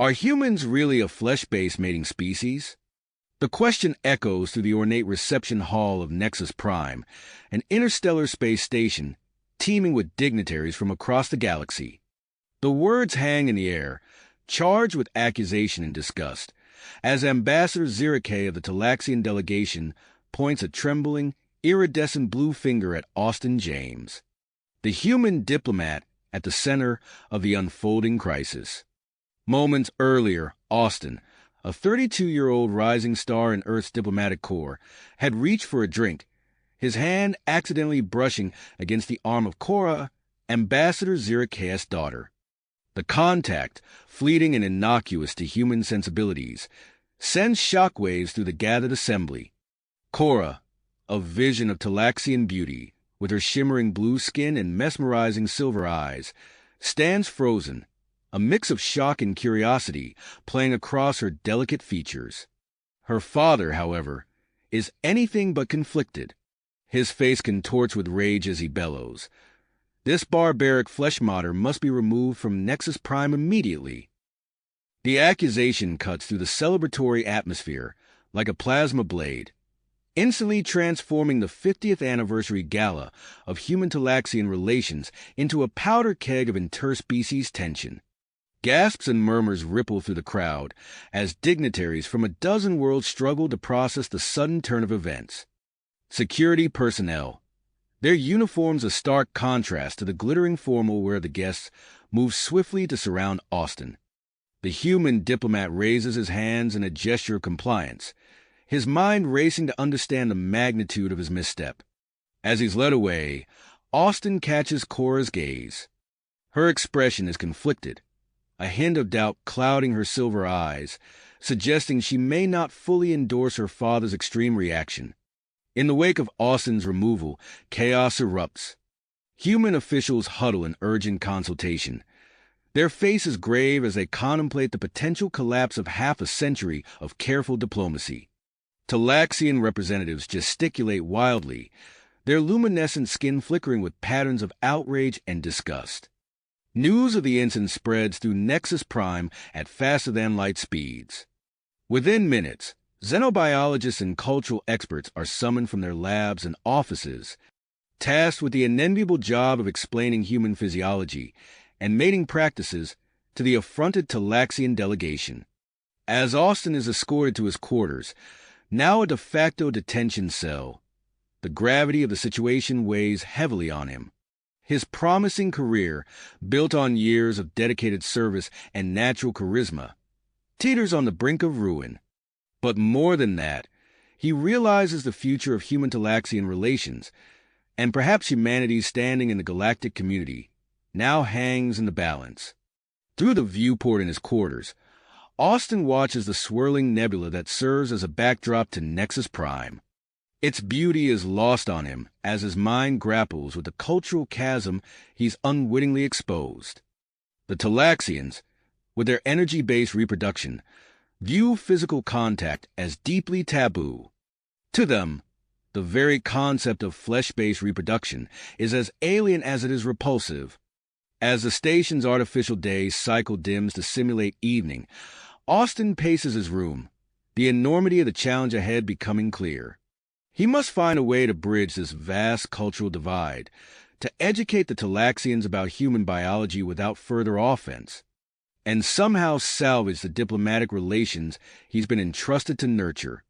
Are humans really a flesh-based mating species? The question echoes through the ornate reception hall of Nexus Prime, an interstellar space station teeming with dignitaries from across the galaxy. The words hang in the air, charged with accusation and disgust, as Ambassador Zirike of the Talaxian delegation points a trembling, iridescent blue finger at Austin James, the human diplomat at the center of the unfolding crisis. Moments earlier, Austin, a 32-year-old rising star in Earth's diplomatic corps, had reached for a drink, his hand accidentally brushing against the arm of Cora, Ambassador Zirike's daughter. The contact, fleeting and innocuous to human sensibilities, sends shockwaves through the gathered assembly. Cora, a vision of Talaxian beauty, with her shimmering blue skin and mesmerizing silver eyes, stands frozen, a mix of shock and curiosity playing across her delicate features. Her father, however, is anything but conflicted. His face contorts with rage as he bellows. This barbaric flesh modder must be removed from Nexus Prime immediately. The accusation cuts through the celebratory atmosphere like a plasma blade, instantly transforming the 50th anniversary gala of human-Talaxian relations into a powder keg of interspecies tension. Gasps and murmurs ripple through the crowd as dignitaries from a dozen worlds struggle to process the sudden turn of events. Security personnel, their uniforms a stark contrast to the glittering formal wear of the guests, move swiftly to surround Austin. The human diplomat raises his hands in a gesture of compliance, his mind racing to understand the magnitude of his misstep. As he's led away, Austin catches Cora's gaze. Her expression is conflicted, a hint of doubt clouding her silver eyes, suggesting she may not fully endorse her father's extreme reaction. In the wake of Austin's removal, chaos erupts. Human officials huddle in urgent consultation, their faces grave as they contemplate the potential collapse of half a century of careful diplomacy. Talaxian representatives gesticulate wildly, their luminescent skin flickering with patterns of outrage and disgust. News of the incident spreads through Nexus Prime at faster-than-light speeds. Within minutes, xenobiologists and cultural experts are summoned from their labs and offices, tasked with the unenviable job of explaining human physiology and mating practices to the affronted Talaxian delegation. As Austin is escorted to his quarters, now a de facto detention cell, the gravity of the situation weighs heavily on him. His promising career, built on years of dedicated service and natural charisma, teeters on the brink of ruin. But more than that, he realizes the future of human-Talaxian relations, and perhaps humanity's standing in the galactic community, now hangs in the balance. Through the viewport in his quarters, Austin watches the swirling nebula that serves as a backdrop to Nexus Prime. Its beauty is lost on him as his mind grapples with the cultural chasm he's unwittingly exposed. The Talaxians, with their energy-based reproduction, view physical contact as deeply taboo. To them, the very concept of flesh-based reproduction is as alien as it is repulsive. As the station's artificial day cycle dims to simulate evening, Austin paces his room, the enormity of the challenge ahead becoming clear. He must find a way to bridge this vast cultural divide, to educate the Talaxians about human biology without further offense, and somehow salvage the diplomatic relations he's been entrusted to nurture.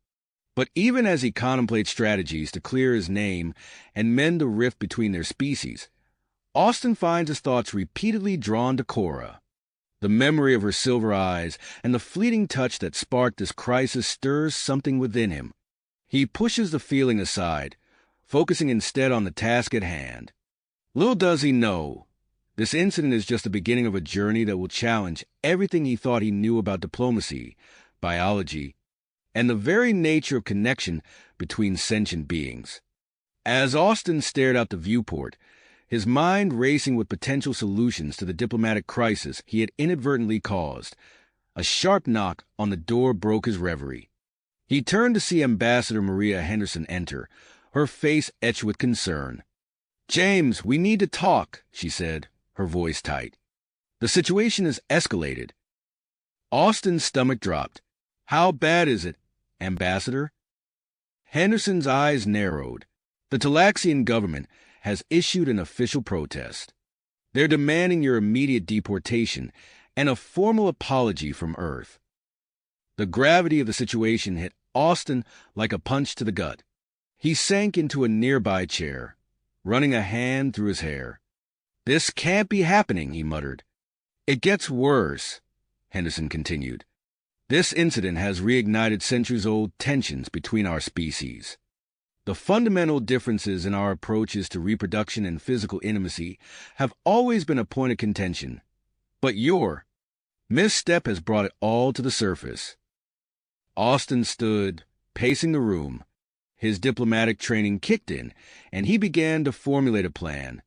But even as he contemplates strategies to clear his name and mend the rift between their species, Austin finds his thoughts repeatedly drawn to Cora. The memory of her silver eyes and the fleeting touch that sparked this crisis stirs something within him. He pushes the feeling aside, focusing instead on the task at hand. Little does he know, this incident is just the beginning of a journey that will challenge everything he thought he knew about diplomacy, biology, and the very nature of connection between sentient beings. As Austin stared out the viewport, his mind racing with potential solutions to the diplomatic crisis he had inadvertently caused, a sharp knock on the door broke his reverie. He turned to see Ambassador Maria Henderson enter, her face etched with concern. "James, we need to talk," she said, her voice tight. "The situation has escalated." Austin's stomach dropped. How bad is it, Ambassador? Henderson's eyes narrowed. The Talaxian government has issued an official protest. They're demanding your immediate deportation and a formal apology from Earth. The gravity of the situation hit Austin like a punch to the gut. He sank into a nearby chair, running a hand through his hair. This can't be happening, he muttered. It gets worse, Henderson continued. This incident has reignited centuries-old tensions between our species. The fundamental differences in our approaches to reproduction and physical intimacy have always been a point of contention, but your misstep has brought it all to the surface. Austin stood, pacing the room. His diplomatic training kicked in, and he began to formulate a plan.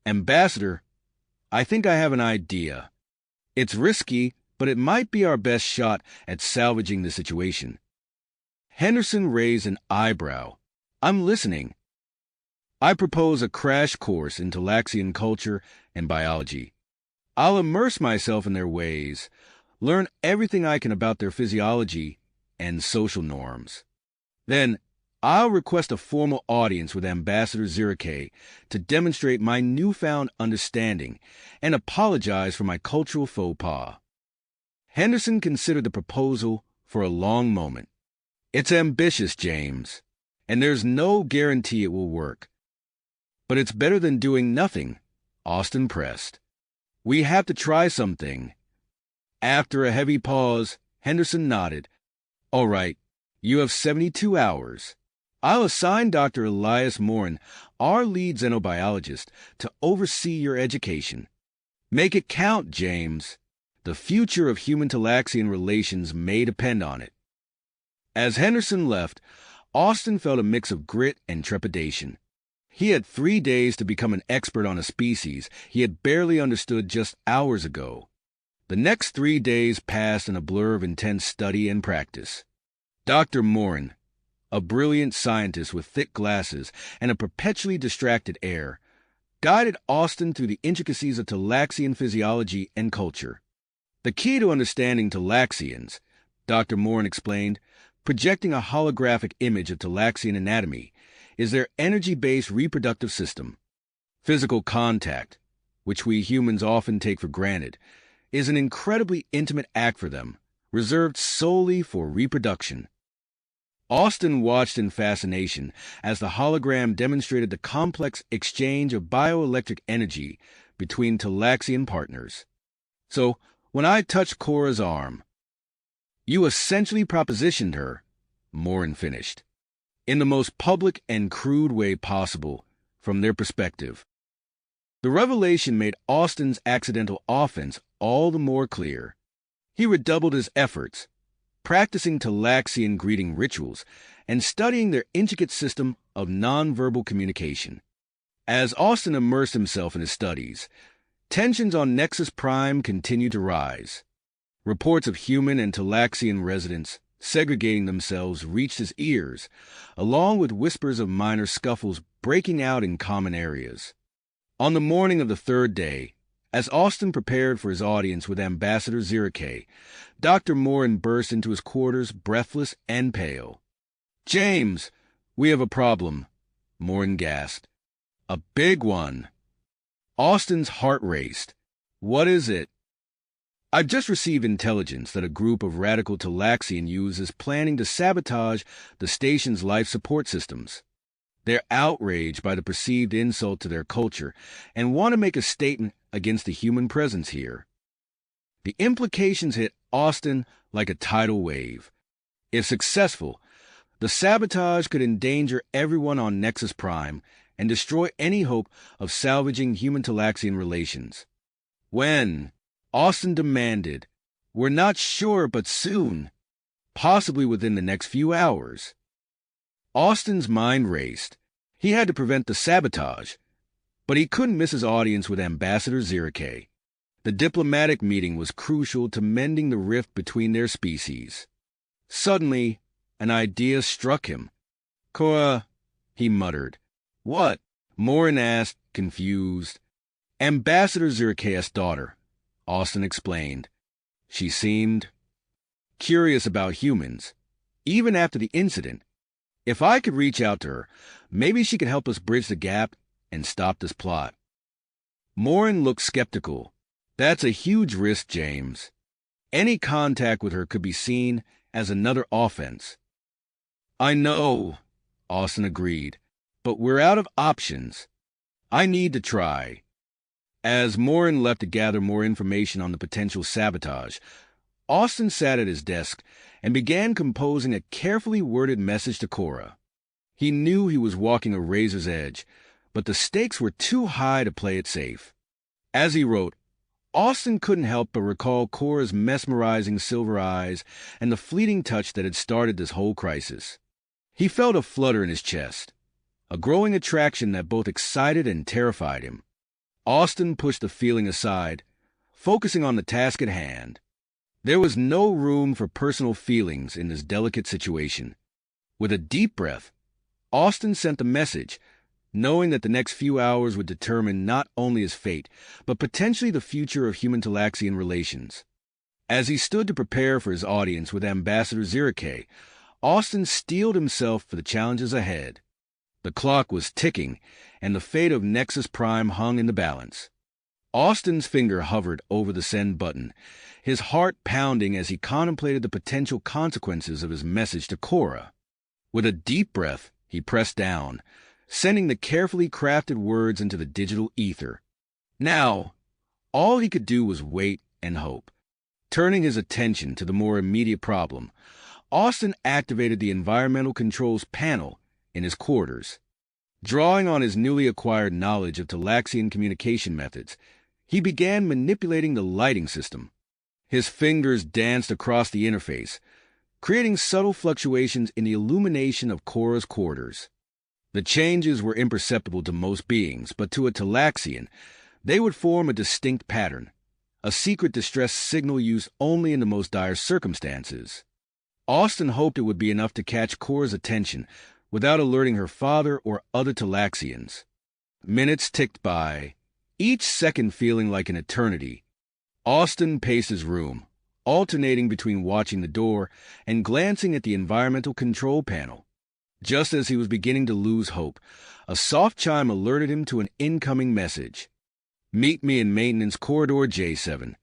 Ambassador, I think I have an idea. It's risky, but it might be our best shot at salvaging the situation. Henderson raised an eyebrow. I'm listening. I propose a crash course in Talaxian culture and biology. I'll immerse myself in their ways, learn everything I can about their physiology and social norms. Then, I'll request a formal audience with Ambassador Zirike to demonstrate my newfound understanding and apologize for my cultural faux pas. Henderson considered the proposal for a long moment. It's ambitious, James, and there's no guarantee it will work. But it's better than doing nothing, Austin pressed. We have to try something. After a heavy pause, Henderson nodded. All right, you have 72 hours. I'll assign Dr. Elias Morin, our lead xenobiologist, to oversee your education. Make it count, James. The future of human-Talaxian relations may depend on it. As Henderson left, Austin felt a mix of grit and trepidation. He had 3 days to become an expert on a species he had barely understood just hours ago. The next 3 days passed in a blur of intense study and practice. Dr. Morin, a brilliant scientist with thick glasses and a perpetually distracted air, guided Austin through the intricacies of Talaxian physiology and culture. The key to understanding Talaxians, Dr. Morin explained, projecting a holographic image of Talaxian anatomy, is their energy-based reproductive system. Physical contact, which we humans often take for granted, is an incredibly intimate act for them, reserved solely for reproduction. Austin watched in fascination as the hologram demonstrated the complex exchange of bioelectric energy between Talaxian partners. So, when I touched Cora's arm, you essentially propositioned her, Morin finished, in the most public and crude way possible from their perspective. The revelation made Austin's accidental offense all the more clear. He redoubled his efforts, practicing Talaxian greeting rituals and studying their intricate system of nonverbal communication. As Austin immersed himself in his studies, tensions on Nexus Prime continued to rise. Reports of human and Talaxian residents segregating themselves reached his ears, along with whispers of minor scuffles breaking out in common areas. On the morning of the 3rd day, as Austin prepared for his audience with Ambassador Zirike, Dr. Morin burst into his quarters breathless and pale. James, we have a problem, Morin gasped. A big one. Austin's heart raced. What is it? I've just received intelligence that a group of radical Talaxian youths is planning to sabotage the station's life support systems. They're outraged by the perceived insult to their culture and want to make a statement against the human presence here. The implications hit Austin like a tidal wave. If successful, the sabotage could endanger everyone on Nexus Prime and destroy any hope of salvaging human-Talaxian relations. When? Austin demanded. We're not sure, but soon. Possibly within the next few hours. Austin's mind raced. He had to prevent the sabotage, but he couldn't miss his audience with Ambassador Zirike. The diplomatic meeting was crucial to mending the rift between their species. Suddenly, an idea struck him. Cora, he muttered. What? Morin asked, confused. Ambassador Zirike's daughter, Austin explained. She seemed curious about humans, even after the incident. If I could reach out to her, maybe she could help us bridge the gap and stop this plot. Morin looked skeptical. That's a huge risk, James. Any contact with her could be seen as another offense. I know, Austin agreed, but we're out of options. I need to try. As Morin left to gather more information on the potential sabotage, Austin sat at his desk and began composing a carefully worded message to Cora. He knew he was walking a razor's edge, but the stakes were too high to play it safe. As he wrote, Austin couldn't help but recall Cora's mesmerizing silver eyes and the fleeting touch that had started this whole crisis. He felt a flutter in his chest, a growing attraction that both excited and terrified him. Austin pushed the feeling aside, focusing on the task at hand. There was no room for personal feelings in this delicate situation. With a deep breath, Austin sent the message, knowing that the next few hours would determine not only his fate, but potentially the future of human-Talaxian relations. As he stood to prepare for his audience with Ambassador Zirike, Austin steeled himself for the challenges ahead. The clock was ticking, and the fate of Nexus Prime hung in the balance. Austin's finger hovered over the send button, his heart pounding as he contemplated the potential consequences of his message to Cora. With a deep breath, he pressed down, sending the carefully crafted words into the digital ether. Now, all he could do was wait and hope. Turning his attention to the more immediate problem, Austin activated the environmental controls panel in his quarters. Drawing on his newly acquired knowledge of Talaxian communication methods, he began manipulating the lighting system. His fingers danced across the interface, creating subtle fluctuations in the illumination of Cora's quarters. The changes were imperceptible to most beings, but to a Talaxian, they would form a distinct pattern, a secret distress signal used only in the most dire circumstances. Austin hoped it would be enough to catch Cora's attention without alerting her father or other Talaxians. Minutes ticked by, each second feeling like an eternity. Austin paced his room, alternating between watching the door and glancing at the environmental control panel. Just as he was beginning to lose hope, a soft chime alerted him to an incoming message. Meet me in Maintenance Corridor J7.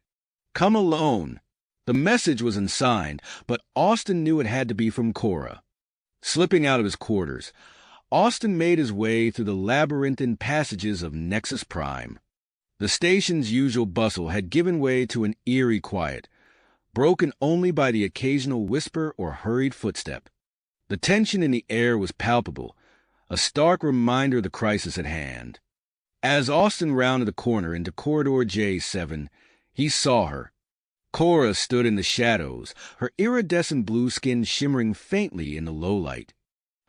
Come alone. The message was unsigned, but Austin knew it had to be from Cora. Slipping out of his quarters, Austin made his way through the labyrinthine passages of Nexus Prime. The station's usual bustle had given way to an eerie quiet, broken only by the occasional whisper or hurried footstep. The tension in the air was palpable, a stark reminder of the crisis at hand. As Austin rounded the corner into Corridor J7, he saw her. Cora stood in the shadows, her iridescent blue skin shimmering faintly in the low light.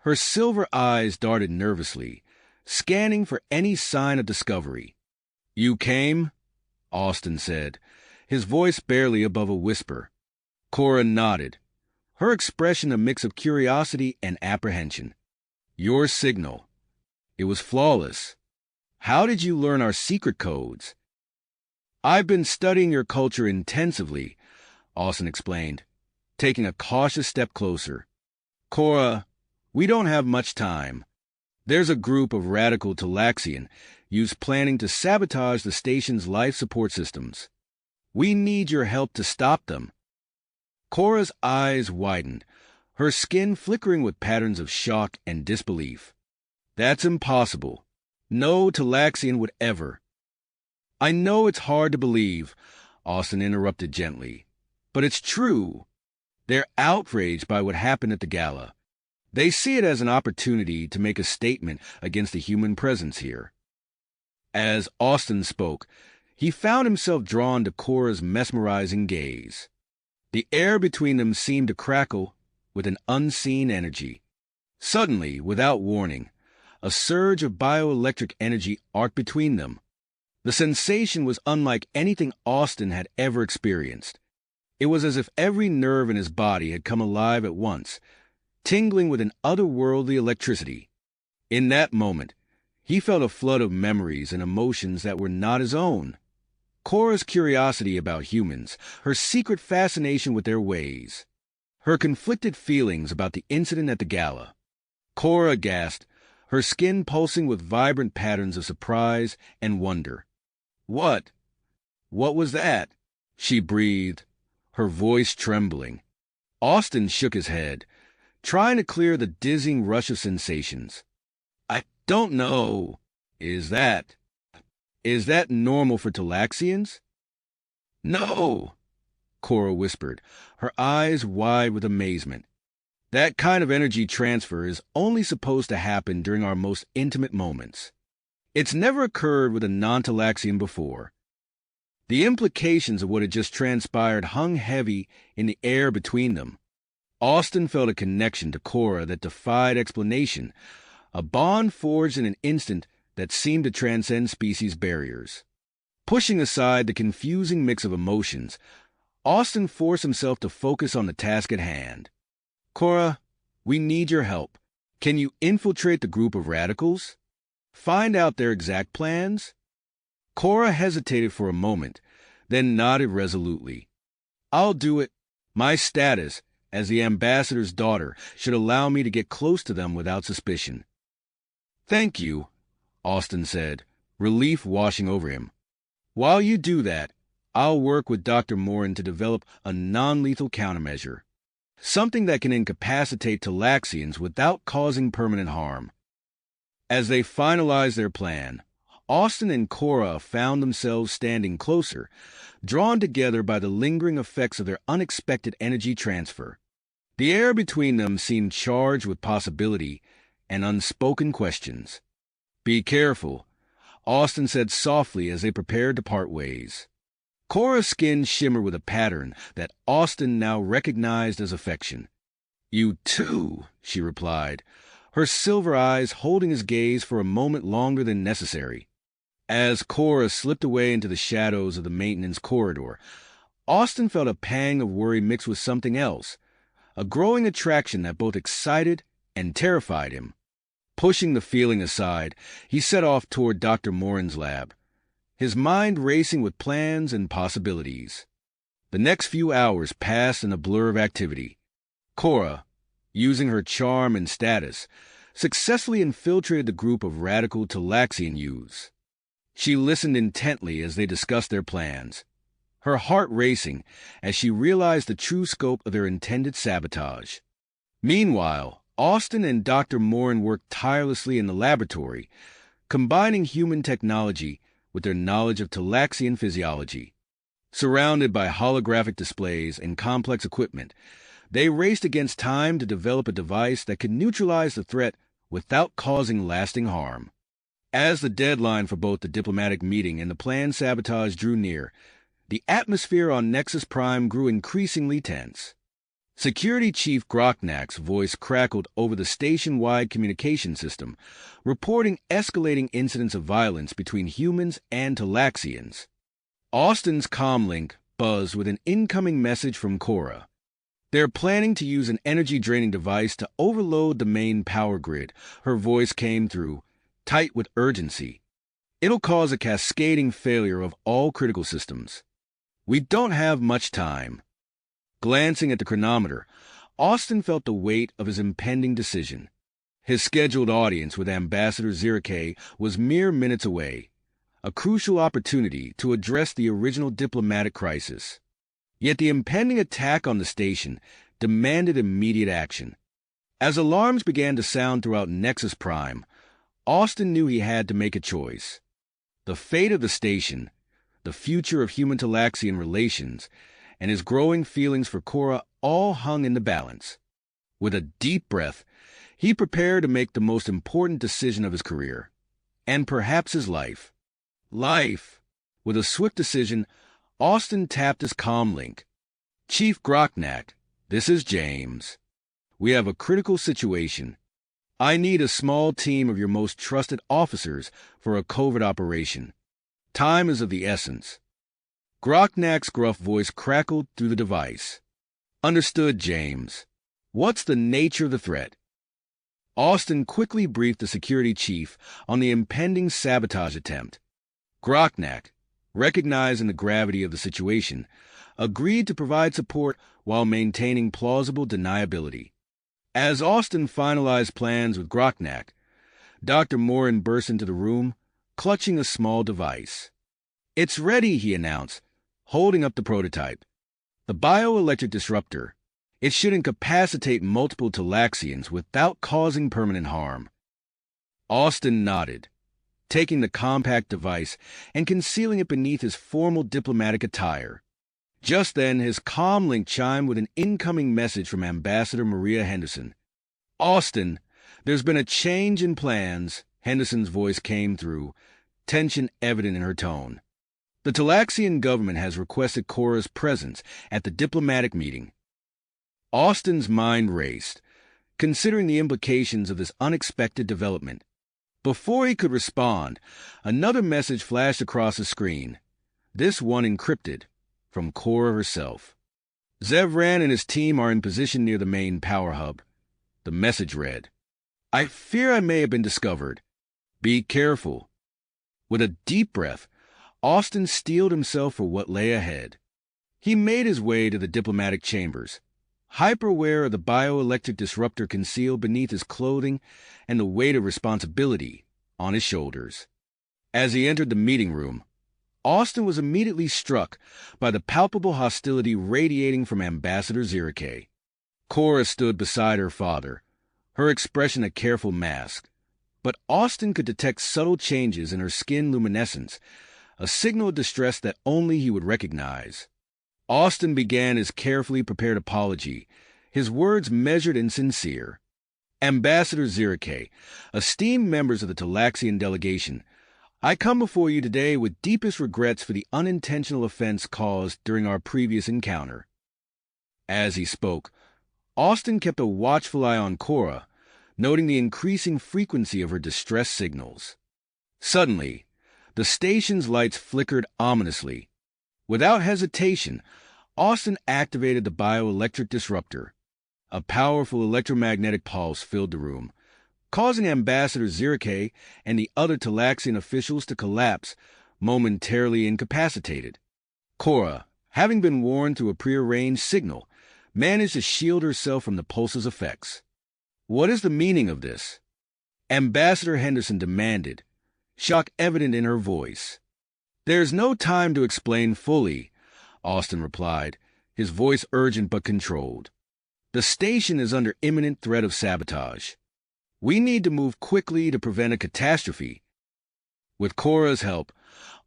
Her silver eyes darted nervously, scanning for any sign of discovery. "You came?" Austin said, his voice barely above a whisper. Cora nodded, her expression a mix of curiosity and apprehension. "Your signal. It was flawless. How did you learn our secret codes?" "I've been studying your culture intensively," Austin explained, taking a cautious step closer. "Cora, we don't have much time. There's a group of radical Talaxian youths planning to sabotage the station's life support systems. We need your help to stop them." Cora's eyes widened, her skin flickering with patterns of shock and disbelief. "That's impossible. No Talaxian would ever." "I know it's hard to believe," Austin interrupted gently, "but it's true. They're outraged by what happened at the gala. They see it as an opportunity to make a statement against the human presence here." As Austin spoke, he found himself drawn to Cora's mesmerizing gaze. The air between them seemed to crackle with an unseen energy. Suddenly, without warning, a surge of bioelectric energy arced between them. The sensation was unlike anything Austin had ever experienced. It was as if every nerve in his body had come alive at once, tingling with an otherworldly electricity. In that moment, he felt a flood of memories and emotions that were not his own. Cora's curiosity about humans, her secret fascination with their ways, her conflicted feelings about the incident at the gala. Cora gasped, her skin pulsing with vibrant patterns of surprise and wonder. What? What was that? She breathed, her voice trembling. Austin shook his head, trying to clear the dizzying rush of sensations. I don't know. Is that normal for Talaxians? No, Cora whispered, her eyes wide with amazement. That kind of energy transfer is only supposed to happen during our most intimate moments. It's never occurred with a non-Talaxian before. The implications of what had just transpired hung heavy in the air between them. Austin felt a connection to Cora that defied explanation, a bond forged in an instant that seemed to transcend species barriers. Pushing aside the confusing mix of emotions, Austin forced himself to focus on the task at hand. Cora, we need your help. Can you infiltrate the group of radicals? Find out their exact plans? Cora hesitated for a moment, then nodded resolutely. I'll do it. My status as the ambassador's daughter should allow me to get close to them without suspicion. Thank you, Austin said, relief washing over him. While you do that, I'll work with Dr. Morin to develop a non-lethal countermeasure, something that can incapacitate Talaxians without causing permanent harm. As they finalized their plan, Austin and Cora found themselves standing closer, drawn together by the lingering effects of their unexpected energy transfer. The air between them seemed charged with possibility and unspoken questions. Be careful, Austin said softly as they prepared to part ways. Cora's skin shimmered with a pattern that Austin now recognized as affection. You too, she replied, her silver eyes holding his gaze for a moment longer than necessary. As Cora slipped away into the shadows of the maintenance corridor, Austin felt a pang of worry mixed with something else, a growing attraction that both excited and terrified him. Pushing the feeling aside, he set off toward Dr. Morin's lab, his mind racing with plans and possibilities. The next few hours passed in a blur of activity. Cora, using her charm and status, successfully infiltrated the group of radical Talaxian youths. She listened intently as they discussed their plans, her heart racing as she realized the true scope of their intended sabotage. Meanwhile, Austin and Dr. Morin worked tirelessly in the laboratory, combining human technology with their knowledge of Talaxian physiology. Surrounded by holographic displays and complex equipment, they raced against time to develop a device that could neutralize the threat without causing lasting harm. As the deadline for both the diplomatic meeting and the planned sabotage drew near, the atmosphere on Nexus Prime grew increasingly tense. Security Chief Knack's voice crackled over the station-wide communication system, reporting escalating incidents of violence between humans and Talaxians. Austin's comlink buzzed with an incoming message from Cora. They're planning to use an energy-draining device to overload the main power grid, her voice came through, tight with urgency. It'll cause a cascading failure of all critical systems. We don't have much time. Glancing at the chronometer, Austin felt the weight of his impending decision. His scheduled audience with Ambassador Zirike was mere minutes away, a crucial opportunity to address the original diplomatic crisis. Yet the impending attack on the station demanded immediate action. As alarms began to sound throughout Nexus Prime, Austin knew he had to make a choice. The fate of the station, the future of human-Talaxian relations, and his growing feelings for Cora all hung in the balance. With a deep breath, he prepared to make the most important decision of his career, and perhaps his life. Life! With a swift decision, Austin tapped his comlink. Chief Knack, this is James. We have a critical situation. I need a small team of your most trusted officers for a covert operation. Time is of the essence. Knack's gruff voice crackled through the device. Understood, James. What's the nature of the threat? Austin quickly briefed the security chief on the impending sabotage attempt. Knack, recognizing the gravity of the situation, agreed to provide support while maintaining plausible deniability. As Austin finalized plans with knack, Dr. Morin burst into the room, clutching a small device. "It's ready," he announced, holding up the prototype. "The bioelectric disruptor. It should incapacitate multiple Talaxians without causing permanent harm." Austin nodded, taking the compact device and concealing it beneath his formal diplomatic attire. Just then, his comm link chimed with an incoming message from Ambassador Maria Henderson. "Austin, there's been a change in plans," Henderson's voice came through, tension evident in her tone. "The Talaxian government has requested Cora's presence at the diplomatic meeting." Austin's mind raced, considering the implications of this unexpected development. Before he could respond, another message flashed across the screen, this one encrypted, from Cora herself. "Zevran and his team are in position near the main power hub." The message read, "I fear I may have been discovered. Be careful." With a deep breath, Austin steeled himself for what lay ahead. He made his way to the diplomatic chambers, hyper-aware of the bioelectric disruptor concealed beneath his clothing and the weight of responsibility on his shoulders. As he entered the meeting room, Austin was immediately struck by the palpable hostility radiating from Ambassador Zirike. Cora stood beside her father, her expression a careful mask, but Austin could detect subtle changes in her skin luminescence, a signal of distress that only he would recognize. Austin began his carefully prepared apology, his words measured and sincere. "Ambassador Zirike, esteemed members of the Talaxian delegation, I come before you today with deepest regrets for the unintentional offense caused during our previous encounter." As he spoke, Austin kept a watchful eye on Cora, noting the increasing frequency of her distress signals. Suddenly, the station's lights flickered ominously. Without hesitation, Austin activated the bioelectric disruptor. A powerful electromagnetic pulse filled the room, causing Ambassador Zirike and the other Talaxian officials to collapse, momentarily incapacitated. Cora, having been warned through a prearranged signal, managed to shield herself from the pulse's effects. "What is the meaning of this?" Ambassador Henderson demanded, shock evident in her voice. "There's no time to explain fully," Austin replied, his voice urgent but controlled. "The station is under imminent threat of sabotage. We need to move quickly to prevent a catastrophe." With Cora's help,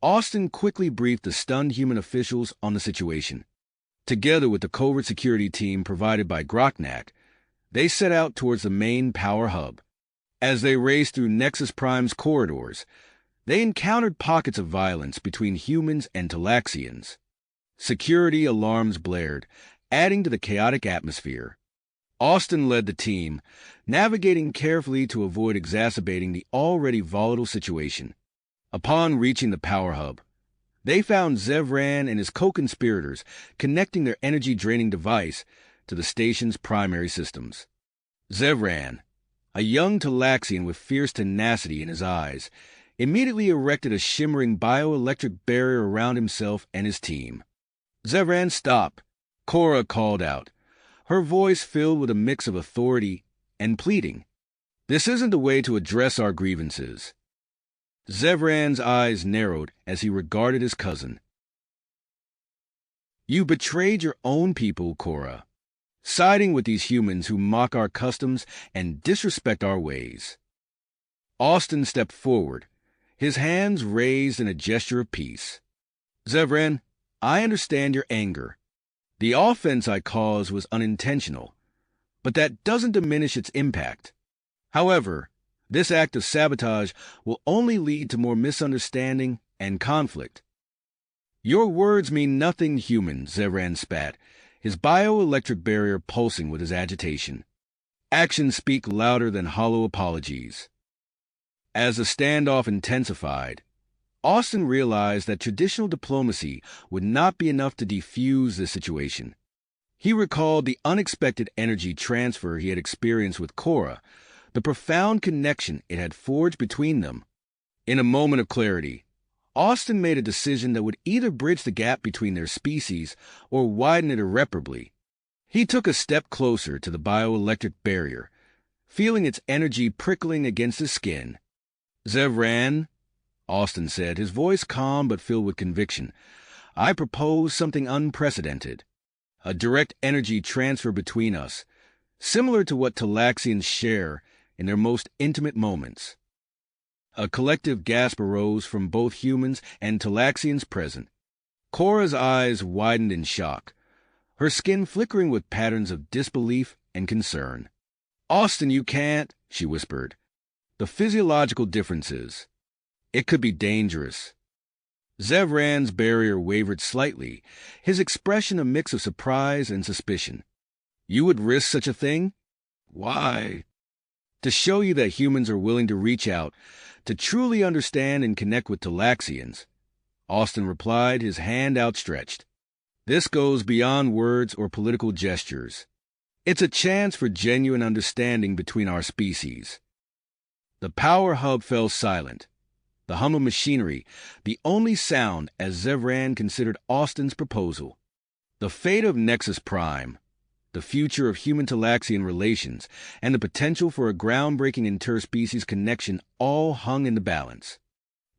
Austin quickly briefed the stunned human officials on the situation. Together with the covert security team provided by knack, they set out towards the main power hub. As they raced through Nexus Prime's corridors, they encountered pockets of violence between humans and Talaxians. Security alarms blared, adding to the chaotic atmosphere. Austin led the team, navigating carefully to avoid exacerbating the already volatile situation. Upon reaching the power hub, they found Zevran and his co-conspirators connecting their energy-draining device to the station's primary systems. Zevran, a young Talaxian with fierce tenacity in his eyes, immediately erected a shimmering bioelectric barrier around himself and his team. "Zevran, stop!" Cora called out, her voice filled with a mix of authority and pleading. "This isn't the way to address our grievances." Zevran's eyes narrowed as he regarded his cousin. "You betrayed your own people, Cora, siding with these humans who mock our customs and disrespect our ways." Austin stepped forward, his hands raised in a gesture of peace. "Zevran, I understand your anger. The offense I caused was unintentional, but that doesn't diminish its impact. However, this act of sabotage will only lead to more misunderstanding and conflict." "Your words mean nothing human," Zevran spat, his bioelectric barrier pulsing with his agitation. "Actions speak louder than hollow apologies." As the standoff intensified, Austin realized that traditional diplomacy would not be enough to defuse the situation. He recalled the unexpected energy transfer he had experienced with Cora, the profound connection it had forged between them. In a moment of clarity, Austin made a decision that would either bridge the gap between their species or widen it irreparably. He took a step closer to the bioelectric barrier, feeling its energy prickling against his skin. "Zevran," Austin said, his voice calm but filled with conviction, "I propose something unprecedented. A direct energy transfer between us, similar to what Talaxians share in their most intimate moments." A collective gasp arose from both humans and Talaxians present. Cora's eyes widened in shock, her skin flickering with patterns of disbelief and concern. "Austin, you can't," she whispered. "The physiological differences. It could be dangerous." Zevran's barrier wavered slightly, his expression a mix of surprise and suspicion. "You would risk such a thing?" "Why?" "To show you that humans are willing to reach out, to truly understand and connect with Talaxians," Austin replied, his hand outstretched. "This goes beyond words or political gestures. It's a chance for genuine understanding between our species." The power hub fell silent, the hum of machinery the only sound as Zevran considered Austin's proposal. The fate of Nexus Prime, the future of human-Talaxian relations, and the potential for a groundbreaking interspecies connection all hung in the balance.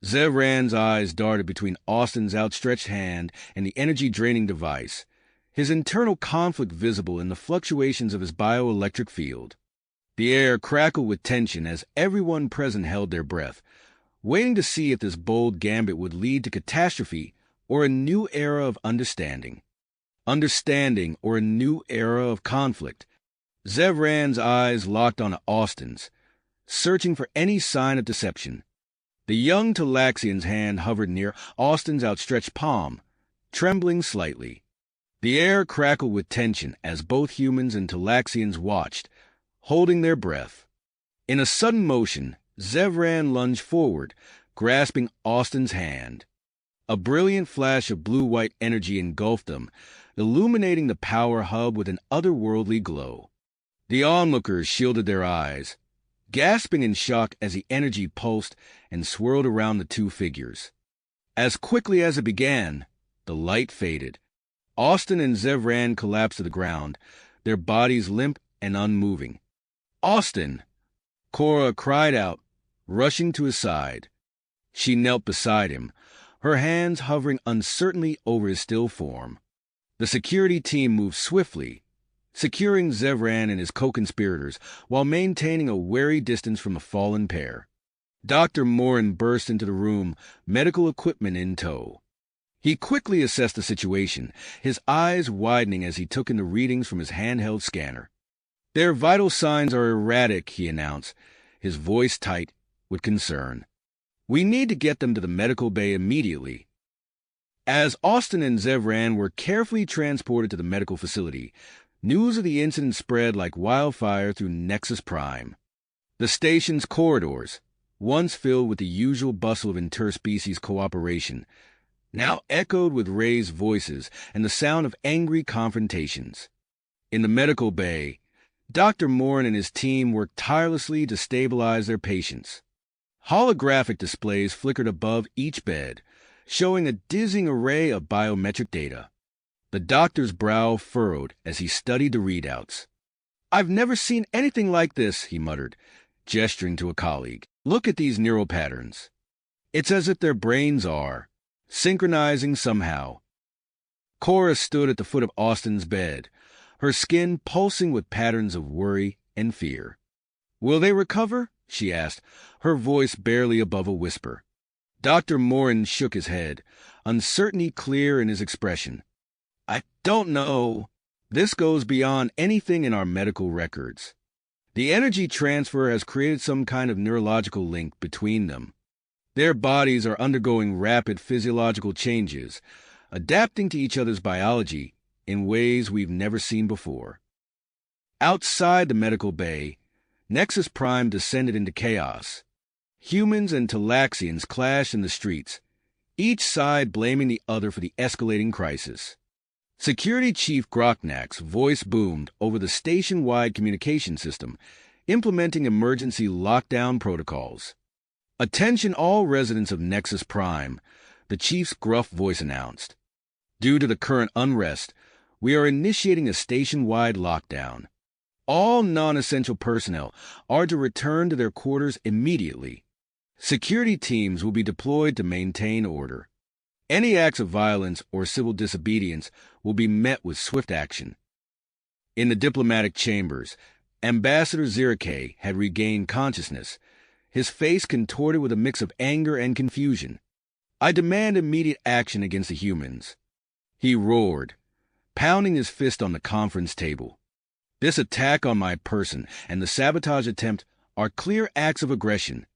Zevran's eyes darted between Austin's outstretched hand and the energy-draining device, his internal conflict visible in the fluctuations of his bioelectric field. The air crackled with tension as everyone present held their breath, waiting to see if this bold gambit would lead to catastrophe or a new era of understanding. Understanding or a new era of conflict. Zevran's eyes locked on Austin's, searching for any sign of deception. The young Talaxian's hand hovered near Austin's outstretched palm, trembling slightly. The air crackled with tension as both humans and Talaxians watched, holding their breath. In a sudden motion, Zevran lunged forward, grasping Austin's hand. A brilliant flash of blue-white energy engulfed them, illuminating the power hub with an otherworldly glow. The onlookers shielded their eyes, gasping in shock as the energy pulsed and swirled around the two figures. As quickly as it began, the light faded. Austin and Zevran collapsed to the ground, their bodies limp and unmoving. "Austin!" Cora cried out, rushing to his side. She knelt beside him, her hands hovering uncertainly over his still form. The security team moved swiftly, securing Zevran and his co-conspirators while maintaining a wary distance from the fallen pair. Dr. Morin burst into the room, medical equipment in tow. He quickly assessed the situation, his eyes widening as he took in the readings from his handheld scanner. "Their vital signs are erratic," he announced, his voice tight with concern. "We need to get them to the medical bay immediately." As Austin and Zevran were carefully transported to the medical facility, news of the incident spread like wildfire through Nexus Prime. The station's corridors, once filled with the usual bustle of interspecies cooperation, now echoed with raised voices and the sound of angry confrontations. In the medical bay, Dr. Morin and his team worked tirelessly to stabilize their patients. Holographic displays flickered above each bed, showing a dizzying array of biometric data. The doctor's brow furrowed as he studied the readouts. "I've never seen anything like this," he muttered, gesturing to a colleague. "Look at these neural patterns. It's as if their brains are synchronizing somehow." Cora stood at the foot of Austin's bed, her skin pulsing with patterns of worry and fear. "Will they recover?" she asked, her voice barely above a whisper. Dr. Morin shook his head, uncertainty clear in his expression. "I don't know. This goes beyond anything in our medical records. The energy transfer has created some kind of neurological link between them. Their bodies are undergoing rapid physiological changes, adapting to each other's biology in ways we've never seen before." Outside the medical bay, Nexus Prime descended into chaos. Humans and Talaxians clashed in the streets, each side blaming the other for the escalating crisis. Security Chief Knack's voice boomed over the station-wide communication system, implementing emergency lockdown protocols. "Attention all residents of Nexus Prime," the chief's gruff voice announced. "Due to the current unrest, We are initiating a station-wide lockdown. All non-essential personnel are to return to their quarters immediately. Security teams will be deployed to maintain order. Any acts of violence or civil disobedience will be met with swift action. In the diplomatic chambers, Ambassador Zirake had regained consciousness, his face contorted with a mix of anger and confusion. I demand immediate action against the humans, he roared, pounding his fist on the conference table. This attack on my person and the sabotage attempt are clear acts of aggression.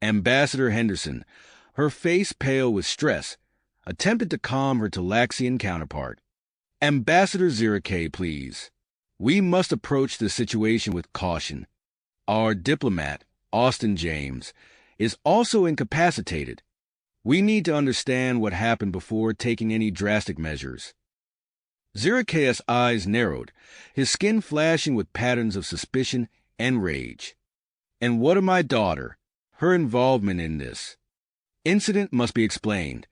Ambassador Henderson, her face pale with stress, attempted to calm her Talaxian counterpart. Ambassador Zirake, please. We must approach this situation with caution. Our diplomat, Austin James, is also incapacitated. We need to understand what happened before taking any drastic measures. Zirake's eyes narrowed, his skin flashing with patterns of suspicion and rage. And what of my daughter? Her involvement in this incident must be explained.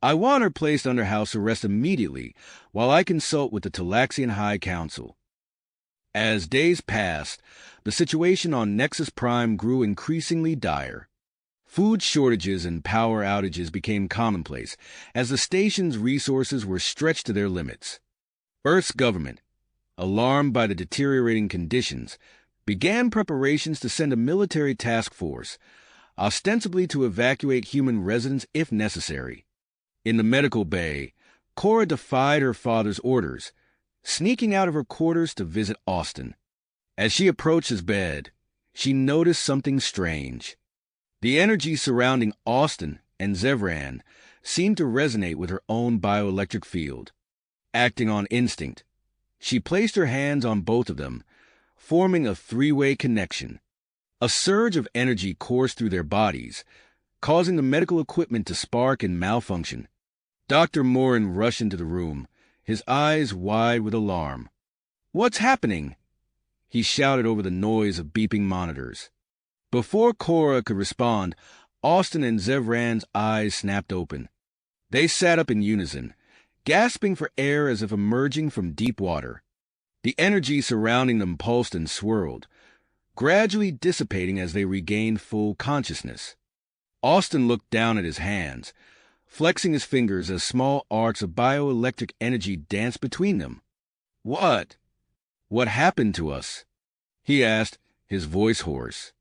I want her placed under house arrest immediately while I consult with the Talaxian High Council. As days passed, the situation on Nexus Prime grew increasingly dire. Food shortages and power outages became commonplace as the station's resources were stretched to their limits. Earth's government, alarmed by the deteriorating conditions, began preparations to send a military task force, ostensibly to evacuate human residents if necessary. In the medical bay, Cora defied her father's orders, sneaking out of her quarters to visit Austin. As she approached his bed, she noticed something strange. The energy surrounding Austin and Zevran seemed to resonate with her own bioelectric field. Acting on instinct, she placed her hands on both of them, forming a three-way connection. A surge of energy coursed through their bodies, causing the medical equipment to spark and malfunction. Dr. Morin rushed into the room, his eyes wide with alarm. "What's happening?" he shouted over the noise of beeping monitors. Before Cora could respond, Austin and Zevran's eyes snapped open. They sat up in unison, gasping for air as if emerging from deep water. The energy surrounding them pulsed and swirled, gradually dissipating as they regained full consciousness. Austin looked down at his hands, flexing his fingers as small arcs of bioelectric energy danced between them. What happened to us?" he asked, his voice hoarse.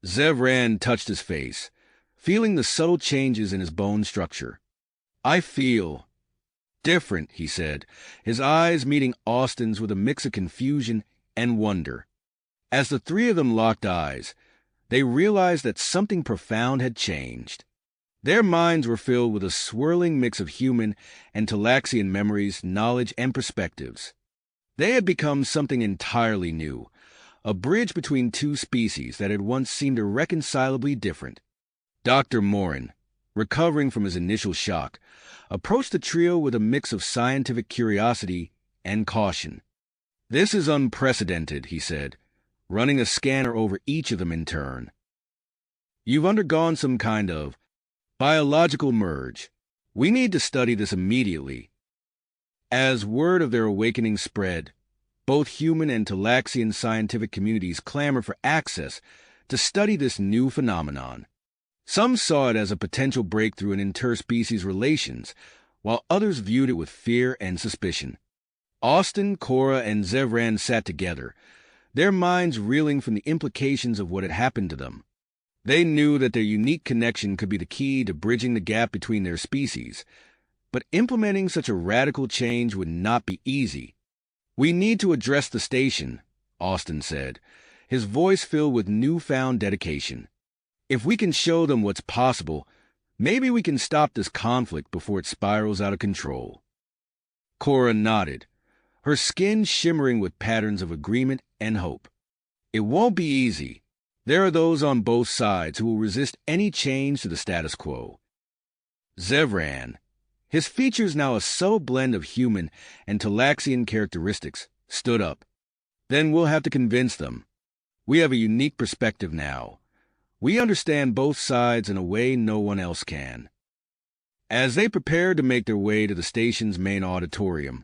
Zevran touched his face, feeling the subtle changes in his bone structure. "I feel different," he said, his eyes meeting Austin's with a mix of confusion and wonder. As the three of them locked eyes, they realized that something profound had changed. Their minds were filled with a swirling mix of human and Talaxian memories, knowledge, and perspectives. They had become something entirely new, a bridge between two species that had once seemed irreconcilably different. Dr. Morin, recovering from his initial shock, approached the trio with a mix of scientific curiosity and caution. "This is unprecedented," he said, running a scanner over each of them in turn. "You've undergone some kind of biological merge. We need to study this immediately." As word of their awakening spread, both human and Talaxian scientific communities clamored for access to study this new phenomenon. Some saw it as a potential breakthrough in interspecies relations, while others viewed it with fear and suspicion. Austin, Cora, and Zevran sat together, their minds reeling from the implications of what had happened to them. They knew that their unique connection could be the key to bridging the gap between their species, but implementing such a radical change would not be easy. "We need to address the station," Austin said, his voice filled with newfound dedication. "If we can show them what's possible, maybe we can stop this conflict before it spirals out of control." Cora nodded, her skin shimmering with patterns of agreement and hope. "It won't be easy. There are those on both sides who will resist any change to the status quo." Zevran, his features now a subtle blend of human and Talaxian characteristics, stood up. "Then we'll have to convince them. We have a unique perspective now. We understand both sides in a way no one else can." As they prepared to make their way to the station's main auditorium,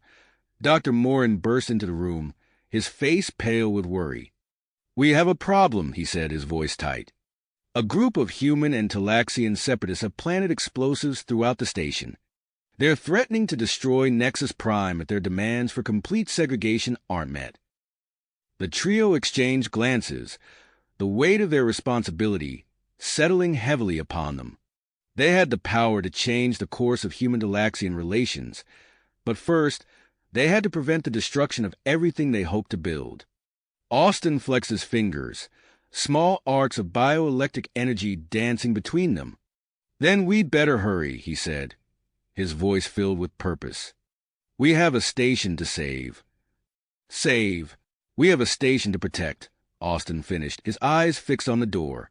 Dr. Morin burst into the room, his face pale with worry. "We have a problem," he said, his voice tight. "A group of human and Talaxian separatists have planted explosives throughout the station. They're threatening to destroy Nexus Prime if their demands for complete segregation aren't met." The trio exchanged glances, the weight of their responsibility settling heavily upon them. They had the power to change the course of human-Talaxian relations, but first, they had to prevent the destruction of everything they hoped to build. Austin flexed his fingers, small arcs of bioelectric energy dancing between them. "Then we'd better hurry," he said, his voice filled with purpose. "We have a station to save." "Save. We have a station to protect," Austin finished, his eyes fixed on the door.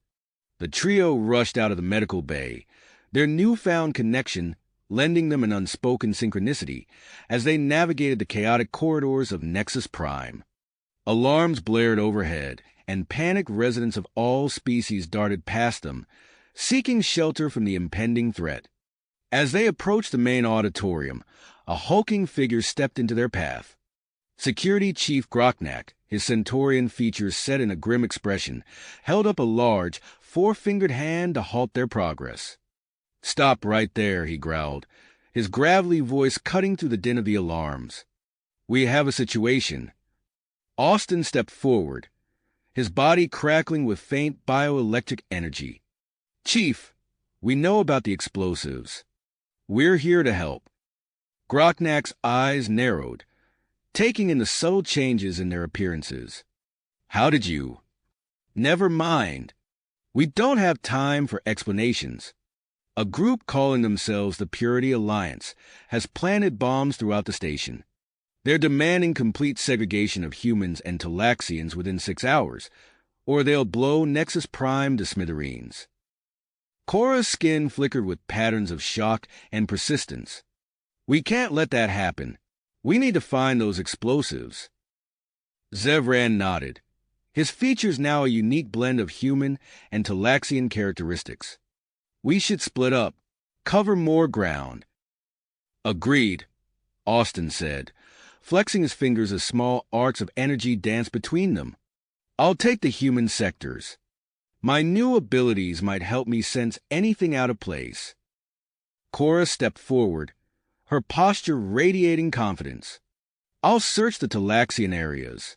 The trio rushed out of the medical bay, their newfound connection lending them an unspoken synchronicity as they navigated the chaotic corridors of Nexus Prime. Alarms blared overhead, and panicked residents of all species darted past them, seeking shelter from the impending threat. As they approached the main auditorium, a hulking figure stepped into their path. Security Chief Knack, his Centaurian features set in a grim expression, held up a large, four-fingered hand to halt their progress. "Stop right there," he growled, his gravelly voice cutting through the din of the alarms. "We have a situation." Austin stepped forward, his body crackling with faint bioelectric energy. "Chief, we know about the explosives. We're here to help." Knack's eyes narrowed, taking in the subtle changes in their appearances. "How did you?" "Never mind. We don't have time for explanations. A group calling themselves the Purity Alliance has planted bombs throughout the station. They're demanding complete segregation of humans and Talaxians within 6 hours, or they'll blow Nexus Prime to smithereens." Cora's skin flickered with patterns of shock and persistence. "We can't let that happen. We need to find those explosives." Zevran nodded, his features now a unique blend of human and Talaxian characteristics. "We should split up, cover more ground." "Agreed," Austin said, flexing his fingers as small arcs of energy danced between them. "I'll take the human sectors. My new abilities might help me sense anything out of place." Cora stepped forward, her posture radiating confidence. "I'll search the Talaxian areas.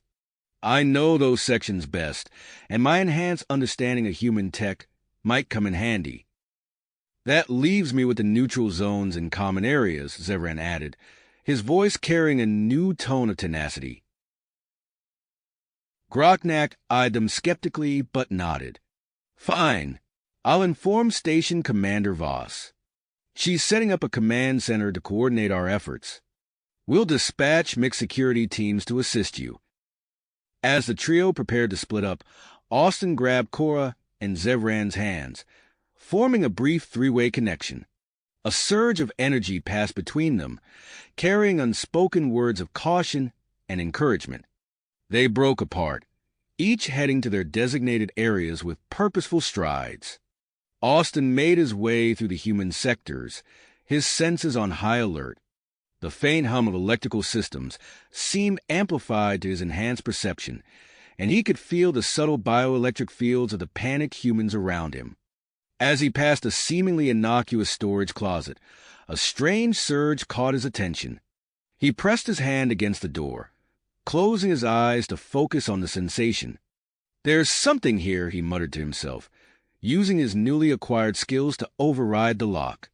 I know those sections best, and my enhanced understanding of human tech might come in handy." "That leaves me with the neutral zones and common areas," Zevran added, his voice carrying a new tone of tenacity. Knack eyed them skeptically but nodded. "Fine. I'll inform Station Commander Voss. She's setting up a command center to coordinate our efforts. We'll dispatch mixed security teams to assist you." As the trio prepared to split up, Austin grabbed Cora and Zevran's hands, forming a brief three-way connection. A surge of energy passed between them, carrying unspoken words of caution and encouragement. They broke apart, each heading to their designated areas with purposeful strides. Austin made his way through the human sectors, his senses on high alert. The faint hum of electrical systems seemed amplified to his enhanced perception, and he could feel the subtle bioelectric fields of the panicked humans around him. As he passed a seemingly innocuous storage closet, a strange surge caught his attention. He pressed his hand against the door, closing his eyes to focus on the sensation. "There's something here," he muttered to himself, using his newly acquired skills to override the lock.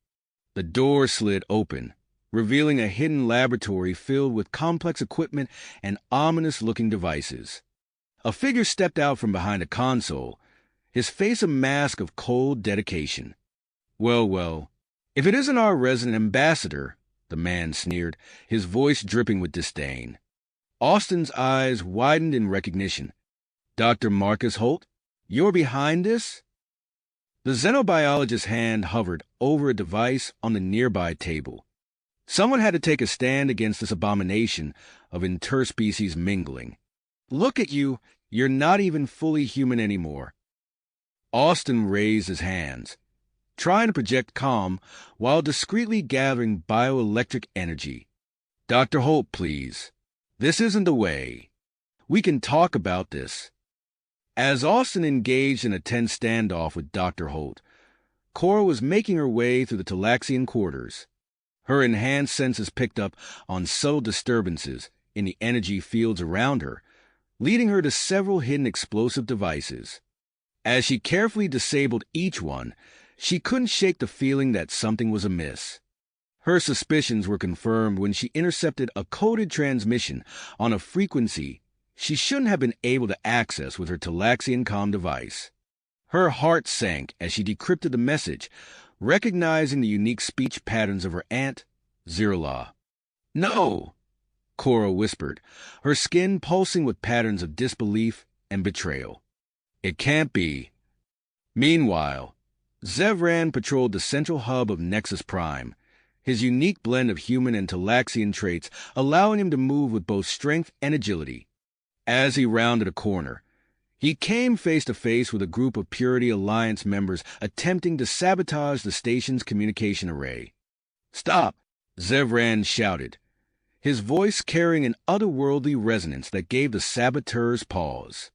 The door slid open, revealing a hidden laboratory filled with complex equipment and ominous-looking devices. A figure stepped out from behind a console, his face a mask of cold dedication. Well, if it isn't our resident ambassador," the man sneered, his voice dripping with disdain. Austin's eyes widened in recognition. "Dr. Marcus Holt, you're behind this?" The xenobiologist's hand hovered over a device on the nearby table. Someone had to take a stand against this abomination of interspecies mingling. "Look at you, you're not even fully human anymore." Austin raised his hands, trying to project calm while discreetly gathering bioelectric energy. Dr. Holt, please. This isn't the way. We can talk about this. As Austin engaged in a tense standoff with Dr. Holt, Cora was making her way through the Talaxian quarters. Her enhanced senses picked up on subtle disturbances in the energy fields around her, leading her to several hidden explosive devices. As she carefully disabled each one, she couldn't shake the feeling that something was amiss. Her suspicions were confirmed when she intercepted a coded transmission on a frequency she shouldn't have been able to access with her Talaxian comm device. Her heart sank as she decrypted the message, recognizing the unique speech patterns of her aunt, Zirla. "No!" Cora whispered, her skin pulsing with patterns of disbelief and betrayal. "It can't be." Meanwhile, Zevran patrolled the central hub of Nexus Prime, his unique blend of human and Talaxian traits allowing him to move with both strength and agility. As he rounded a corner, he came face to face with a group of Purity Alliance members attempting to sabotage the station's communication array. "Stop!" Zevran shouted, his voice carrying an otherworldly resonance that gave the saboteurs pause.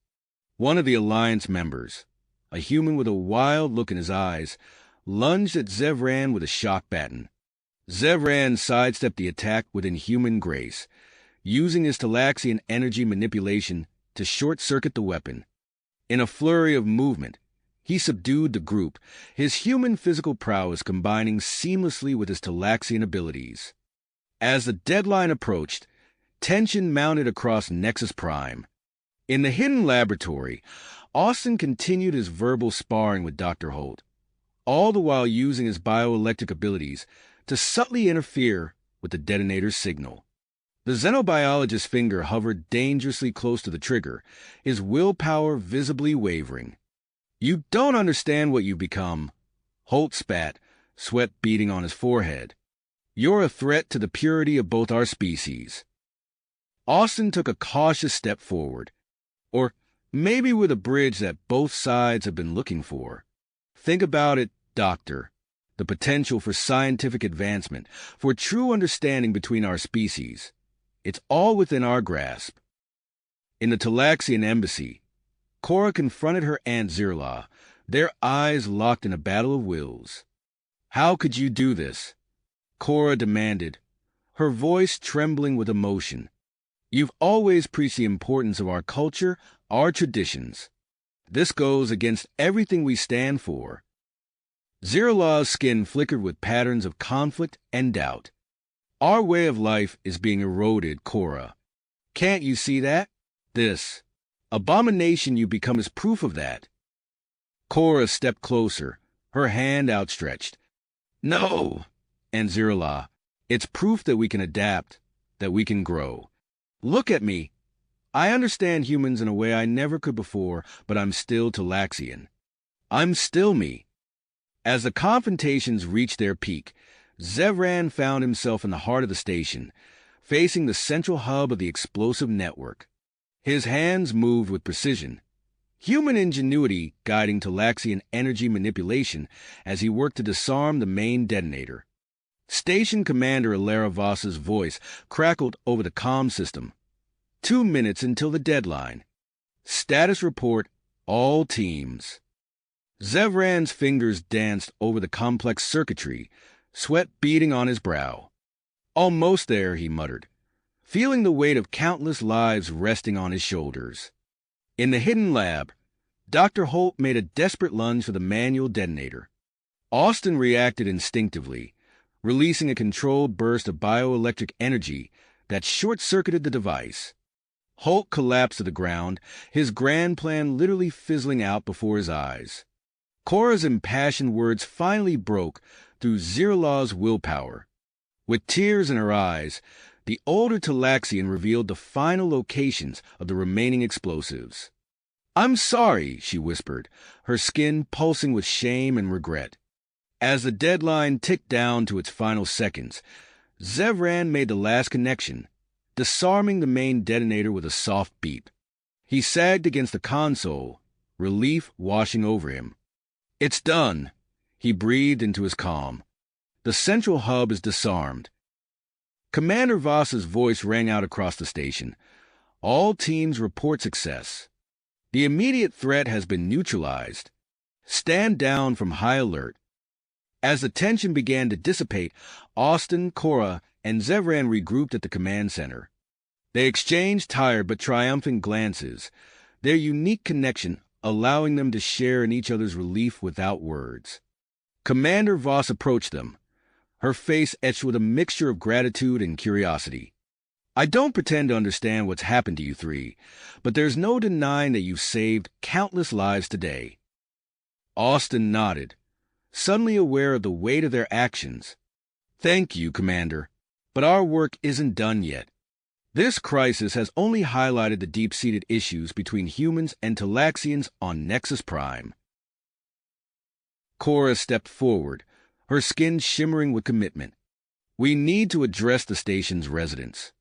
One of the Alliance members, a human with a wild look in his eyes, lunged at Zevran with a shock baton. Zevran sidestepped the attack with inhuman grace, using his Talaxian energy manipulation to short-circuit the weapon. In a flurry of movement, he subdued the group, his human physical prowess combining seamlessly with his Talaxian abilities. As the deadline approached, tension mounted across Nexus Prime. In the hidden laboratory, Austin continued his verbal sparring with Dr. Holt, all the while using his bioelectric abilities to subtly interfere with the detonator's signal. The xenobiologist's finger hovered dangerously close to the trigger, his willpower visibly wavering. "You don't understand what you've become," Holt spat, sweat beading on his forehead. "You're a threat to the purity of both our species." Austin took a cautious step forward. Or maybe with a bridge that both sides have been looking for. "Think about it, Doctor. The potential for scientific advancement, for true understanding between our species. It's all within our grasp." In the Talaxian embassy, Cora confronted her Aunt Zirla, their eyes locked in a battle of wills. "How could you do this?" Cora demanded, her voice trembling with emotion. "You've always preached the importance of our culture, our traditions. This goes against everything we stand for." Zirla's skin flickered with patterns of conflict and doubt. "Our way of life is being eroded, Cora. Can't you see that? This abomination you become is proof of that." Cora stepped closer, her hand outstretched. "No!" And Zirla, "It's proof that we can adapt, that we can grow. Look at me. I understand humans in a way I never could before, but I'm still Talaxian. I'm still me." As the confrontations reached their peak, Zevran found himself in the heart of the station, facing the central hub of the explosive network. His hands moved with precision, human ingenuity guiding Talaxian energy manipulation as he worked to disarm the main detonator. Station Commander Alara Voss's voice crackled over the comm system. 2 minutes until the deadline. Status report, all teams. Zevran's fingers danced over the complex circuitry, sweat beading on his brow. "Almost there," he muttered, feeling the weight of countless lives resting on his shoulders. In the hidden lab, Dr. Holt made a desperate lunge for the manual detonator. Austin reacted instinctively, releasing a controlled burst of bioelectric energy that short-circuited the device. Holt collapsed to the ground, his grand plan literally fizzling out before his eyes. Cora's impassioned words finally broke through Zirla's willpower. With tears in her eyes, the older Talaxian revealed the final locations of the remaining explosives. "I'm sorry," she whispered, her skin pulsing with shame and regret. As the deadline ticked down to its final seconds, Zevran made the last connection, disarming the main detonator with a soft beep. He sagged against the console, relief washing over him. "It's done," he breathed into his calm. "The central hub is disarmed." Commander Voss's voice rang out across the station. All teams report success. The immediate threat has been neutralized. Stand down from high alert. As the tension began to dissipate, Austin, Cora, and Zevran regrouped at the command center. They exchanged tired but triumphant glances, their unique connection allowing them to share in each other's relief without words. Commander Voss approached them, her face etched with a mixture of gratitude and curiosity. I don't pretend to understand what's happened to you three, but there's no denying that you've saved countless lives today. Austin nodded, suddenly aware of the weight of their actions. Thank you, Commander, but our work isn't done yet. This crisis has only highlighted the deep-seated issues between humans and Talaxians on Nexus Prime. Cora stepped forward, her skin shimmering with commitment. We need to address the station's residents.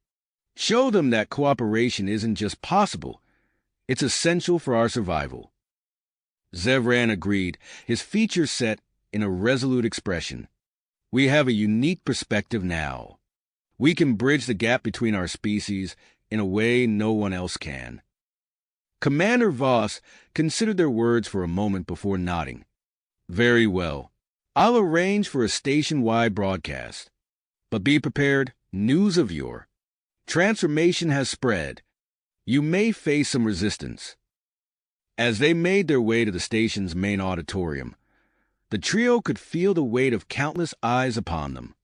Show them that cooperation isn't just possible, it's essential for our survival. Zevran agreed, his features set in a resolute expression. We have a unique perspective now. We can bridge the gap between our species in a way no one else can. Commander Voss considered their words for a moment before nodding. Very well. I'll arrange for a station-wide broadcast. But be prepared, news of your transformation has spread. You may face some resistance. As they made their way to the station's main auditorium, the trio could feel the weight of countless eyes upon them.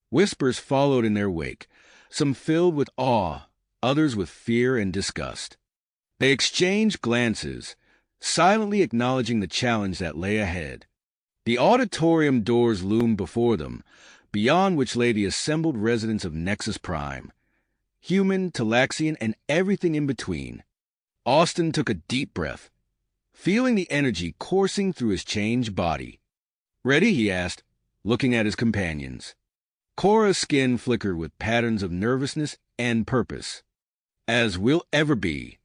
Whispers followed in their wake, some filled with awe, others with fear and disgust. They exchanged glances, silently acknowledging the challenge that lay ahead. The auditorium doors loomed before them, beyond which lay the assembled residents of Nexus Prime. Human, Talaxian, and everything in between. Austin took a deep breath, feeling the energy coursing through his changed body. Ready? He asked, looking at his companions. Cora's skin flickered with patterns of nervousness and purpose. As we'll ever be.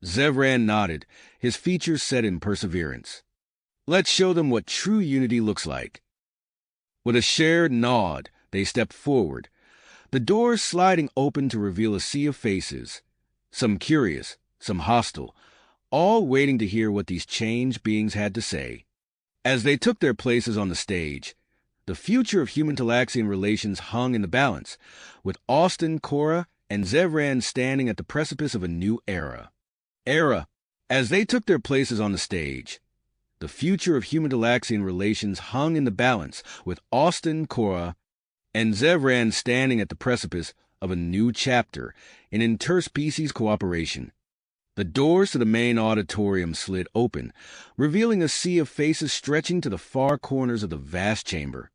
Zevran nodded, his features set in perseverance. Let's show them what true unity looks like. With a shared nod, they stepped forward, the doors sliding open to reveal a sea of faces, some curious, some hostile, all waiting to hear what these changed beings had to say. As they took their places on the stage, the future of human-Talaxian relations hung in the balance, with Austin, Cora, and Zevran standing at the precipice of a new era. As they took their places on the stage, the future of human-Talaxian relations hung in the balance, with Austin, Cora, and Zevran standing at the precipice of a new chapter in interspecies cooperation. The doors to the main auditorium slid open, revealing a sea of faces stretching to the far corners of the vast chamber.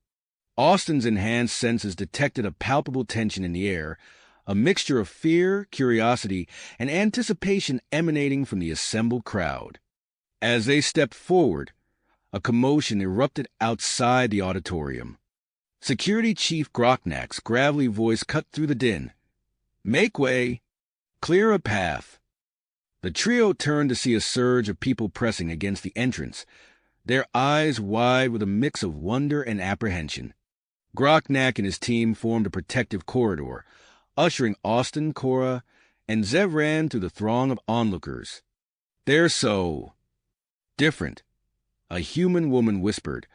Austin's enhanced senses detected a palpable tension in the air, a mixture of fear, curiosity, and anticipation emanating from the assembled crowd. As they stepped forward, a commotion erupted outside the auditorium. Security Chief Knack's gravelly voice cut through the din. Make way! Clear a path! The trio turned to see a surge of people pressing against the entrance, their eyes wide with a mix of wonder and apprehension. Knack and his team formed a protective corridor, ushering Austin, Cora, and Zevran through the throng of onlookers. They're so different, a human woman whispered,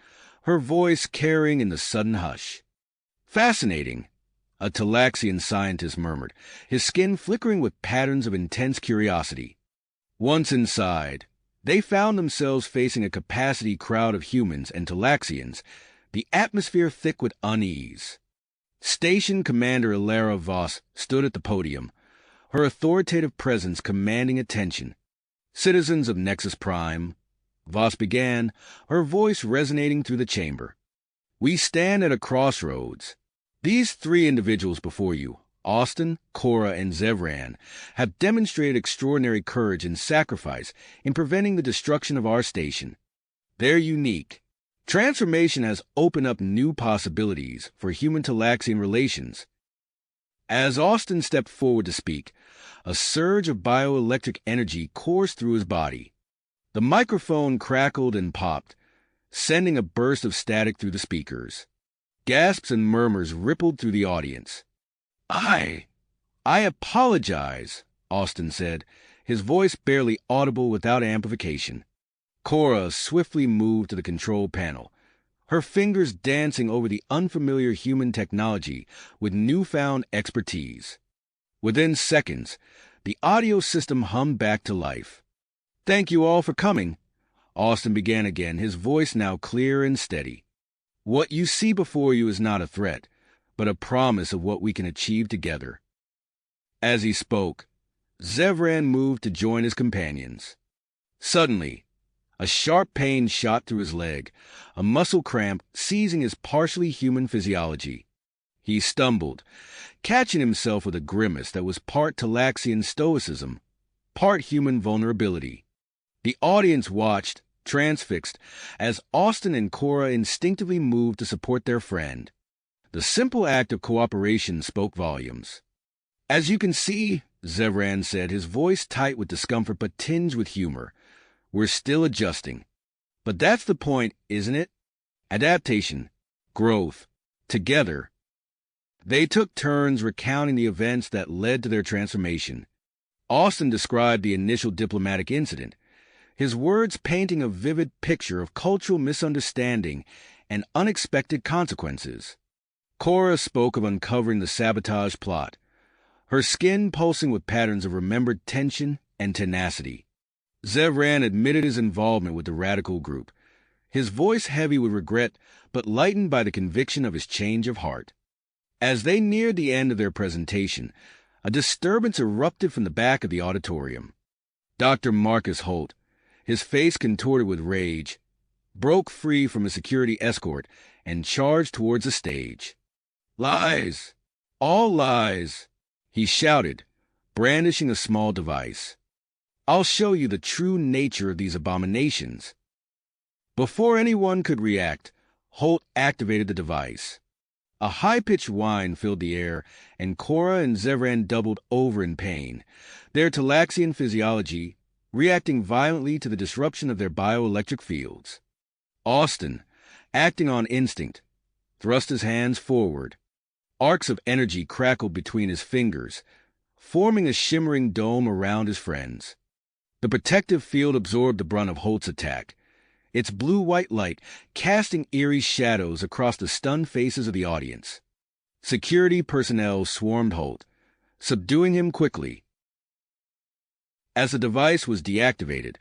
her voice carrying in the sudden hush. Fascinating, a Talaxian scientist murmured, his skin flickering with patterns of intense curiosity. Once inside, they found themselves facing a capacity crowd of humans and Talaxians, the atmosphere thick with unease. Station Commander Ilara Voss stood at the podium, her authoritative presence commanding attention. Citizens of Nexus Prime, Voss began, her voice resonating through the chamber. We stand at a crossroads. These three individuals before you, Austin, Cora, and Zevran, have demonstrated extraordinary courage and sacrifice in preventing the destruction of our station. They're unique. Transformation has opened up new possibilities for human-Talaxian relations. As Austin stepped forward to speak, a surge of bioelectric energy coursed through his body. The microphone crackled and popped, sending a burst of static through the speakers. Gasps and murmurs rippled through the audience. I I apologize, Austin said, his voice barely audible without amplification. Cora swiftly moved to the control panel, her fingers dancing over the unfamiliar human technology with newfound expertise. Within seconds, the audio system hummed back to life. "Thank you all for coming," Austin began again, his voice now clear and steady. "What you see before you is not a threat, but a promise of what we can achieve together." As he spoke, Zevran moved to join his companions. Suddenly, a sharp pain shot through his leg, a muscle cramp seizing his partially human physiology. He stumbled, catching himself with a grimace that was part Talaxian stoicism, part human vulnerability. The audience watched, transfixed, as Austin and Cora instinctively moved to support their friend. The simple act of cooperation spoke volumes. "As you can see," Zevran said, his voice tight with discomfort but tinged with humor, "we're still adjusting. But that's the point, isn't it? Adaptation, growth, together." They took turns recounting the events that led to their transformation. Austin described the initial diplomatic incident, his words painting a vivid picture of cultural misunderstanding and unexpected consequences. Cora spoke of uncovering the sabotage plot, her skin pulsing with patterns of remembered tension and tenacity. Zevran admitted his involvement with the radical group, his voice heavy with regret but lightened by the conviction of his change of heart. As they neared the end of their presentation, a disturbance erupted from the back of the auditorium. Dr. Marcus Holt, his face contorted with rage, broke free from a security escort and charged towards the stage. "Lies! All lies!" he shouted, brandishing a small device. "I'll show you the true nature of these abominations." Before anyone could react, Holt activated the device. A high-pitched whine filled the air, and Cora and Zevran doubled over in pain, their Talaxian physiology reacting violently to the disruption of their bioelectric fields. Austin, acting on instinct, thrust his hands forward. Arcs of energy crackled between his fingers, forming a shimmering dome around his friends. The protective field absorbed the brunt of Holt's attack, its blue-white light casting eerie shadows across the stunned faces of the audience. Security personnel swarmed Holt, subduing him quickly. As the device was deactivated,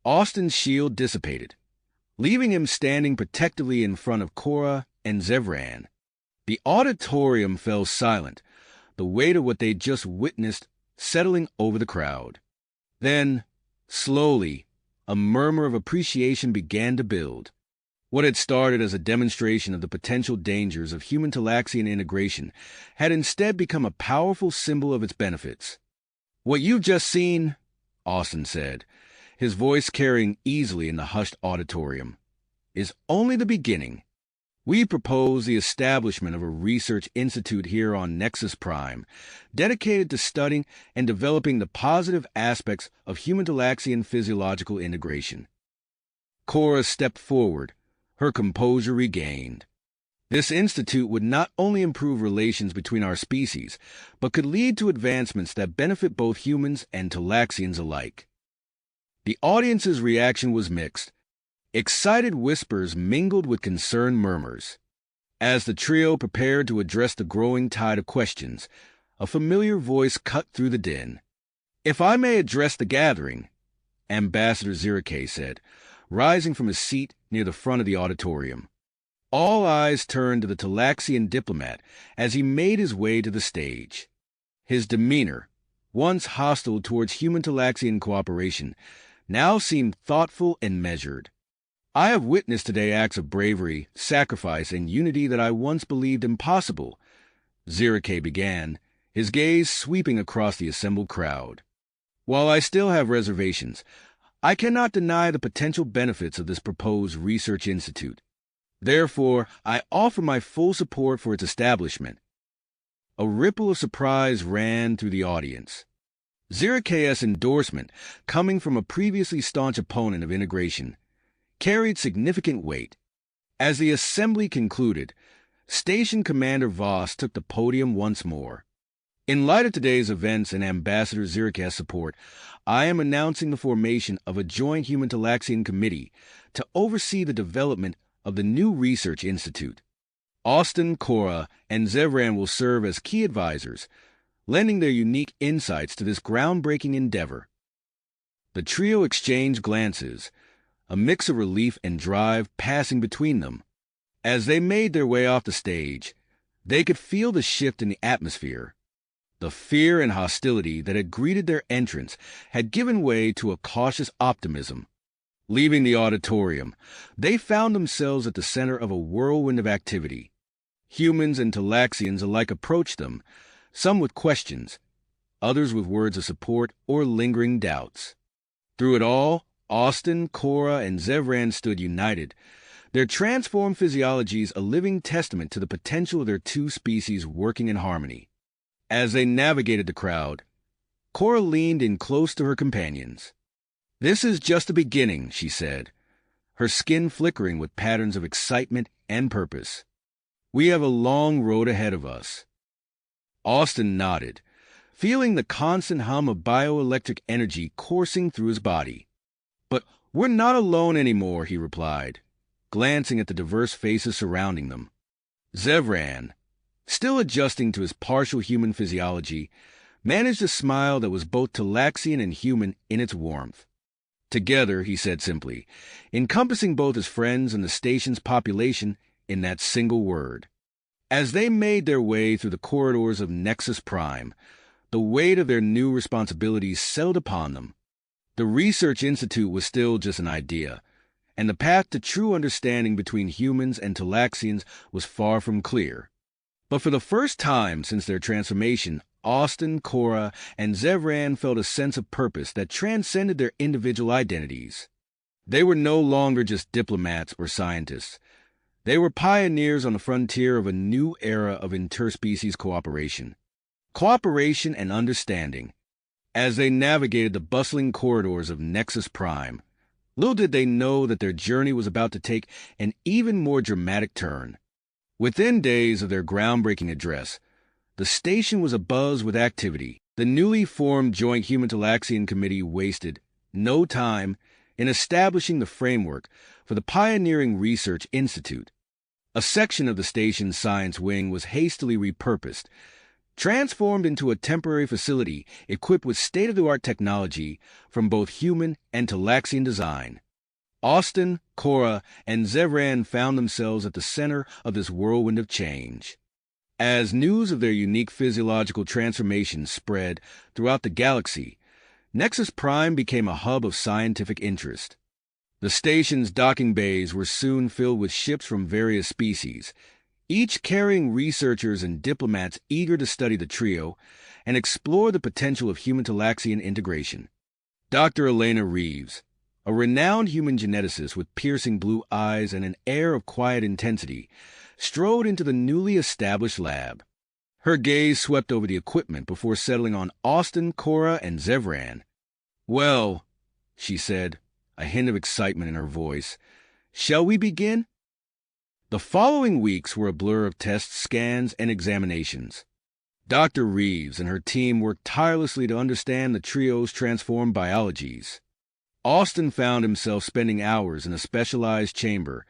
Austin's shield dissipated, leaving him standing protectively in front of Cora and Zevran. The auditorium fell silent, the weight of what they'd just witnessed settling over the crowd. Then, slowly, a murmur of appreciation began to build. What had started as a demonstration of the potential dangers of human Talaxian integration had instead become a powerful symbol of its benefits. "What you've just seen," Austin said, his voice carrying easily in the hushed auditorium, "is only the beginning. We propose the establishment of a research institute here on Nexus Prime, dedicated to studying and developing the positive aspects of human Talaxian physiological integration." Cora stepped forward, her composure regained. This institute would not only improve relations between our species, but could lead to advancements that benefit both humans and Talaxians alike. The audience's reaction was mixed. Excited whispers mingled with concerned murmurs. As the trio prepared to address the growing tide of questions, a familiar voice cut through the din. "If I may address the gathering," Ambassador Zirike said, rising from his seat near the front of the auditorium. All eyes turned to the Talaxian diplomat as he made his way to the stage. His demeanor, once hostile towards human Talaxian cooperation, now seemed thoughtful and measured. "I have witnessed today acts of bravery, sacrifice, and unity that I once believed impossible," Zirike began, his gaze sweeping across the assembled crowd. "While I still have reservations, I cannot deny the potential benefits of this proposed research institute. Therefore, I offer my full support for its establishment." A ripple of surprise ran through the audience. Zirike's endorsement, coming from a previously staunch opponent of integration, carried significant weight. As the assembly concluded, Station Commander Voss took the podium once more. In light of today's events and Ambassador Zirik's support, I am announcing the formation of a joint Human-Talaxian committee to oversee the development of the new research institute. Austin, Cora, and Zevran will serve as key advisors, lending their unique insights to this groundbreaking endeavor. The trio exchanged glances, a mix of relief and drive passing between them. As they made their way off the stage, they could feel the shift in the atmosphere. The fear and hostility that had greeted their entrance had given way to a cautious optimism. Leaving the auditorium, they found themselves at the center of a whirlwind of activity. Humans and Talaxians alike approached them, some with questions, others with words of support or lingering doubts. Through it all, Austin, Cora, and Zevran stood united, their transformed physiologies a living testament to the potential of their two species working in harmony. As they navigated the crowd, Cora leaned in close to her companions. "This is just the beginning," she said, her skin flickering with patterns of excitement and purpose. "We have a long road ahead of us." Austin nodded, feeling the constant hum of bioelectric energy coursing through his body. "But we're not alone anymore," he replied, glancing at the diverse faces surrounding them. Zevran, still adjusting to his partial human physiology, managed a smile that was both Talaxian and human in its warmth. "Together," he said simply, encompassing both his friends and the station's population in that single word. As they made their way through the corridors of Nexus Prime, the weight of their new responsibilities settled upon them. The Research Institute was still just an idea, and the path to true understanding between humans and Talaxians was far from clear. But for the first time since their transformation, Austin, Cora, and Zevran felt a sense of purpose that transcended their individual identities. They were no longer just diplomats or scientists. They were pioneers on the frontier of a new era of interspecies cooperation. Cooperation and understanding. As they navigated the bustling corridors of Nexus Prime, little did they know that their journey was about to take an even more dramatic turn. Within days of their groundbreaking address, the station was abuzz with activity. The newly formed Joint Human-Talaxian Committee wasted no time in establishing the framework for the pioneering Research Institute. A section of the station's science wing was hastily repurposed, transformed into a temporary facility equipped with state-of-the-art technology from both human and Talaxian design. Austin, Cora, and Zevran found themselves at the center of this whirlwind of change. As news of their unique physiological transformation spread throughout the galaxy, Nexus Prime became a hub of scientific interest. The station's docking bays were soon filled with ships from various species, each carrying researchers and diplomats eager to study the trio and explore the potential of human-Talaxian integration. Dr. Elena Reeves, a renowned human geneticist with piercing blue eyes and an air of quiet intensity, strode into the newly established lab. Her gaze swept over the equipment before settling on Austin, Cora, and Zevran. "Well," she said, a hint of excitement in her voice, "shall we begin?" The following weeks were a blur of tests, scans, and examinations. Dr. Reeves and her team worked tirelessly to understand the trio's transformed biologies. Austin found himself spending hours in a specialized chamber,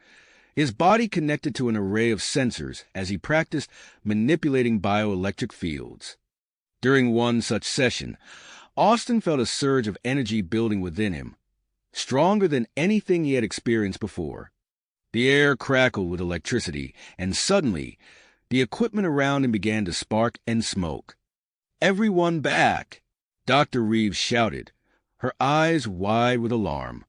his body connected to an array of sensors as he practiced manipulating bioelectric fields. During one such session, Austin felt a surge of energy building within him, stronger than anything he had experienced before. The air crackled with electricity, and suddenly, the equipment around him began to spark and smoke. "Everyone back!" Dr. Reeves shouted, her eyes wide with alarm.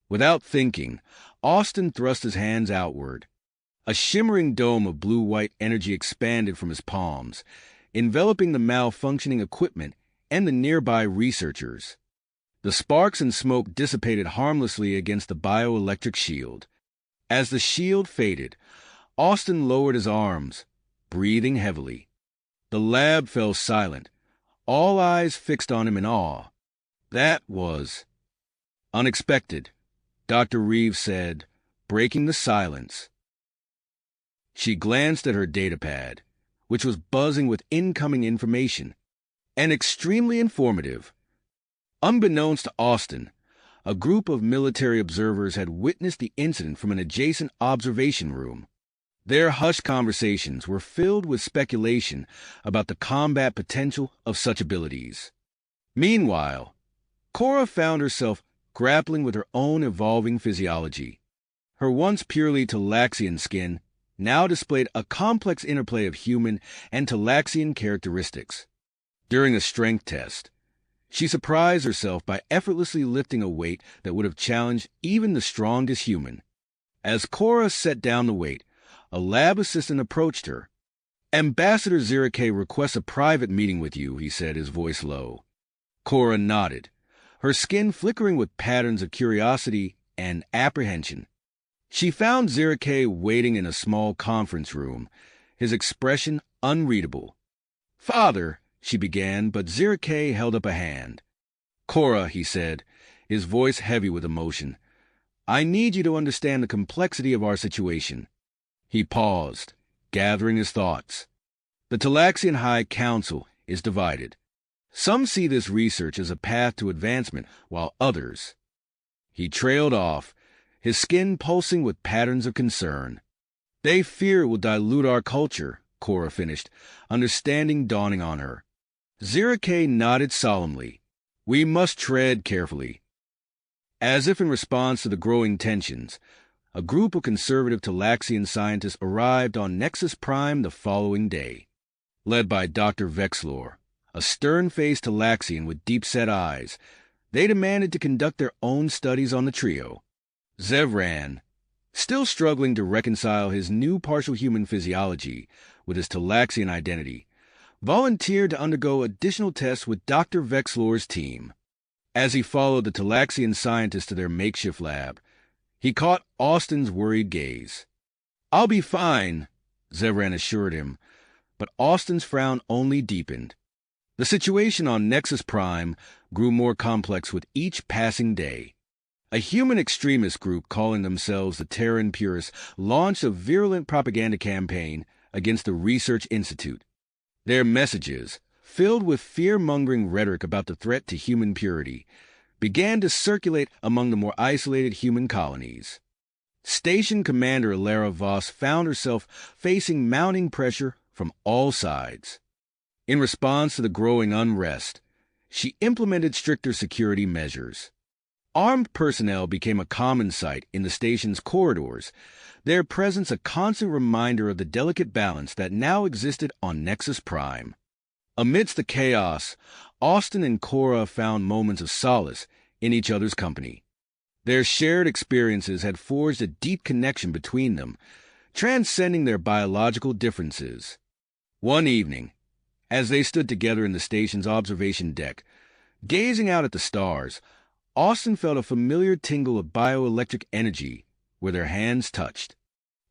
Without thinking, Austin thrust his hands outward. A shimmering dome of blue-white energy expanded from his palms, enveloping the malfunctioning equipment and the nearby researchers. The sparks and smoke dissipated harmlessly against the bioelectric shield. As the shield faded, Austin lowered his arms, breathing heavily. The lab fell silent, all eyes fixed on him in awe. "That was unexpected," Dr. Reeves said, breaking the silence. She glanced at her datapad, which was buzzing with incoming information. and extremely informative. Unbeknownst to Austin, a group of military observers had witnessed the incident from an adjacent observation room. Their hushed conversations were filled with speculation about the combat potential of such abilities. Meanwhile, Cora found herself grappling with her own evolving physiology. Her once purely Talaxian skin now displayed a complex interplay of human and Talaxian characteristics. During a strength test, she surprised herself by effortlessly lifting a weight that would have challenged even the strongest human. As Cora set down the weight, a lab assistant approached her. "Ambassador Zirike requests a private meeting with you," he said, his voice low. Cora nodded, her skin flickering with patterns of curiosity and apprehension. She found Zirike waiting in a small conference room, his expression unreadable. "Father," she began, but Zirike held up a hand. "Cora," he said, his voice heavy with emotion, "I need you to understand the complexity of our situation." He paused, gathering his thoughts. The Talaxian High Council is divided. Some see this research as a path to advancement, while others... He trailed off, his skin pulsing with patterns of concern. "They fear it will dilute our culture," Cora finished, understanding dawning on her. Zirike nodded solemnly. "We must tread carefully." As if in response to the growing tensions, a group of conservative Talaxian scientists arrived on Nexus Prime the following day. Led by Dr. Vexlor, a stern-faced Talaxian with deep-set eyes, they demanded to conduct their own studies on the trio. Zevran, still struggling to reconcile his new partial human physiology with his Talaxian identity, volunteered to undergo additional tests with Dr. Vexlor's team. As he followed the Talaxian scientists to their makeshift lab, he caught Austin's worried gaze. "I'll be fine," Zevran assured him, but Austin's frown only deepened. The situation on Nexus Prime grew more complex with each passing day. A human extremist group calling themselves the Terran Purists launched a virulent propaganda campaign against the Research Institute. Their messages, filled with fear-mongering rhetoric about the threat to human purity, began to circulate among the more isolated human colonies. Station Commander Alara Voss found herself facing mounting pressure from all sides. In response to the growing unrest, she implemented stricter security measures. Armed personnel became a common sight in the station's corridors, their presence a constant reminder of the delicate balance that now existed on Nexus Prime. Amidst the chaos, Austin and Cora found moments of solace in each other's company. Their shared experiences had forged a deep connection between them, transcending their biological differences. One evening, as they stood together in the station's observation deck, gazing out at the stars, Austin felt a familiar tingle of bioelectric energy where their hands touched.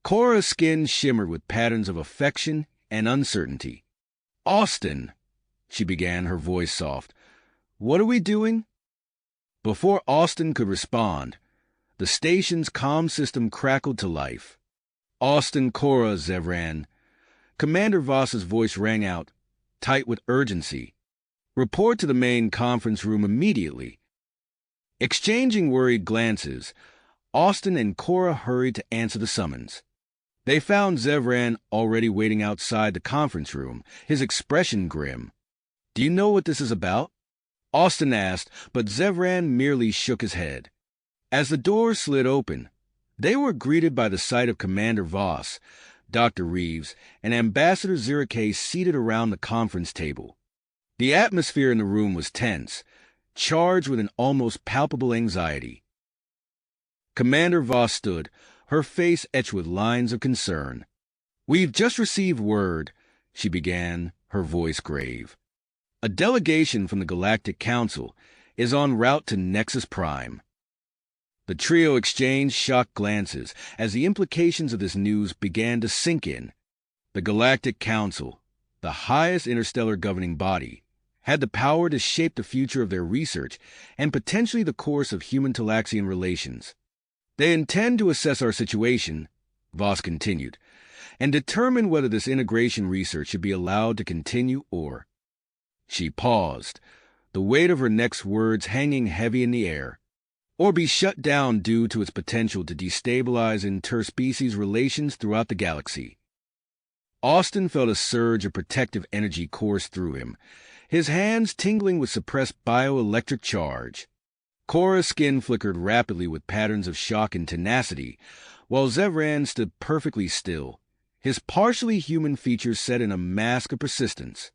Cora's skin shimmered with patterns of affection and uncertainty. "Austin," she began, her voice soft, "what are we doing?" Before Austin could respond, the station's comm system crackled to life. "Austin, Cora, Zevran." Commander Voss's voice rang out, tight with urgency. "Report to the main conference room immediately." Exchanging worried glances, Austin and Cora hurried to answer the summons. They found Zevran already waiting outside the conference room, his expression grim. "Do you know what this is about?" Austin asked, but Zevran merely shook his head. As the door slid open, they were greeted by the sight of Commander Voss, Dr. Reeves, and Ambassador Zirike seated around the conference table. The atmosphere in the room was tense, charged with an almost palpable anxiety. Commander Voss stood, her face etched with lines of concern. "We've just received word," she began, her voice grave. "A delegation from the Galactic Council is en route to Nexus Prime." The trio exchanged shocked glances as the implications of this news began to sink in. The Galactic Council, the highest interstellar governing body, had the power to shape the future of their research and potentially the course of human-Talaxian relations. "They intend to assess our situation," Voss continued, "and determine whether this integration research should be allowed to continue or..." She paused, the weight of her next words hanging heavy in the air. Or be shut down due to its potential to destabilize interspecies relations throughout the galaxy. Austin felt a surge of protective energy course through him, his hands tingling with suppressed bioelectric charge. Cora's skin flickered rapidly with patterns of shock and tenacity, while Zevran stood perfectly still, his partially human features set in a mask of persistence.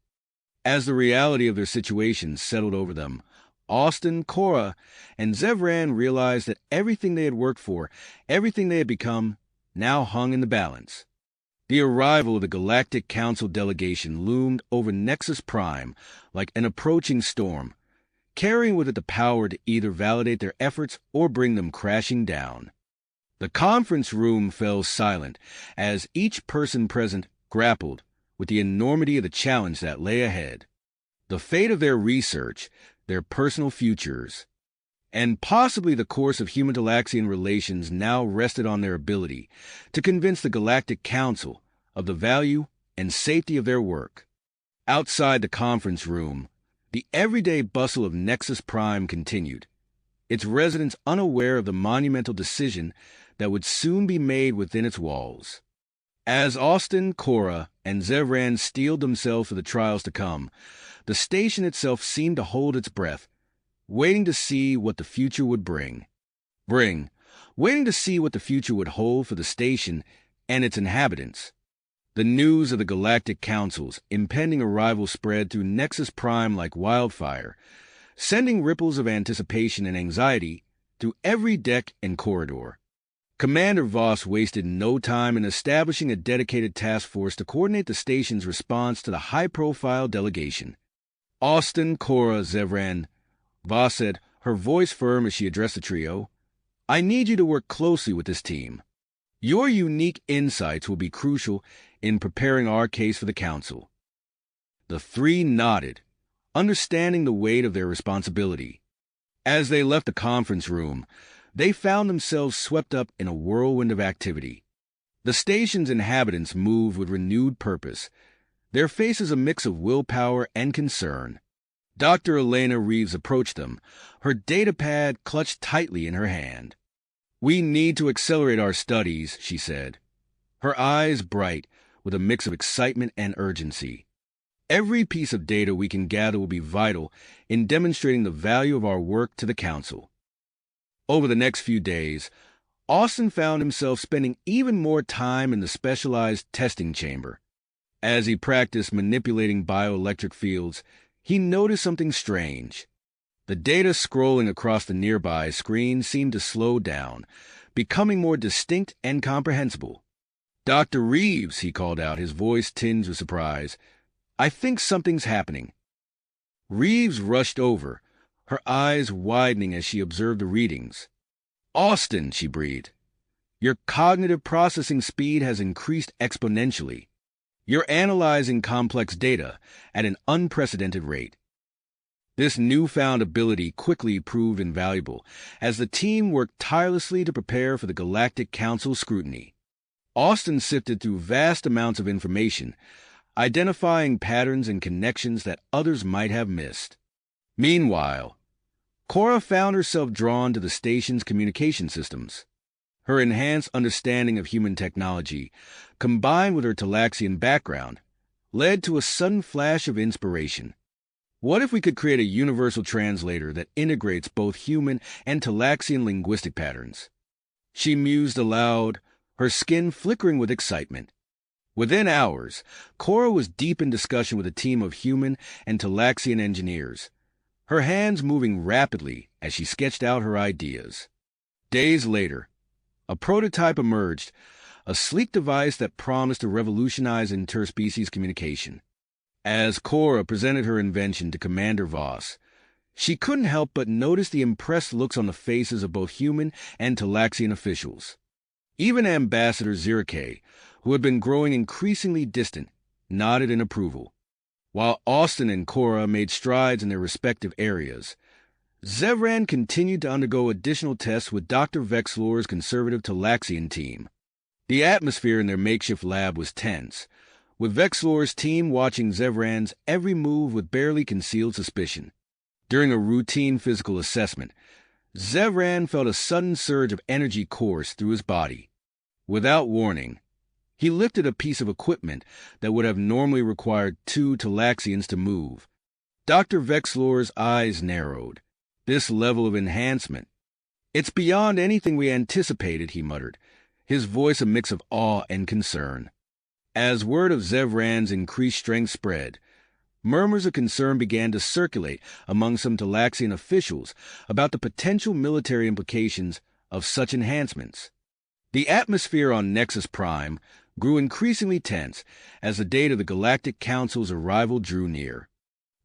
As the reality of their situation settled over them, Austin, Cora, and Zevran realized that everything they had worked for, everything they had become, now hung in the balance. The arrival of the Galactic Council delegation loomed over Nexus Prime like an approaching storm, carrying with it the power to either validate their efforts or bring them crashing down. The conference room fell silent as each person present grappled with the enormity of the challenge that lay ahead. The fate of their research, their personal futures, and possibly the course of human-Talaxian relations now rested on their ability to convince the Galactic Council of the value and safety of their work. Outside the conference room, the everyday bustle of Nexus Prime continued, its residents unaware of the monumental decision that would soon be made within its walls. As Austin, Cora, and Zevran steeled themselves for the trials to come, the station itself seemed to hold its breath, waiting to see what the future would waiting to see what the future would hold for the station and its inhabitants. The news of the Galactic Council's impending arrival spread through Nexus Prime like wildfire, sending ripples of anticipation and anxiety through every deck and corridor. Commander Voss wasted no time in establishing a dedicated task force to coordinate the station's response to the high-profile delegation. Austin, Cora, Zevran, Voss said, her voice firm as she addressed the trio, I need you to work closely with this team. Your unique insights will be crucial in preparing our case for the Council. The three nodded, understanding the weight of their responsibility. As they left the conference room, they found themselves swept up in a whirlwind of activity. The station's inhabitants moved with renewed purpose, their faces a mix of willpower and concern. Dr. Elena Reeves approached them, her datapad clutched tightly in her hand. We need to accelerate our studies, she said, her eyes bright with a mix of excitement and urgency. Every piece of data we can gather will be vital in demonstrating the value of our work to the Council. Over the next few days, Austin found himself spending even more time in the specialized testing chamber. As he practiced manipulating bioelectric fields, he noticed something strange. The data scrolling across the nearby screen seemed to slow down, becoming more distinct and comprehensible. Dr. Reeves, he called out, his voice tinged with surprise. I think something's happening. Reeves rushed over, her eyes widening as she observed the readings. Austin, she breathed, your cognitive processing speed has increased exponentially. You're analyzing complex data at an unprecedented rate. This newfound ability quickly proved invaluable as the team worked tirelessly to prepare for the Galactic Council scrutiny. Austin sifted through vast amounts of information, identifying patterns and connections that others might have missed. Meanwhile, Cora found herself drawn to the station's communication systems. Her enhanced understanding of human technology, combined with her Talaxian background, led to a sudden flash of inspiration. What if we could create a universal translator that integrates both human and Talaxian linguistic patterns? She mused aloud, her skin flickering with excitement. Within hours, Cora was deep in discussion with a team of human and Talaxian engineers, her hands moving rapidly as she sketched out her ideas. Days later, a prototype emerged, a sleek device that promised to revolutionize interspecies communication. As Cora presented her invention to Commander Voss, she couldn't help but notice the impressed looks on the faces of both human and Talaxian officials. Even Ambassador Zirke, who had been growing increasingly distant, nodded in approval. While Austin and Cora made strides in their respective areas, Zevran continued to undergo additional tests with Dr. Vexlor's conservative Talaxian team. The atmosphere in their makeshift lab was tense, with Vexlor's team watching Zevran's every move with barely concealed suspicion. During a routine physical assessment, Zevran felt a sudden surge of energy course through his body. Without warning, he lifted a piece of equipment that would have normally required two Talaxians to move. Dr. Vexlor's eyes narrowed. This level of enhancement. It's beyond anything we anticipated, he muttered, his voice a mix of awe and concern. As word of Zevran's increased strength spread, murmurs of concern began to circulate among some Talaxian officials about the potential military implications of such enhancements. The atmosphere on Nexus Prime grew increasingly tense as the date of the Galactic Council's arrival drew near.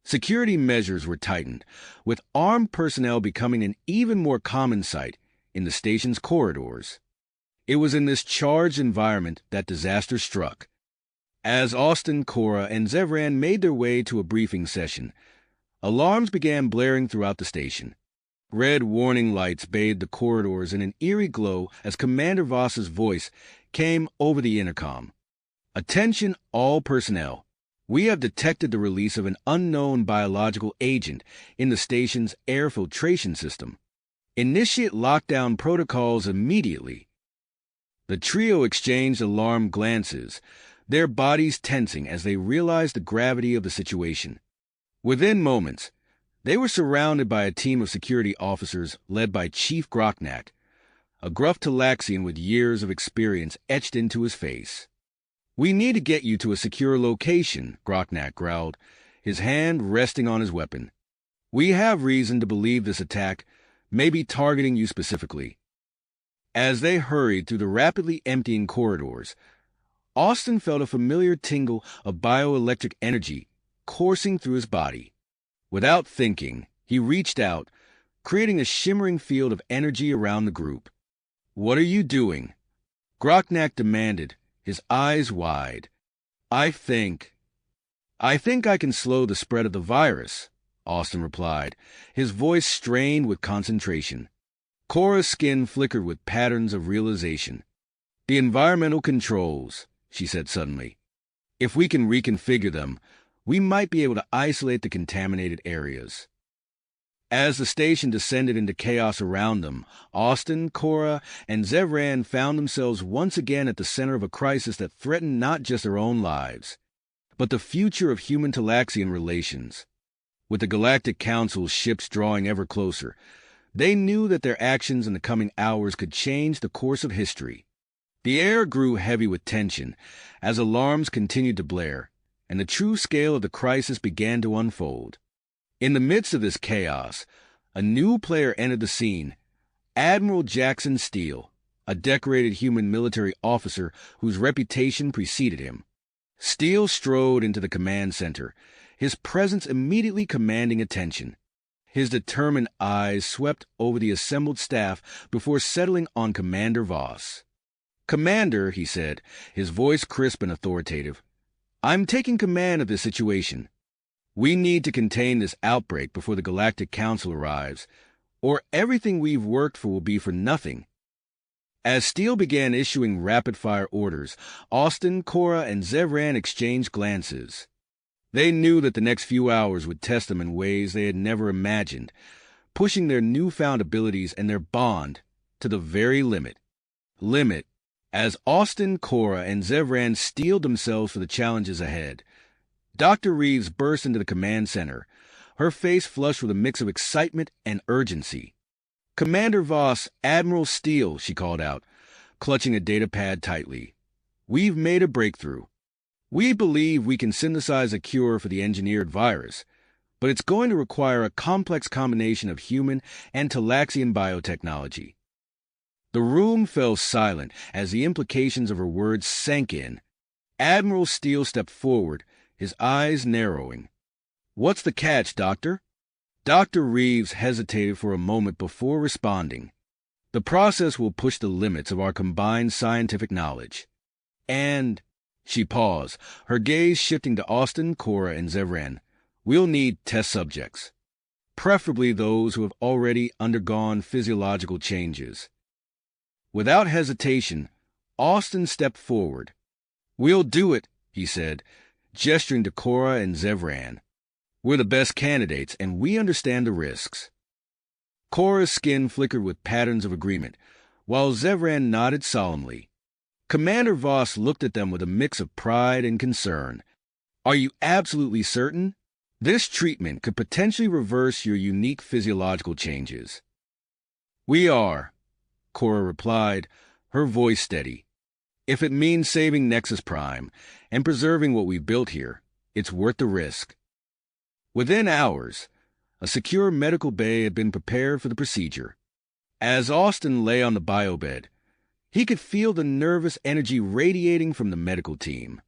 Security measures were tightened, with armed personnel becoming an even more common sight in the station's corridors. It was in this charged environment that disaster struck. As Austin, Cora, and Zevran made their way to a briefing session, alarms began blaring throughout the station. Red warning lights bathed the corridors in an eerie glow as Commander Voss's voice came over the intercom. Attention all personnel. We have detected the release of an unknown biological agent in the station's air filtration system. Initiate lockdown protocols immediately. The trio exchanged alarmed glances, their bodies tensing as they realized the gravity of the situation. Within moments, they were surrounded by a team of security officers led by Chief Knack, a gruff Talaxian with years of experience etched into his face. "We need to get you to a secure location," Knack growled, his hand resting on his weapon. "We have reason to believe this attack may be targeting you specifically." As they hurried through the rapidly emptying corridors, Austin felt a familiar tingle of bioelectric energy coursing through his body. Without thinking, he reached out, creating a shimmering field of energy around the group. "What are you doing?" Knack demanded, his eyes wide. I think I can slow the spread of the virus," Austin replied, his voice strained with concentration. Cora's skin flickered with patterns of realization. "The environmental controls," she said suddenly. "If we can reconfigure them, we might be able to isolate the contaminated areas." As the station descended into chaos around them, Austin, Cora, and Zevran found themselves once again at the center of a crisis that threatened not just their own lives, but the future of human-Talaxian relations. With the Galactic Council's ships drawing ever closer, they knew that their actions in the coming hours could change the course of history. The air grew heavy with tension as alarms continued to blare, and the true scale of the crisis began to unfold. In the midst of this chaos, a new player entered the scene, Admiral Jackson Steele, a decorated human military officer whose reputation preceded him. Steele strode into the command center, his presence immediately commanding attention. His determined eyes swept over the assembled staff before settling on Commander Voss. "Commander," he said, his voice crisp and authoritative, "I'm taking command of this situation. We need to contain this outbreak before the Galactic Council arrives, or everything we've worked for will be for nothing." As Steele began issuing rapid-fire orders, Austin, Cora, and Zevran exchanged glances. They knew that the next few hours would test them in ways they had never imagined, pushing their newfound abilities and their bond to the very limit. As Austin, Cora, and Zevran steeled themselves for the challenges ahead, Dr. Reeves burst into the command center, her face flushed with a mix of excitement and urgency. "Commander Voss, Admiral Steele," she called out, clutching a datapad tightly. "We've made a breakthrough. We believe we can synthesize a cure for the engineered virus, but it's going to require a complex combination of human and Talaxian biotechnology." The room fell silent as the implications of her words sank in. Admiral Steele stepped forward, his eyes narrowing. "What's the catch, Doctor?" Dr. Reeves hesitated for a moment before responding. "The process will push the limits of our combined scientific knowledge. And," she paused, her gaze shifting to Austin, Cora, and Zevran, "we'll need test subjects, preferably those who have already undergone physiological changes." Without hesitation, Austin stepped forward. "We'll do it," he said, gesturing to Cora and Zevran. "We're the best candidates, and we understand the risks." Cora's skin flickered with patterns of agreement, while Zevran nodded solemnly. Commander Voss looked at them with a mix of pride and concern. "Are you absolutely certain? This treatment could potentially reverse your unique physiological changes." "We are," Cora replied, her voice steady. "If it means saving Nexus Prime and preserving what we've built here, it's worth the risk." Within hours, a secure medical bay had been prepared for the procedure. As Austin lay on the biobed, he could feel the nervous energy radiating from the medical team.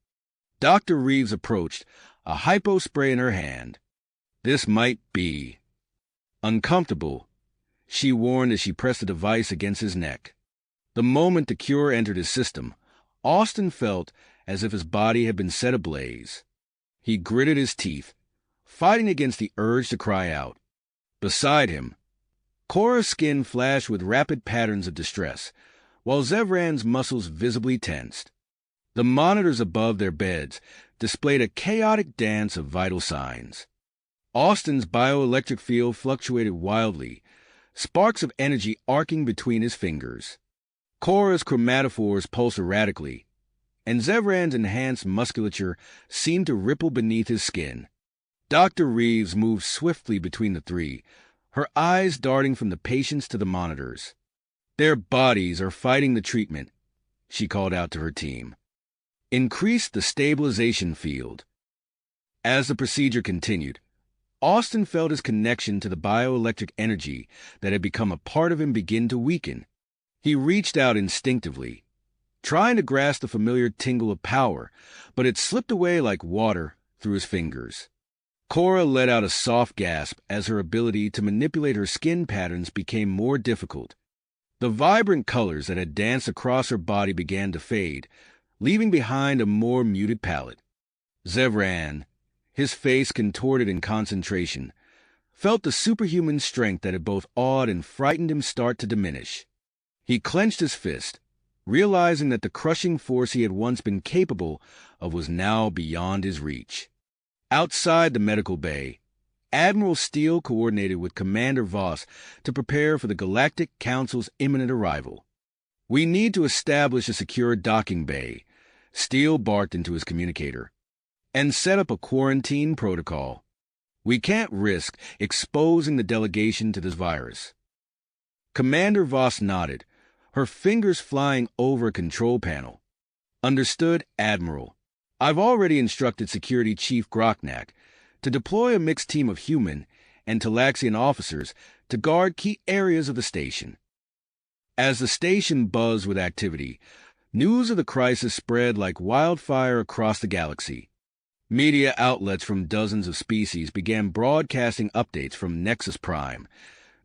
Dr. Reeves approached, a hypo spray in her hand. "This might be uncomfortable," she warned as she pressed the device against his neck. The moment the cure entered his system, Austin felt as if his body had been set ablaze. He gritted his teeth, fighting against the urge to cry out. Beside him, Cora's skin flashed with rapid patterns of distress, while Zevran's muscles visibly tensed. The monitors above their beds displayed a chaotic dance of vital signs. Austin's bioelectric field fluctuated wildly, sparks of energy arcing between his fingers. Cora's chromatophores pulsed erratically, and Zevran's enhanced musculature seemed to ripple beneath his skin. Dr. Reeves moved swiftly between the three, her eyes darting from the patients to the monitors. "Their bodies are fighting the treatment," she called out to her team. "Increase the stabilization field." As the procedure continued, Austin felt his connection to the bioelectric energy that had become a part of him begin to weaken. He reached out instinctively, trying to grasp the familiar tingle of power, but it slipped away like water through his fingers. Cora let out a soft gasp as her ability to manipulate her skin patterns became more difficult. The vibrant colors that had danced across her body began to fade, leaving behind a more muted palette. Zevran, his face contorted in concentration, felt the superhuman strength that had both awed and frightened him start to diminish. He clenched his fist, realizing that the crushing force he had once been capable of was now beyond his reach. Outside the medical bay, Admiral Steele coordinated with Commander Voss to prepare for the Galactic Council's imminent arrival. "We need to establish a secure docking bay," Steele barked into his communicator, "and set up a quarantine protocol. We can't risk exposing the delegation to this virus." Commander Voss nodded, her fingers flying over a control panel. "Understood, Admiral. I've already instructed Security Chief Knack to deploy a mixed team of human and Talaxian officers to guard key areas of the station." As the station buzzed with activity, news of the crisis spread like wildfire across the galaxy. Media outlets from dozens of species began broadcasting updates from Nexus Prime,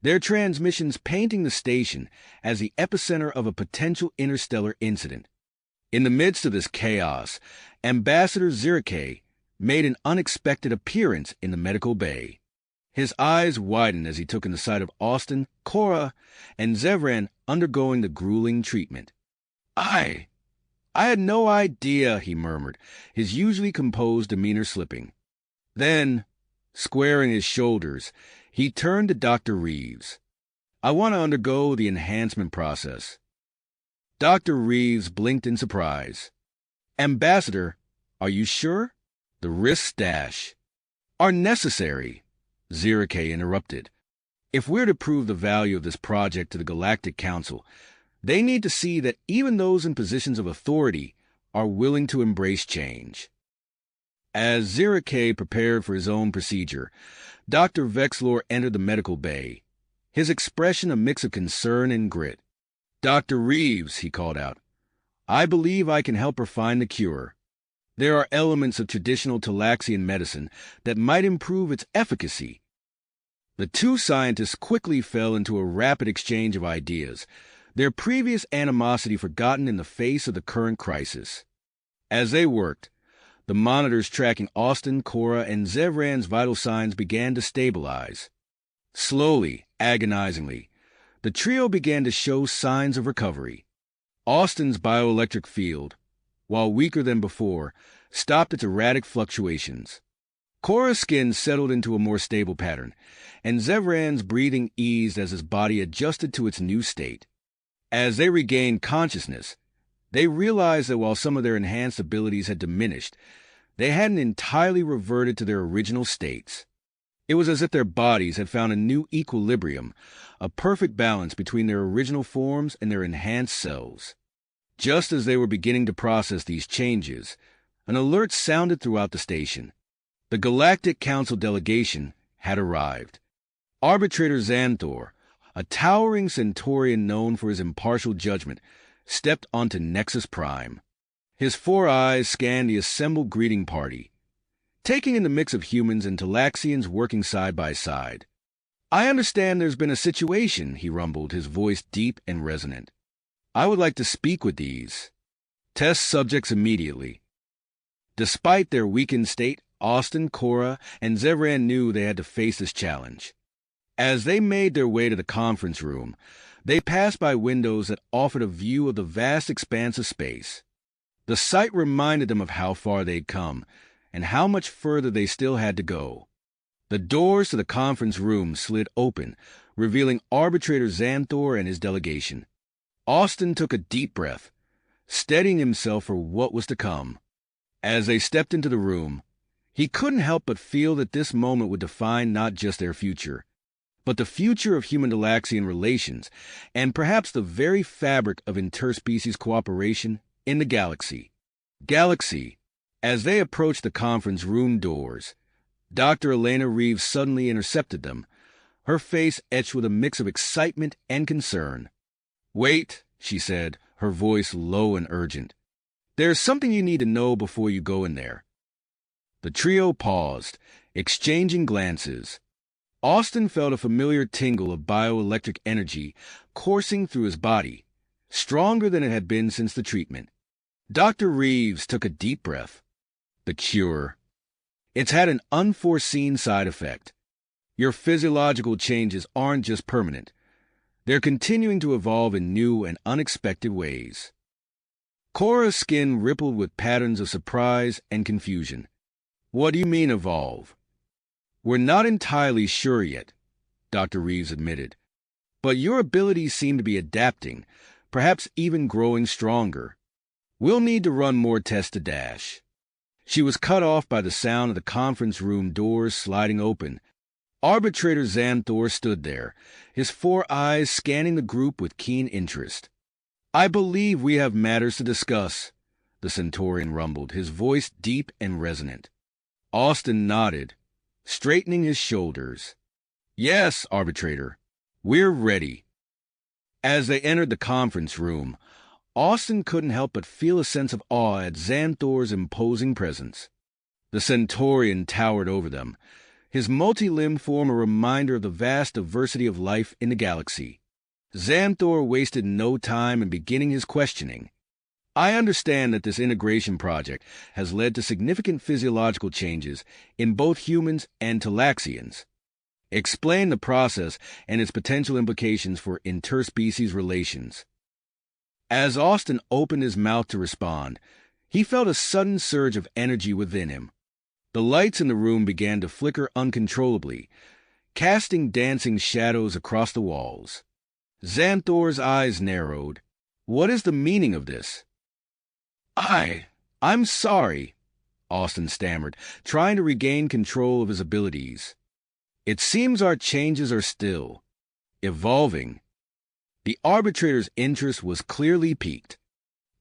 their transmissions painting the station as the epicenter of a potential interstellar incident. In the midst of this chaos, Ambassador Zirke made an unexpected appearance in the medical bay. His eyes widened as he took in the sight of Austin, Cora, and Zevran undergoing the grueling treatment. I had no idea," he murmured, his usually composed demeanor slipping. Then, squaring his shoulders, he turned to Dr. Reeves. "I want to undergo the enhancement process." Dr. Reeves blinked in surprise. "Ambassador, are you sure? The risks are necessary," Zirke interrupted. "If we're to prove the value of this project to the Galactic Council, they need to see that even those in positions of authority are willing to embrace change." As Zirke prepared for his own procedure, Dr. Vexlor entered the medical bay, his expression a mix of concern and grit. "Dr. Reeves," he called out, "I believe I can help her find the cure. There are elements of traditional Talaxian medicine that might improve its efficacy." The two scientists quickly fell into a rapid exchange of ideas, their previous animosity forgotten in the face of the current crisis. As they worked, the monitors tracking Austin, Cora, and Zevran's vital signs began to stabilize. Slowly, agonizingly, the trio began to show signs of recovery. Austin's bioelectric field, while weaker than before, stopped its erratic fluctuations. Korra's skin settled into a more stable pattern, and Zevran's breathing eased as his body adjusted to its new state. As they regained consciousness, they realized that while some of their enhanced abilities had diminished, they hadn't entirely reverted to their original states. It was as if their bodies had found a new equilibrium, a perfect balance between their original forms and their enhanced selves. Just as they were beginning to process these changes, an alert sounded throughout the station. The Galactic Council delegation had arrived. Arbitrator Xanthor, a towering Centaurian known for his impartial judgment, stepped onto Nexus Prime. His 4 eyes scanned the assembled greeting party, taking in the mix of humans and Talaxians working side by side. "I understand there's been a situation," he rumbled, his voice deep and resonant. "I would like to speak with these test subjects immediately." Despite their weakened state, Austin, Korra, and Zevran knew they had to face this challenge. As they made their way to the conference room, they passed by windows that offered a view of the vast expanse of space. The sight reminded them of how far they'd come, and how much further they still had to go. The doors to the conference room slid open, revealing Arbitrator Xanthor and his delegation. Austin took a deep breath, steadying himself for what was to come. As they stepped into the room, he couldn't help but feel that this moment would define not just their future, but the future of human-Talaxian relations, and perhaps the very fabric of interspecies cooperation in the galaxy. As they approached the conference room doors, Dr. Elena Reeves suddenly intercepted them, her face etched with a mix of excitement and concern. "Wait," she said, her voice low and urgent. "There's something you need to know before you go in there." The trio paused, exchanging glances. Austin felt a familiar tingle of bioelectric energy coursing through his body, stronger than it had been since the treatment. Dr. Reeves took a deep breath. "The cure. It's had an unforeseen side effect. Your physiological changes aren't just permanent. They're continuing to evolve in new and unexpected ways." Korra's skin rippled with patterns of surprise and confusion. "What do you mean, evolve?" "We're not entirely sure yet," Dr. Reeves admitted. "But your abilities seem to be adapting, perhaps even growing stronger. We'll need to run more tests to dash." She was cut off by the sound of the conference room doors sliding open. Arbitrator Xanthor stood there, his 4 eyes scanning the group with keen interest. "I believe we have matters to discuss," the Centaurian rumbled, his voice deep and resonant. Austin nodded, straightening his shoulders. "Yes, Arbitrator, we're ready." As they entered the conference room, Austin couldn't help but feel a sense of awe at Xanthor's imposing presence. The Centaurian towered over them, his multi-limbed form a reminder of the vast diversity of life in the galaxy. Xanthor wasted no time in beginning his questioning. "I understand that this integration project has led to significant physiological changes in both humans and Talaxians. Explain the process and its potential implications for interspecies relations." As Austin opened his mouth to respond, he felt a sudden surge of energy within him. The lights in the room began to flicker uncontrollably, casting dancing shadows across the walls. Xanthor's eyes narrowed. "What is the meaning of this?" I'm sorry," Austin stammered, trying to regain control of his abilities. "It seems our changes are still evolving." The arbitrator's interest was clearly piqued.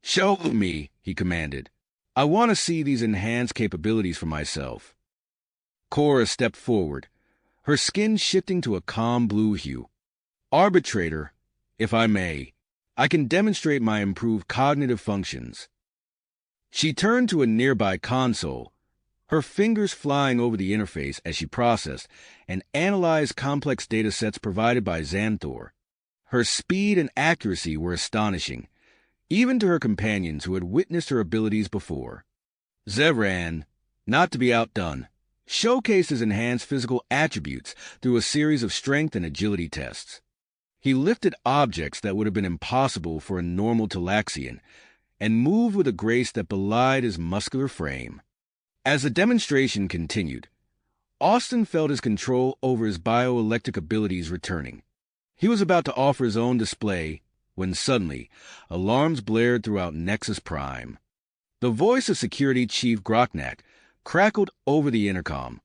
"Show me," he commanded. "I want to see these enhanced capabilities for myself." Korra stepped forward, her skin shifting to a calm blue hue. "Arbitrator, if I may, I can demonstrate my improved cognitive functions." She turned to a nearby console, her fingers flying over the interface as she processed and analyzed complex data sets provided by Xanthor. Her speed and accuracy were astonishing, even to her companions who had witnessed her abilities before. Zevran, not to be outdone, showcased his enhanced physical attributes through a series of strength and agility tests. He lifted objects that would have been impossible for a normal Talaxian, and moved with a grace that belied his muscular frame. As the demonstration continued, Austin felt his control over his bioelectric abilities returning. He was about to offer his own display when suddenly alarms blared throughout Nexus Prime. The voice of Security Chief Knack crackled over the intercom.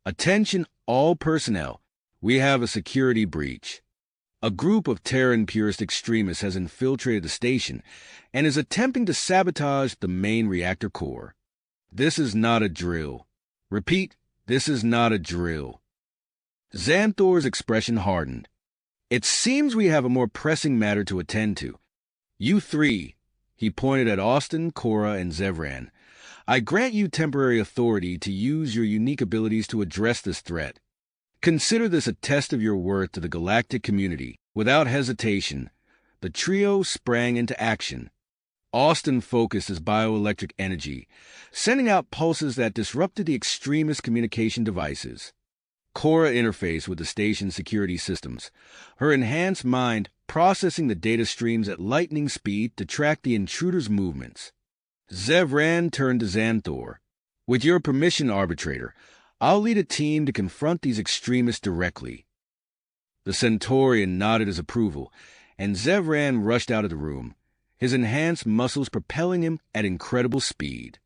"Attention all personnel, we have a security breach. A group of Terran purist extremists has infiltrated the station and is attempting to sabotage the main reactor core. This is not a drill. Repeat, this is not a drill." Xanthor's expression hardened. "It seems we have a more pressing matter to attend to. You three," he pointed at Austin, Cora, and Zevran, "I grant you temporary authority to use your unique abilities to address this threat. Consider this a test of your worth to the galactic community." Without hesitation, the trio sprang into action. Austin focused his bioelectric energy, sending out pulses that disrupted the extremist communication devices. Cora interfaced with the station's security systems, her enhanced mind processing the data streams at lightning speed to track the intruder's movements. Zevran turned to Xanthor. "With your permission, Arbitrator, I'll lead a team to confront these extremists directly." The Centaurian nodded his approval, and Zevran rushed out of the room, his enhanced muscles propelling him at incredible speed.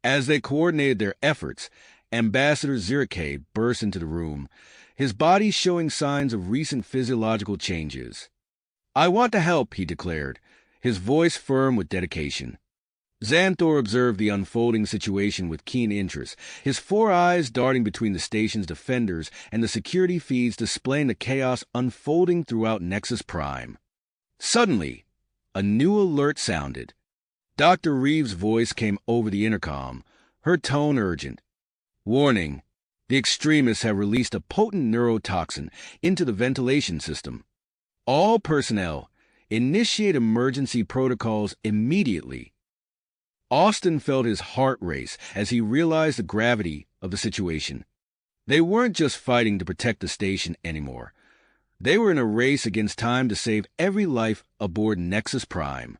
As they coordinated their efforts, Ambassador Zirke burst into the room, his body showing signs of recent physiological changes. "I want to help," he declared, his voice firm with dedication. Xanthor observed the unfolding situation with keen interest, his four eyes darting between the station's defenders and the security feeds displaying the chaos unfolding throughout Nexus Prime. Suddenly, a new alert sounded. Dr. Reeves' voice came over the intercom, her tone urgent. "Warning, the extremists have released a potent neurotoxin into the ventilation system. All personnel, initiate emergency protocols immediately." Austin felt his heart race as he realized the gravity of the situation. They weren't just fighting to protect the station anymore. They were in a race against time to save every life aboard Nexus Prime.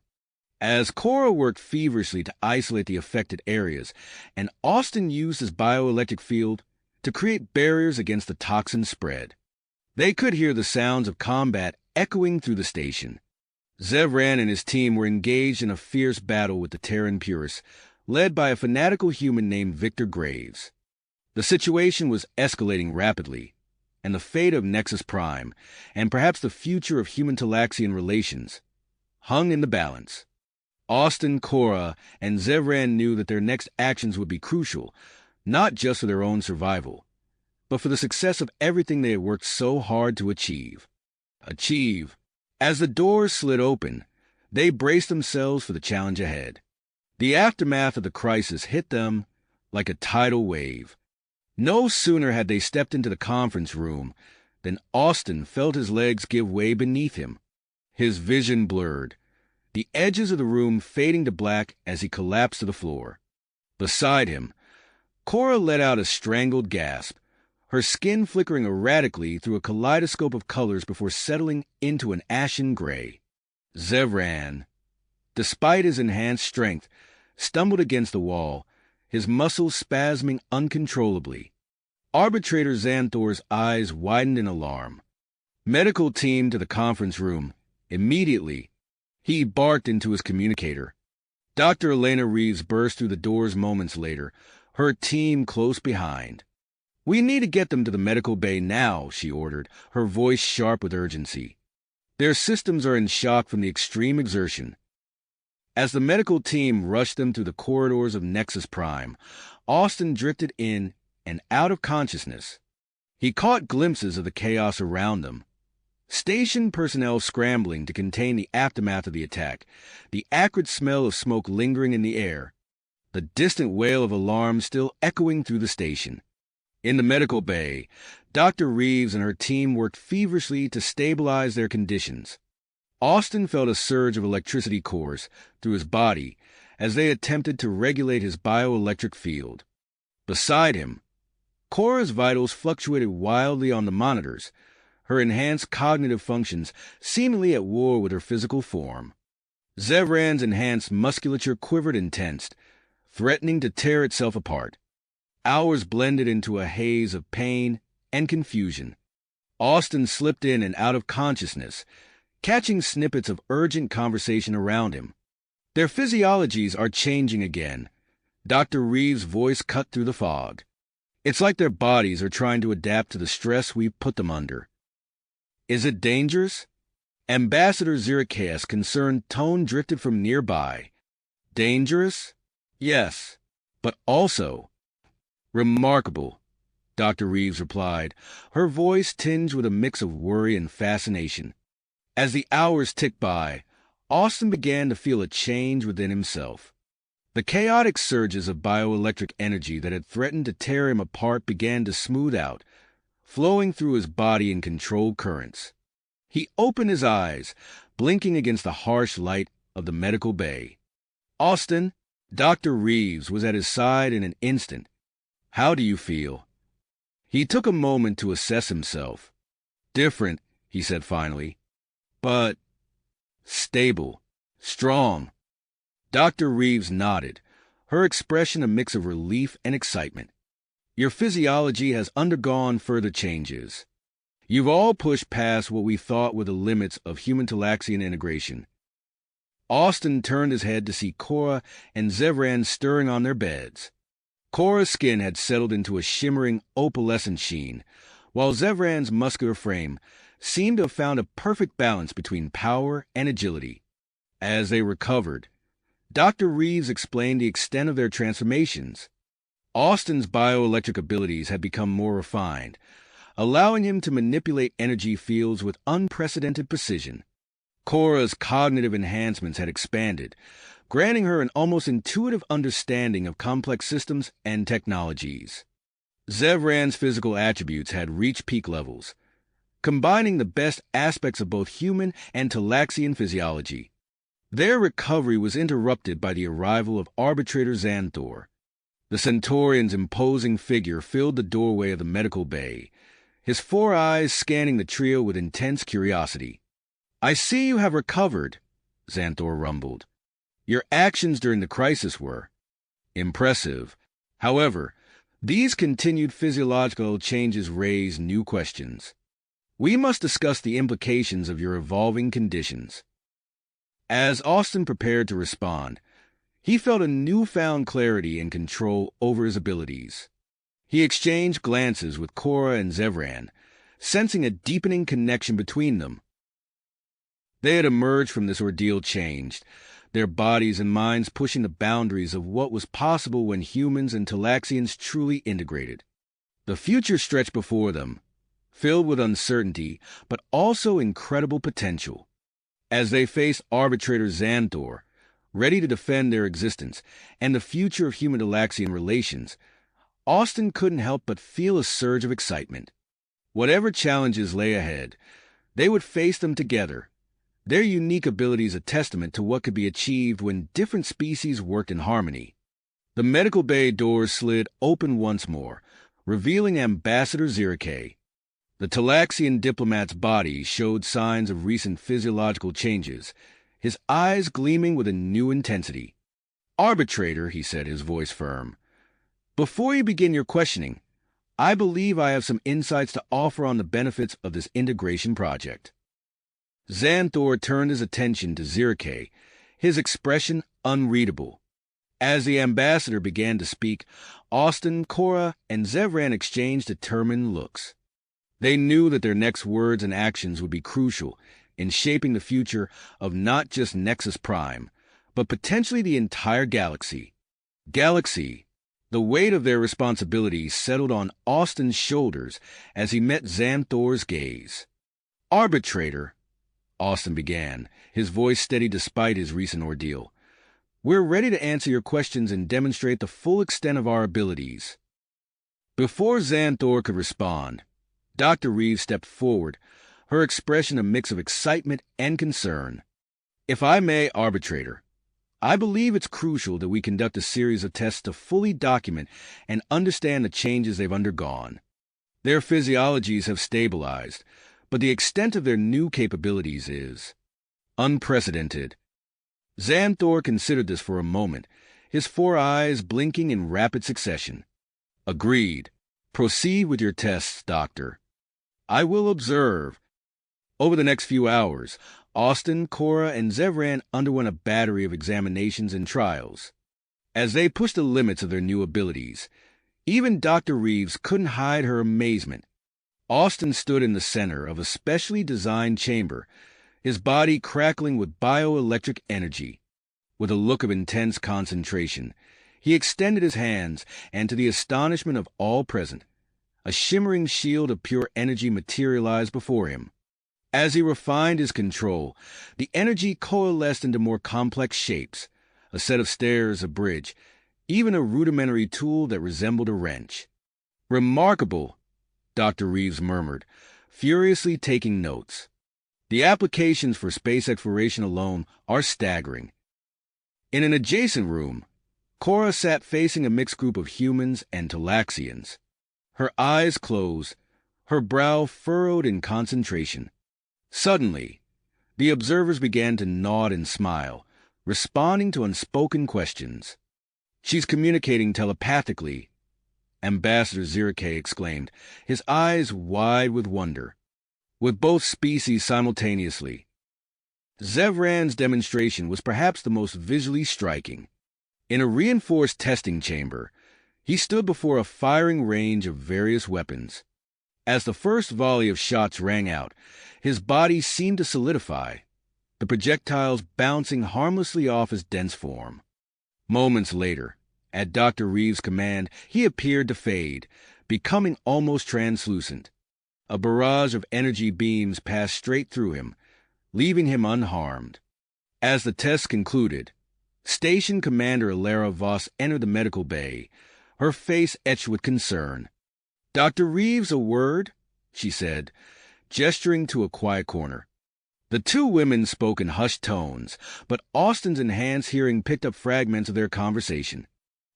As Cora worked feverishly to isolate the affected areas, and Austin used his bioelectric field to create barriers against the toxin spread, they could hear the sounds of combat echoing through the station. Zevran and his team were engaged in a fierce battle with the Terran purists, led by a fanatical human named Victor Graves. The situation was escalating rapidly, and the fate of Nexus Prime, and perhaps the future of human-Talaxian relations, hung in the balance. Austin, Cora, and Zevran knew that their next actions would be crucial, not just for their own survival, but for the success of everything they had worked so hard to achieve. As the doors slid open, they braced themselves for the challenge ahead. The aftermath of the crisis hit them like a tidal wave. No sooner had they stepped into the conference room than Austin felt his legs give way beneath him. His vision blurred, the edges of the room fading to black as he collapsed to the floor. Beside him, Cora let out a strangled gasp, her skin flickering erratically through a kaleidoscope of colors before settling into an ashen gray. Zevran, despite his enhanced strength, stumbled against the wall, his muscles spasming uncontrollably. Arbitrator Xanthor's eyes widened in alarm. "Medical team to the conference room, immediately," he barked into his communicator. Dr. Elena Reeves burst through the doors moments later, her team close behind. "We need to get them to the medical bay now," she ordered, her voice sharp with urgency. "Their systems are in shock from the extreme exertion." As the medical team rushed them through the corridors of Nexus Prime, Austin drifted in and out of consciousness. He caught glimpses of the chaos around them. Station personnel scrambling to contain the aftermath of the attack, the acrid smell of smoke lingering in the air, the distant wail of alarms still echoing through the station. In the medical bay, Dr. Reeves and her team worked feverishly to stabilize their conditions. Austin felt a surge of electricity course through his body as they attempted to regulate his bioelectric field. Beside him, Cora's vitals fluctuated wildly on the monitors, her enhanced cognitive functions seemingly at war with her physical form. Zevran's enhanced musculature quivered and tensed, threatening to tear itself apart. Hours blended into a haze of pain and confusion. Austin slipped in and out of consciousness, catching snippets of urgent conversation around him. Their physiologies are changing again. Dr. Reeves' voice cut through the fog. It's like their bodies are trying to adapt to the stress we've put them under. Is it dangerous? Ambassador Zirikaeus' concerned tone drifted from nearby. Dangerous? Yes, but also remarkable, Dr. Reeves replied, her voice tinged with a mix of worry and fascination. As the hours ticked by, Austin began to feel a change within himself. The chaotic surges of bioelectric energy that had threatened to tear him apart began to smooth out, flowing through his body in controlled currents. He opened his eyes, blinking against the harsh light of the medical bay. Austin, Dr. Reeves was at his side in an instant. How do you feel? He took a moment to assess himself. Different, he said finally, but stable, strong. Dr. Reeves nodded, her expression a mix of relief and excitement. Your physiology has undergone further changes. You've all pushed past what we thought were the limits of human-Talaxian integration. Austin turned his head to see Cora and Zevran stirring on their beds. Cora's skin had settled into a shimmering opalescent sheen, while Zevran's muscular frame seemed to have found a perfect balance between power and agility. As they recovered, Dr. Reeves explained the extent of their transformations. Austin's bioelectric abilities had become more refined, allowing him to manipulate energy fields with unprecedented precision. Cora's cognitive enhancements had expanded, granting her an almost intuitive understanding of complex systems and technologies. Zevran's physical attributes had reached peak levels, combining the best aspects of both human and Talaxian physiology. Their recovery was interrupted by the arrival of Arbitrator Xanthor. The Centaurian's imposing figure filled the doorway of the medical bay, his 4 eyes scanning the trio with intense curiosity. I see you have recovered, Xanthor rumbled. Your actions during the crisis were impressive. However, these continued physiological changes raise new questions. We must discuss the implications of your evolving conditions. As Austin prepared to respond, he felt a newfound clarity and control over his abilities. He exchanged glances with Cora and Zevran, sensing a deepening connection between them. They had emerged from this ordeal changed, their bodies and minds pushing the boundaries of what was possible when humans and Talaxians truly integrated. The future stretched before them, filled with uncertainty, but also incredible potential. As they faced Arbitrator Xanthor, ready to defend their existence and the future of human-Talaxian relations, Austin couldn't help but feel a surge of excitement. Whatever challenges lay ahead, they would face them together, their unique abilities a testament to what could be achieved when different species worked in harmony. The medical bay doors slid open once more, revealing Ambassador Zirikaeus. The Talaxian diplomat's body showed signs of recent physiological changes, his eyes gleaming with a new intensity. Arbitrator, he said, his voice firm, before you begin your questioning, I believe I have some insights to offer on the benefits of this integration project. Xanthor turned his attention to Zirikaeus, his expression unreadable. As the ambassador began to speak, Austin, Cora, and Zevran exchanged determined looks. They knew that their next words and actions would be crucial in shaping the future of not just Nexus Prime, but potentially the entire galaxy. The weight of their responsibility settled on Austin's shoulders as he met Xanthor's gaze. Arbitrator, Austin began, his voice steady despite his recent ordeal. We're ready to answer your questions and demonstrate the full extent of our abilities. Before Xanthor could respond, Dr. Reeves stepped forward, her expression a mix of excitement and concern. If I may, Arbitrator, I believe it's crucial that we conduct a series of tests to fully document and understand the changes they've undergone. Their physiologies have stabilized, but the extent of their new capabilities is unprecedented. Xanthor considered this for a moment, his 4 eyes blinking in rapid succession. Agreed. Proceed with your tests, Doctor. I will observe. Over the next few hours, Austin, Cora, and Zevran underwent a battery of examinations and trials. As they pushed the limits of their new abilities, even Dr. Reeves couldn't hide her amazement. Austin stood in the center of a specially designed chamber, his body crackling with bioelectric energy. With a look of intense concentration, he extended his hands, and to the astonishment of all present, a shimmering shield of pure energy materialized before him. As he refined his control, the energy coalesced into more complex shapes, a set of stairs, a bridge, even a rudimentary tool that resembled a wrench. Remarkable, Dr. Reeves murmured, furiously taking notes. The applications for space exploration alone are staggering. In an adjacent room, Cora sat facing a mixed group of humans and Talaxians. Her eyes closed, her brow furrowed in concentration. Suddenly, the observers began to nod and smile, responding to unspoken questions. She's communicating telepathically, Ambassador Zirke exclaimed, his eyes wide with wonder. With both species simultaneously. Zevran's demonstration was perhaps the most visually striking. In a reinforced testing chamber, he stood before a firing range of various weapons. As the first volley of shots rang out, his body seemed to solidify, the projectiles bouncing harmlessly off his dense form. Moments later, at Dr. Reeves' command, he appeared to fade, becoming almost translucent. A barrage of energy beams passed straight through him, leaving him unharmed. As the test concluded, Station Commander Alara Voss entered the medical bay, her face etched with concern. "Dr. Reeves, a word?" she said, gesturing to a quiet corner. The two women spoke in hushed tones, but Austin's enhanced hearing picked up fragments of their conversation.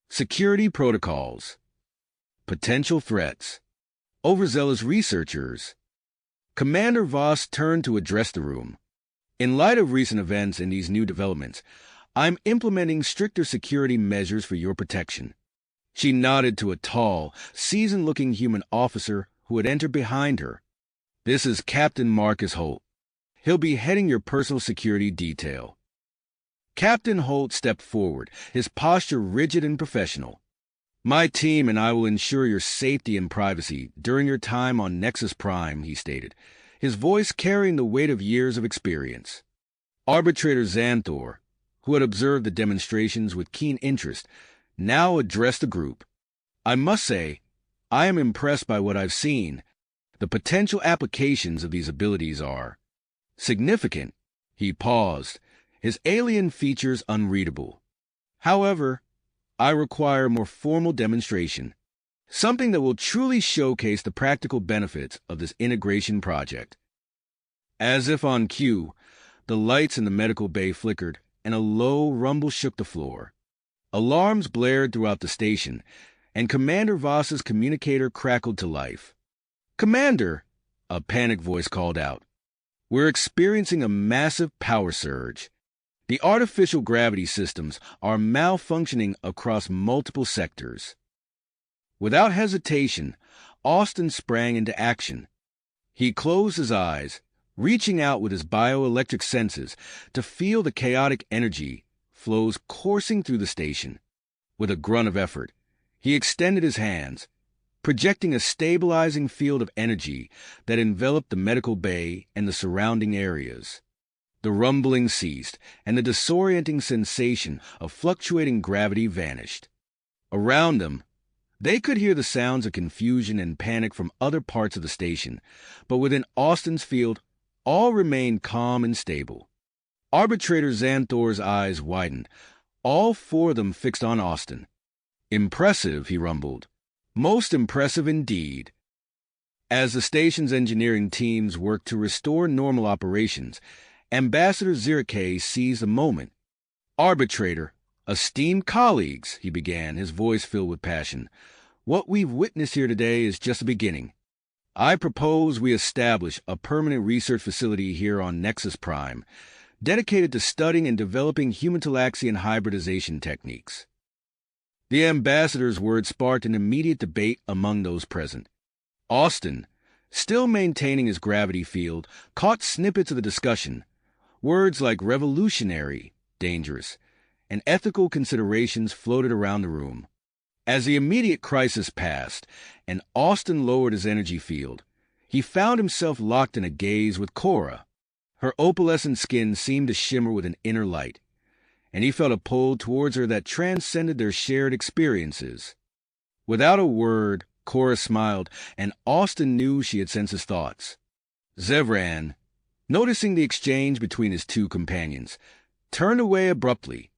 Security protocols. Potential threats. Overzealous researchers. Commander Voss turned to address the room. "In light of recent events and these new developments, I'm implementing stricter security measures for your protection." She nodded to a tall, seasoned-looking human officer who had entered behind her. "This is Captain Marcus Holt. He'll be heading your personal security detail." Captain Holt stepped forward, his posture rigid and professional. "My team and I will ensure your safety and privacy during your time on Nexus Prime," he stated, his voice carrying the weight of years of experience. Arbitrator Xanthor, who had observed the demonstrations with keen interest, now addressed the group. "I must say, I am impressed by what I've seen. The potential applications of these abilities are significant." He paused, his alien features unreadable. "However, I require more formal demonstration, something that will truly showcase the practical benefits of this integration project." As if on cue, the lights in the medical bay flickered, and a low rumble shook the floor. Alarms blared throughout the station, and Commander Voss's communicator crackled to life. "Commander," a panicked voice called out, "we're experiencing a massive power surge. The artificial gravity systems are malfunctioning across multiple sectors." Without hesitation, Austin sprang into action. He closed his eyes, reaching out with his bioelectric senses to feel the chaotic energy flows coursing through the station. With a grunt of effort, he extended his hands, projecting a stabilizing field of energy that enveloped the medical bay and the surrounding areas. The rumbling ceased, and the disorienting sensation of fluctuating gravity vanished. Around them, they could hear the sounds of confusion and panic from other parts of the station, but within Austin's field, all remained calm and stable. Arbitrator Xanthor's eyes widened, all four of them fixed on Austin. "Impressive," he rumbled. "Most impressive indeed." As the station's engineering teams worked to restore normal operations, Ambassador Zirke seized the moment. "Arbitrator, esteemed colleagues," he began, his voice filled with passion, "what we've witnessed here today is just a beginning. I propose we establish a permanent research facility here on Nexus Prime, dedicated to studying and developing human-to-Laxian hybridization techniques. The ambassador's words sparked an immediate debate among those present. Austin, still maintaining his gravity field, caught snippets of the discussion. Words like revolutionary, dangerous, and ethical considerations floated around the room. As the immediate crisis passed, and Austin lowered his energy field, he found himself locked in a gaze with Cora. Her opalescent skin seemed to shimmer with an inner light, and he felt a pull towards her that transcended their shared experiences. Without a word, Cora smiled, and Austin knew she had sensed his thoughts. Zevran, noticing the exchange between his two companions, turned away abruptly.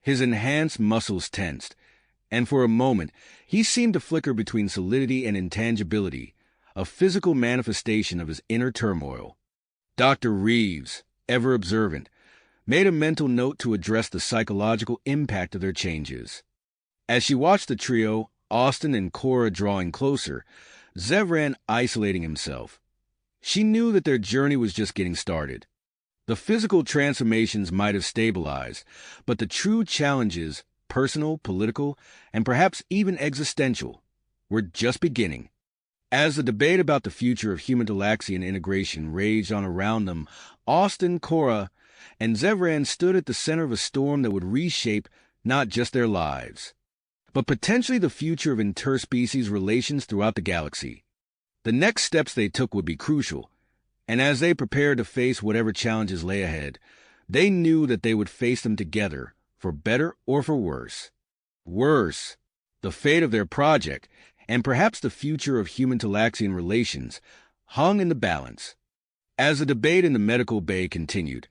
His enhanced muscles tensed, and for a moment he seemed to flicker between solidity and intangibility, a physical manifestation of his inner turmoil. Dr. Reeves, ever observant, made a mental note to address the psychological impact of their changes. As she watched the trio, Austin and Cora drawing closer, Zevran isolating himself, she knew that their journey was just getting started. The physical transformations might have stabilized, but the true challenges, personal, political, and perhaps even existential, were just beginning. As the debate about the future of human-to-Laxian integration raged on around them, Austin, Cora, and Zevran stood at the center of a storm that would reshape not just their lives, but potentially the future of interspecies relations throughout the galaxy. The next steps they took would be crucial, and as they prepared to face whatever challenges lay ahead, they knew that they would face them together, for better or for worse. Worse, the fate of their project, and perhaps the future of human-to-Laxian relations, hung in the balance. As the debate in the medical bay continued,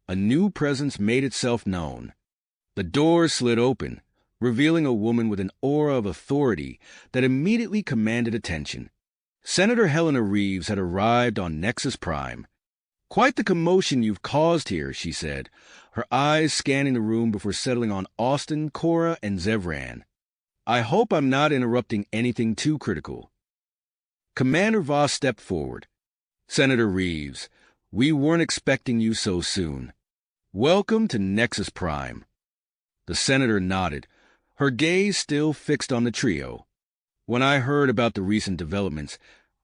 a new presence made itself known. The door slid open, revealing a woman with an aura of authority that immediately commanded attention. Senator Helena Reeves had arrived on Nexus Prime. "Quite the commotion you've caused here," she said, her eyes scanning the room before settling on Austin, Cora, and Zevran. "I hope I'm not interrupting anything too critical." Commander Voss stepped forward. "Senator Reeves, we weren't expecting you so soon. Welcome to Nexus Prime." The senator nodded, her gaze still fixed on the trio. "When I heard about the recent developments,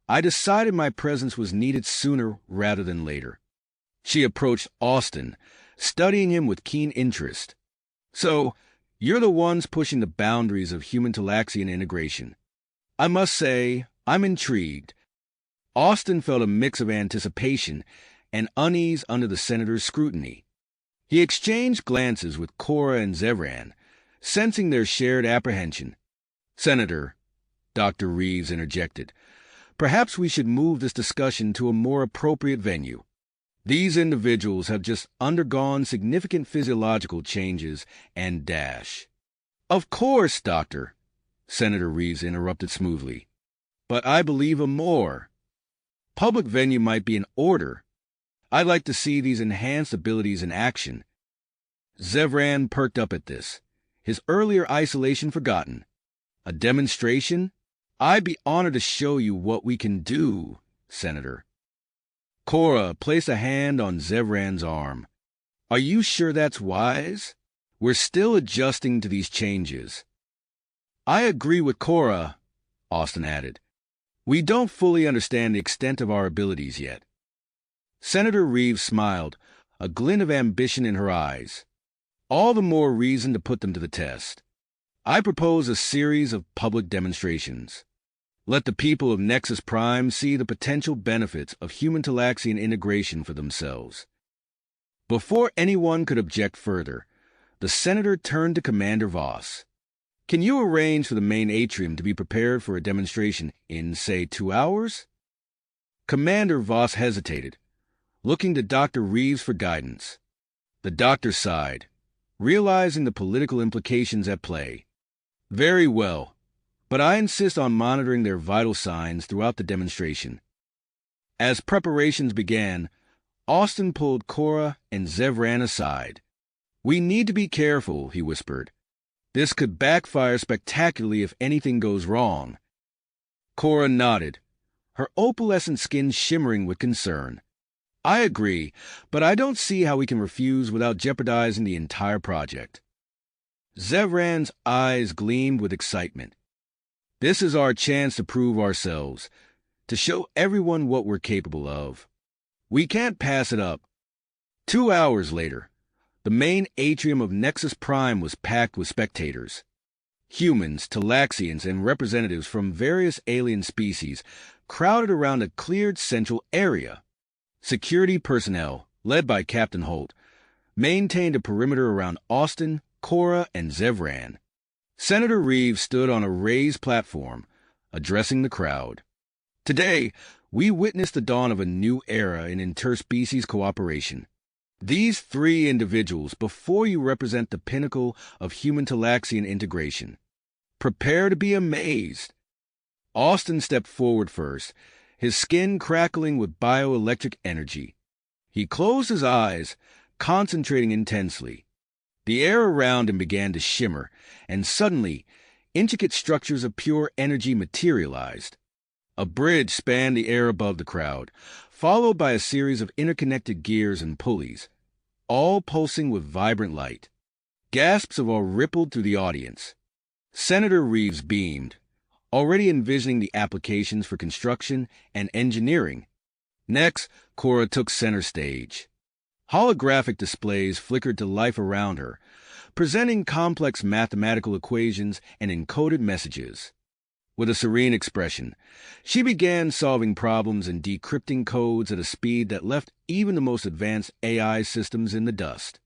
I decided my presence was needed sooner rather than later." She approached Austin, studying him with keen interest. "So, you're the ones pushing the boundaries of human-to-Laxian integration. I must say, I'm intrigued." Austin felt a mix of anticipation and unease under the senator's scrutiny. He exchanged glances with Cora and Zevran, sensing their shared apprehension. "Senator," Dr. Reeves interjected, "perhaps we should move this discussion to a more appropriate venue. These individuals have just undergone significant physiological changes and dash." "Of course, Doctor," Senator Reeves interrupted smoothly. "But I believe a more public venue might be in order. I'd like to see these enhanced abilities in action." Zevran perked up at this, his earlier isolation forgotten. "A demonstration? I'd be honored to show you what we can do, Senator." Cora placed a hand on Zevran's arm. "Are you sure that's wise? We're still adjusting to these changes." "I agree with Cora," Austin added. "We don't fully understand the extent of our abilities yet." Senator Reeves smiled, a glint of ambition in her eyes. "All the more reason to put them to the test. I propose a series of public demonstrations. Let the people of Nexus Prime see the potential benefits of human-to-Laxian integration for themselves." Before anyone could object further, the senator turned to Commander Voss. "Can you arrange for the main atrium to be prepared for a demonstration in, say, 2 hours?" Commander Voss hesitated, looking to Dr. Reeves for guidance. The doctor sighed, realizing the political implications at play. "Very well, but I insist on monitoring their vital signs throughout the demonstration." As preparations began, Austin pulled Cora and Zevran aside. "We need to be careful," he whispered. "This could backfire spectacularly if anything goes wrong." Cora nodded, her opalescent skin shimmering with concern. I agree, but I don't see how we can refuse without jeopardizing the entire project. Zevran's eyes gleamed with excitement. This is our chance to prove ourselves, to show everyone what we're capable of. We can't pass it up. 2 hours later, the main atrium of Nexus Prime was packed with spectators. Humans, Talaxians, and representatives from various alien species crowded around a cleared central area. Security personnel, led by Captain Holt, maintained a perimeter around Austin, Cora, and Zevran. Senator Reeves stood on a raised platform, addressing the crowd. Today, we witnessed the dawn of a new era in interspecies cooperation. These 3 individuals before you represent the pinnacle of human-Talaxian integration. Prepare to be amazed. Austin stepped forward first, his skin crackling with bioelectric energy. He closed his eyes, concentrating intensely. The air around him began to shimmer, and suddenly, intricate structures of pure energy materialized. A bridge spanned the air above the crowd, followed by a series of interconnected gears and pulleys, all pulsing with vibrant light. Gasps of awe rippled through the audience. Senator Reeves beamed, already envisioning the applications for construction and engineering. Next, Cora took center stage. Holographic displays flickered to life around her, presenting complex mathematical equations and encoded messages. With a serene expression, she began solving problems and decrypting codes at a speed that left even the most advanced AI systems in the dust.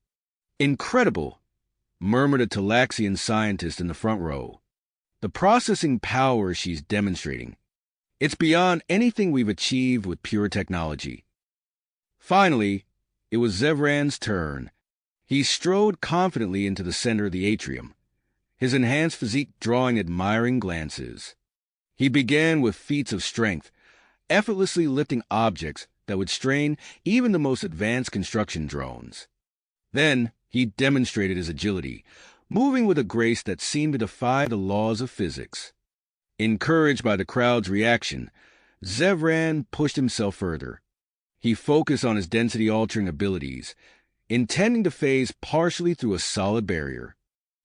"Incredible," murmured a Talaxian scientist in the front row. "The processing power she's demonstrating. It's beyond anything we've achieved with pure technology." Finally, it was Zevran's turn. He strode confidently into the center of the atrium, his enhanced physique drawing admiring glances. He began with feats of strength, effortlessly lifting objects that would strain even the most advanced construction drones. Then he demonstrated his agility, moving with a grace that seemed to defy the laws of physics. Encouraged by the crowd's reaction, Zevran pushed himself further. He focused on his density-altering abilities, intending to phase partially through a solid barrier.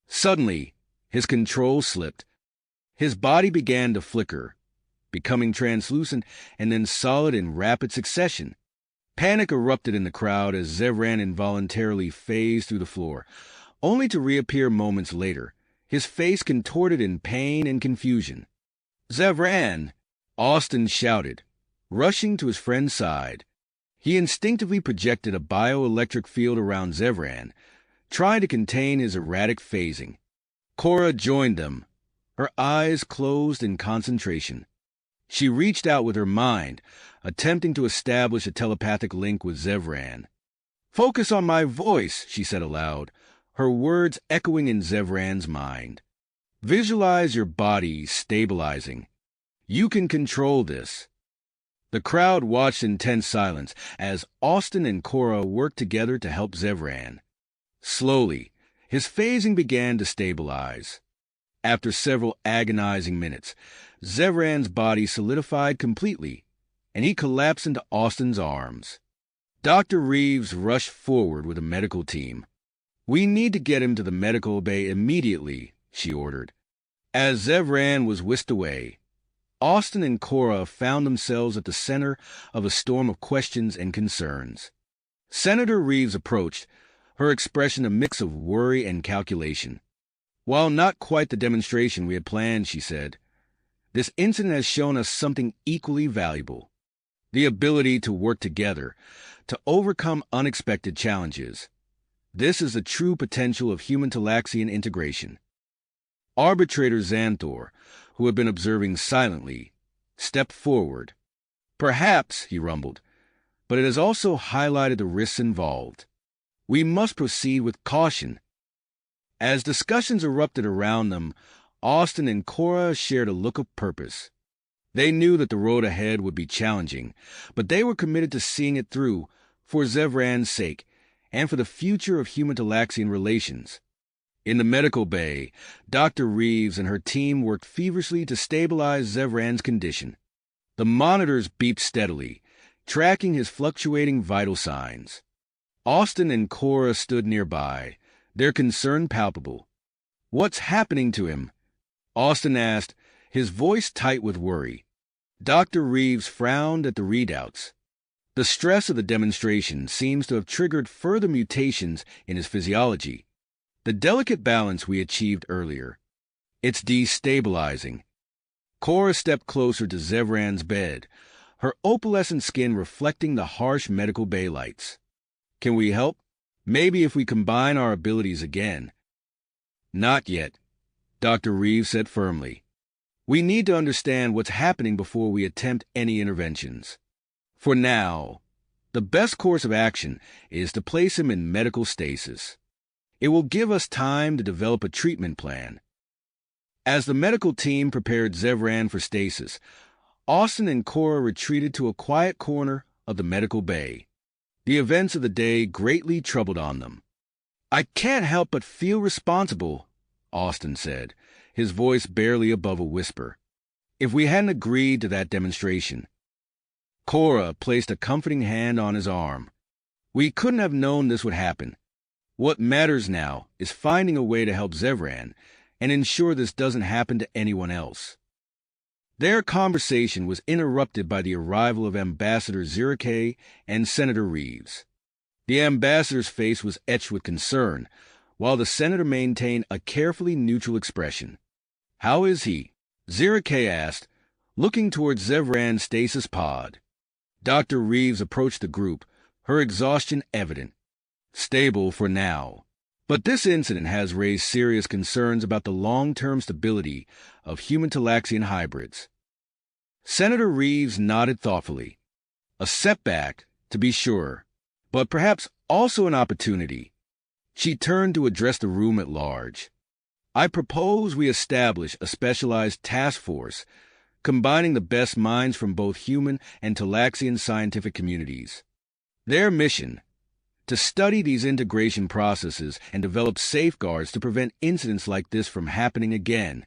Suddenly, his control slipped. His body began to flicker, becoming translucent and then solid in rapid succession. Panic erupted in the crowd as Zevran involuntarily phased through the floor, only to reappear moments later, his face contorted in pain and confusion. "Zevran!" Austin shouted, rushing to his friend's side. He instinctively projected a bioelectric field around Zevran, trying to contain his erratic phasing. Cora joined them, her eyes closed in concentration. She reached out with her mind, attempting to establish a telepathic link with Zevran. "Focus on my voice," she said aloud, her words echoing in Zevran's mind. "Visualize your body stabilizing. You can control this." The crowd watched in tense silence as Austin and Cora worked together to help Zevran. Slowly, his phasing began to stabilize. After several agonizing minutes, Zevran's body solidified completely, and he collapsed into Austin's arms. Dr. Reeves rushed forward with a medical team. "We need to get him to the medical bay immediately," she ordered. As Zevran was whisked away, Austin and Cora found themselves at the center of a storm of questions and concerns. Senator Reeves approached, her expression a mix of worry and calculation. "While not quite the demonstration we had planned," she said, "this incident has shown us something equally valuable. The ability to work together, to overcome unexpected challenges. This is the true potential of human-Talaxian integration." Arbitrator Xanthor, who had been observing silently, stepped forward. "Perhaps," he rumbled, "but it has also highlighted the risks involved. We must proceed with caution." As discussions erupted around them, Austin and Cora shared a look of purpose. They knew that the road ahead would be challenging, but they were committed to seeing it through for Zevran's sake and for the future of human-Talaxian relations. In the medical bay, Dr. Reeves and her team worked feverishly to stabilize Zevran's condition. The monitors beeped steadily, tracking his fluctuating vital signs. Austin and Cora stood nearby, their concern palpable. "What's happening to him?" Austin asked, his voice tight with worry. Dr. Reeves frowned at the readouts. The stress of the demonstration seems to have triggered further mutations in his physiology. The delicate balance we achieved earlier. It's destabilizing. Cora stepped closer to Zevran's bed, her opalescent skin reflecting the harsh medical bay lights. "Can we help? Maybe if we combine our abilities again." "Not yet," Dr. Reeves said firmly. "We need to understand what's happening before we attempt any interventions. For now, the best course of action is to place him in medical stasis. It will give us time to develop a treatment plan." As the medical team prepared Zevran for stasis, Austin and Cora retreated to a quiet corner of the medical bay. The events of the day greatly troubled on them. "I can't help but feel responsible," Austin said, his voice barely above a whisper. "If we hadn't agreed to that demonstration." Cora placed a comforting hand on his arm. "We couldn't have known this would happen. What matters now is finding a way to help Zevran and ensure this doesn't happen to anyone else." Their conversation was interrupted by the arrival of Ambassador Zirke and Senator Reeves. The ambassador's face was etched with concern, while the senator maintained a carefully neutral expression. "How is he?" Zirke asked, looking toward Zevran's stasis pod. Dr. Reeves approached the group, her exhaustion evident. "Stable for now. But this incident has raised serious concerns about the long-term stability of human Talaxian hybrids." Senator Reeves nodded thoughtfully. "A setback, to be sure, but perhaps also an opportunity." She turned to address the room at large. "I propose we establish a specialized task force combining the best minds from both human and Talaxian scientific communities. Their mission: to study these integration processes and develop safeguards to prevent incidents like this from happening again."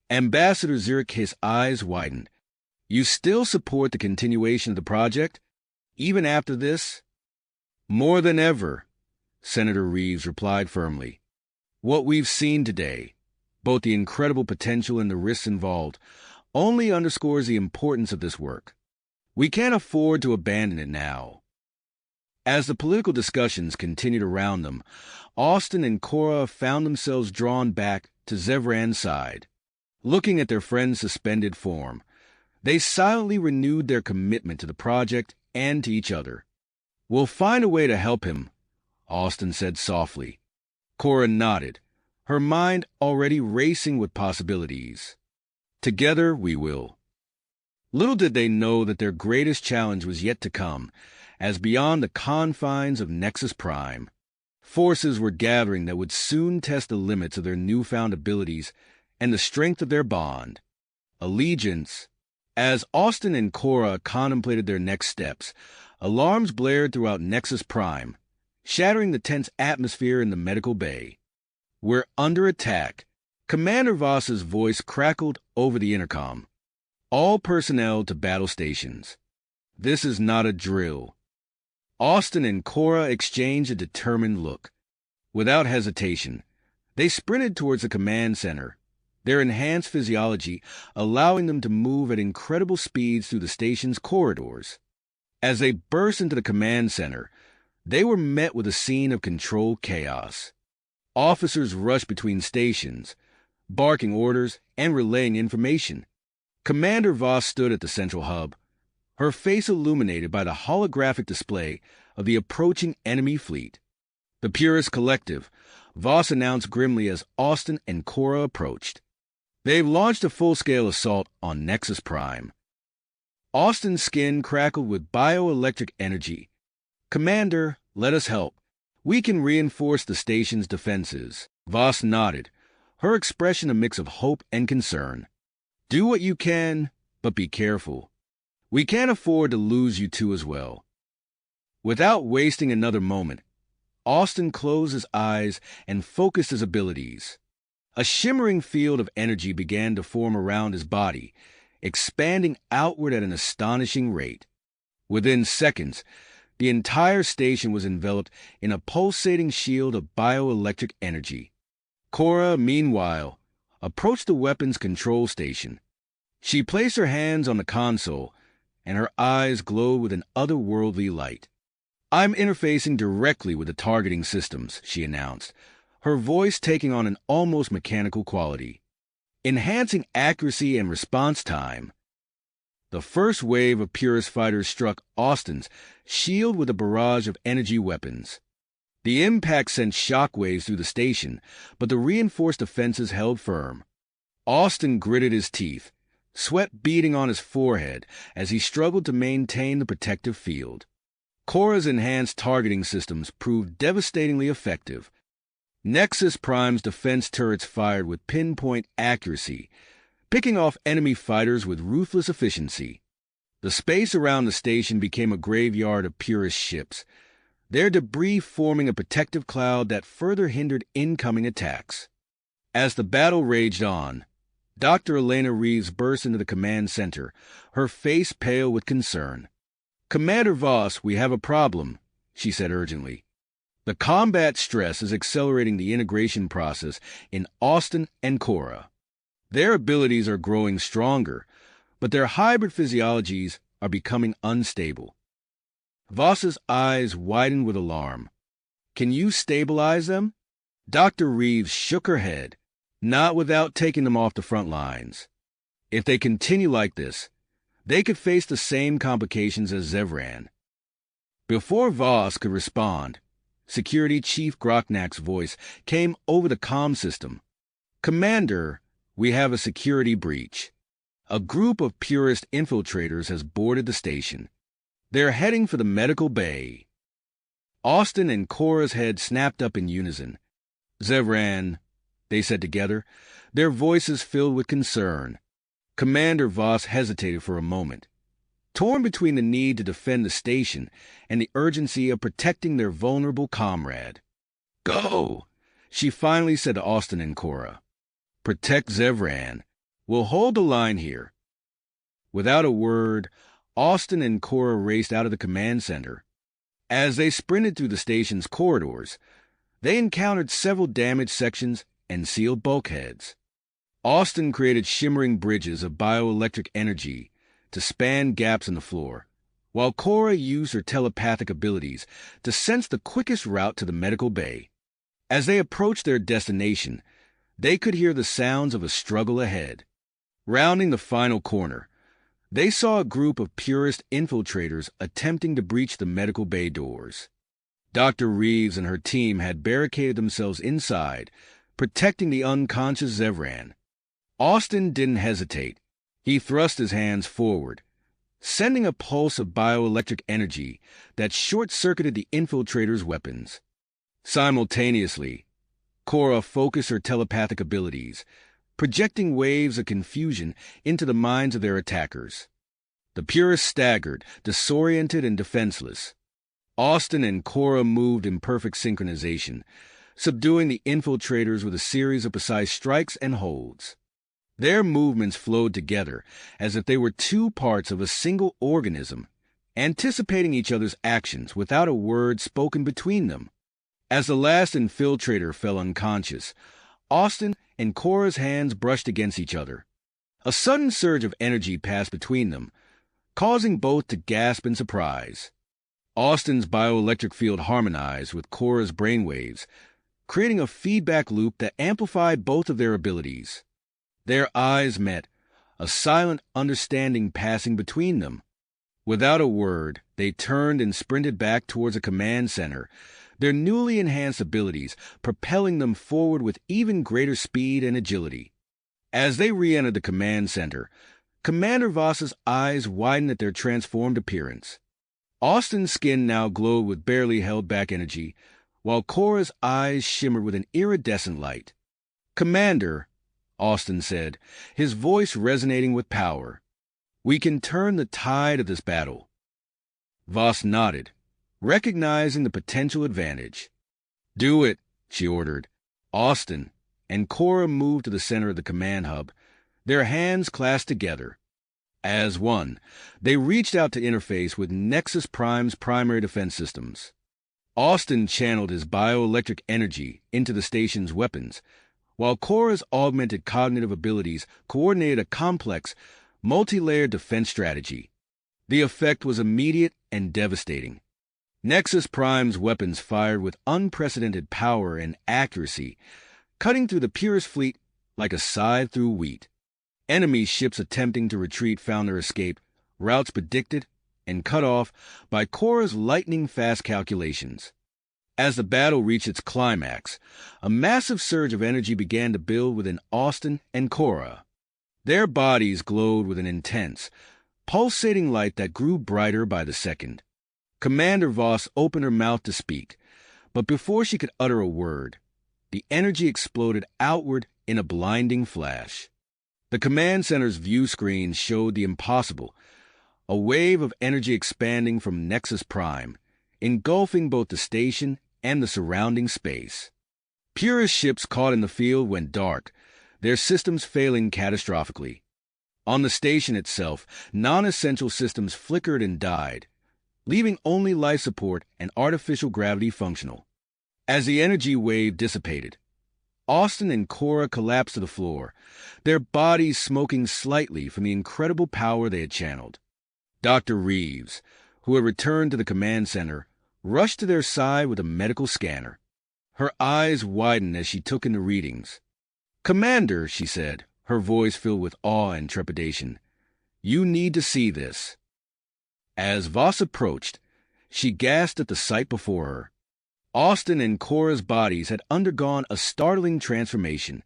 Ambassador Zirke's eyes widened. "You still support the continuation of the project, even after this?" "More than ever," Senator Reeves replied firmly. "What we've seen today, both the incredible potential and the risks involved, only underscores the importance of this work. We can't afford to abandon it now." As the political discussions continued around them, Austin and Cora found themselves drawn back to Zevran's side. Looking at their friend's suspended form, they silently renewed their commitment to the project and to each other. "We'll find a way to help him," Austin said softly. Cora nodded, her mind already racing with possibilities. "Together we will." Little did they know that their greatest challenge was yet to come, as beyond the confines of Nexus Prime, forces were gathering that would soon test the limits of their newfound abilities and the strength of their bond. Allegiance. As Austin and Cora contemplated their next steps, alarms blared throughout Nexus Prime, shattering the tense atmosphere in the medical bay. "We're under attack," Commander Voss's voice crackled over the intercom. "All personnel to battle stations. This is not a drill." Austin and Cora exchanged a determined look. Without hesitation, they sprinted towards the command center, their enhanced physiology allowing them to move at incredible speeds through the station's corridors. As they burst into the command center, they were met with a scene of controlled chaos. Officers rushed between stations, barking orders and relaying information. Commander Voss stood at the central hub, her face illuminated by the holographic display of the approaching enemy fleet. "The Purist Collective," Voss announced grimly as Austin and Cora approached. "They've launched a full-scale assault on Nexus Prime." Austin's skin crackled with bioelectric energy. "Commander, let us help. We can reinforce the station's defenses." Voss nodded, her expression a mix of hope and concern. "Do what you can, but be careful. We can't afford to lose you two as well." Without wasting another moment, Austin closed his eyes and focused his abilities. A shimmering field of energy began to form around his body, expanding outward at an astonishing rate. Within seconds, the entire station was enveloped in a pulsating shield of bioelectric energy. Cora, meanwhile, approached the weapons control station. She placed her hands on the console, and her eyes glowed with an otherworldly light. "I'm interfacing directly with the targeting systems," she announced, her voice taking on an almost mechanical quality, enhancing accuracy and response time. The first wave of Purist fighters struck Austin's shield with a barrage of energy weapons. The impact sent shockwaves through the station, but the reinforced defenses held firm. Austin gritted his teeth, sweat beading on his forehead as he struggled to maintain the protective field. Cora's enhanced targeting systems proved devastatingly effective. Nexus Prime's defense turrets fired with pinpoint accuracy, picking off enemy fighters with ruthless efficiency. The space around the station became a graveyard of Purist ships, their debris forming a protective cloud that further hindered incoming attacks. As the battle raged on, Dr. Elena Reeves burst into the command center, her face pale with concern. "Commander Voss, we have a problem," she said urgently. "The combat stress is accelerating the integration process in Austin and Cora. Their abilities are growing stronger, but their hybrid physiologies are becoming unstable." Voss's eyes widened with alarm. "Can you stabilize them?" Dr. Reeves shook her head. "Not without taking them off the front lines. If they continue like this, they could face the same complications as Zevran." Before Voss could respond, Security Chief Grocknack's voice came over the comm system. "Commander, we have a security breach. A group of Purist infiltrators has boarded the station. They're heading for the medical bay." Austin and Cora's head snapped up in unison. "Zevran," they said together, their voices filled with concern. Commander Voss hesitated for a moment, torn between the need to defend the station and the urgency of protecting their vulnerable comrade. "Go," she finally said to Austin and Cora. "Protect Zevran. We'll hold the line here." Without a word, Austin and Cora raced out of the command center. As they sprinted through the station's corridors, they encountered several damaged sections and sealed bulkheads. Austin created shimmering bridges of bioelectric energy to span gaps in the floor, while Cora used her telepathic abilities to sense the quickest route to the medical bay. As they approached their destination, they could hear the sounds of a struggle ahead. Rounding the final corner, they saw a group of Purist infiltrators attempting to breach the medical bay doors. Dr. Reeves and her team had barricaded themselves inside, protecting the unconscious Zevran. Austin didn't hesitate. He thrust his hands forward, sending a pulse of bioelectric energy that short-circuited the infiltrators' weapons. Simultaneously, Cora focused her telepathic abilities, projecting waves of confusion into the minds of their attackers. The Purists staggered, disoriented and defenseless. Austin and Cora moved in perfect synchronization, subduing the infiltrators with a series of precise strikes and holds. Their movements flowed together as if they were two parts of a single organism, anticipating each other's actions without a word spoken between them. As the last infiltrator fell unconscious, Austin and Cora's hands brushed against each other. A sudden surge of energy passed between them, causing both to gasp in surprise. Austin's bioelectric field harmonized with Cora's brainwaves, creating a feedback loop that amplified both of their abilities. Their eyes met, a silent understanding passing between them. Without a word, they turned and sprinted back towards a command center, their newly enhanced abilities propelling them forward with even greater speed and agility. As they re-entered the command center, Commander Voss's eyes widened at their transformed appearance. Austin's skin now glowed with barely held-back energy, while Cora's eyes shimmered with an iridescent light. "Commander," Austin said, his voice resonating with power, "we can turn the tide of this battle." Voss nodded, recognizing the potential advantage. "Do it," she ordered. Austin and Cora moved to the center of the command hub, their hands clasped together. As one, they reached out to interface with Nexus Prime's primary defense systems. Austin channeled his bioelectric energy into the station's weapons, while Cora's augmented cognitive abilities coordinated a complex, multi-layered defense strategy. The effect was immediate and devastating. Nexus Prime's weapons fired with unprecedented power and accuracy, cutting through the Purist fleet like a scythe through wheat. Enemy ships attempting to retreat found their escape routes predicted and cut off by Cora's lightning-fast calculations. As the battle reached its climax, a massive surge of energy began to build within Austin and Cora. Their bodies glowed with an intense, pulsating light that grew brighter by the second. Commander Voss opened her mouth to speak, but before she could utter a word, the energy exploded outward in a blinding flash. The command center's view screen showed the impossible, a wave of energy expanding from Nexus Prime, engulfing both the station and the surrounding space. Purist ships caught in the field went dark, their systems failing catastrophically. On the station itself, non-essential systems flickered and died, leaving only life support and artificial gravity functional. As the energy wave dissipated, Austin and Cora collapsed to the floor, their bodies smoking slightly from the incredible power they had channeled. Dr. Reeves, who had returned to the command center, rushed to their side with a medical scanner. Her eyes widened as she took in the readings. "Commander," she said, her voice filled with awe and trepidation, "you need to see this." As Voss approached, she gasped at the sight before her. Austin and Cora's bodies had undergone a startling transformation.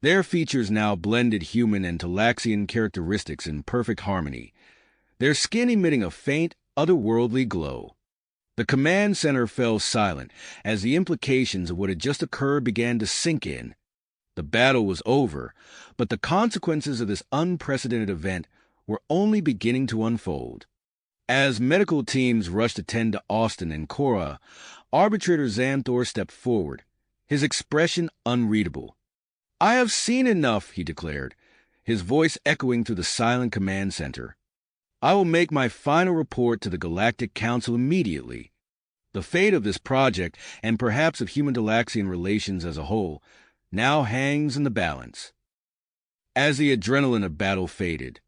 Their features now blended human and Talaxian characteristics in perfect harmony, their skin emitting a faint, otherworldly glow. The command center fell silent as the implications of what had just occurred began to sink in. The battle was over, but the consequences of this unprecedented event were only beginning to unfold. As medical teams rushed to tend to Austin and Cora, Arbitrator Xanthor stepped forward, his expression unreadable. "I have seen enough," he declared, his voice echoing through the silent command center. "I will make my final report to the Galactic Council immediately. The fate of this project, and perhaps of human-Talaxian relations as a whole, now hangs in the balance." As the adrenaline of battle faded,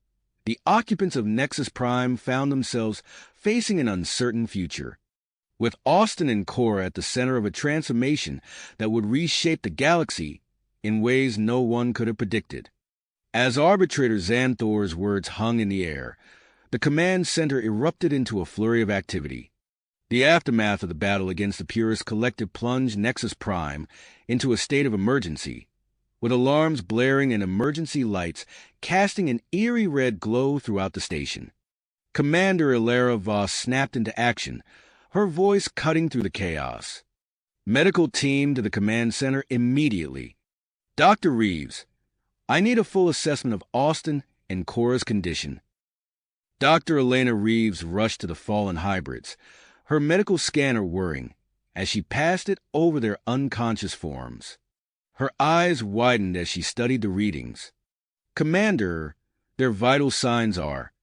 the occupants of Nexus Prime found themselves facing an uncertain future. With Austin and Cora at the center of a transformation that would reshape the galaxy in ways no one could have predicted. As Arbitrator Xanthor's words hung in the air, the command center erupted into a flurry of activity. The aftermath of the battle against the Purist Collective plunged Nexus Prime into a state of emergency, with alarms blaring and emergency lights casting an eerie red glow throughout the station. Commander Ilera Voss snapped into action, her voice cutting through the chaos. "Medical team to the command center immediately. Dr. Reeves, I need a full assessment of Austin and Cora's condition." Dr. Elena Reeves rushed to the fallen hybrids, her medical scanner whirring as she passed it over their unconscious forms. Her eyes widened as she studied the readings. "Commander, their vital signs are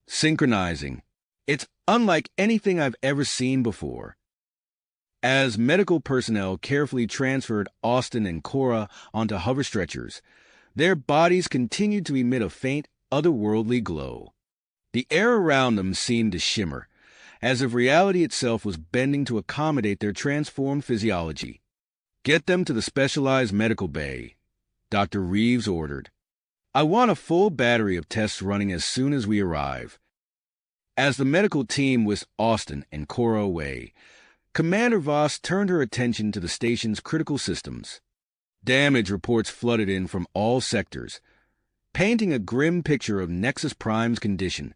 synchronizing. It's unlike anything I've ever seen before." As medical personnel carefully transferred Austin and Cora onto hover stretchers, their bodies continued to emit a faint, otherworldly glow. The air around them seemed to shimmer, as if reality itself was bending to accommodate their transformed physiology. "Get them to the specialized medical bay," Dr. Reeves ordered. "I want a full battery of tests running as soon as we arrive." As the medical team whisked Austin and Cora away, Commander Voss turned her attention to the station's critical systems. Damage reports flooded in from all sectors, painting a grim picture of Nexus Prime's condition.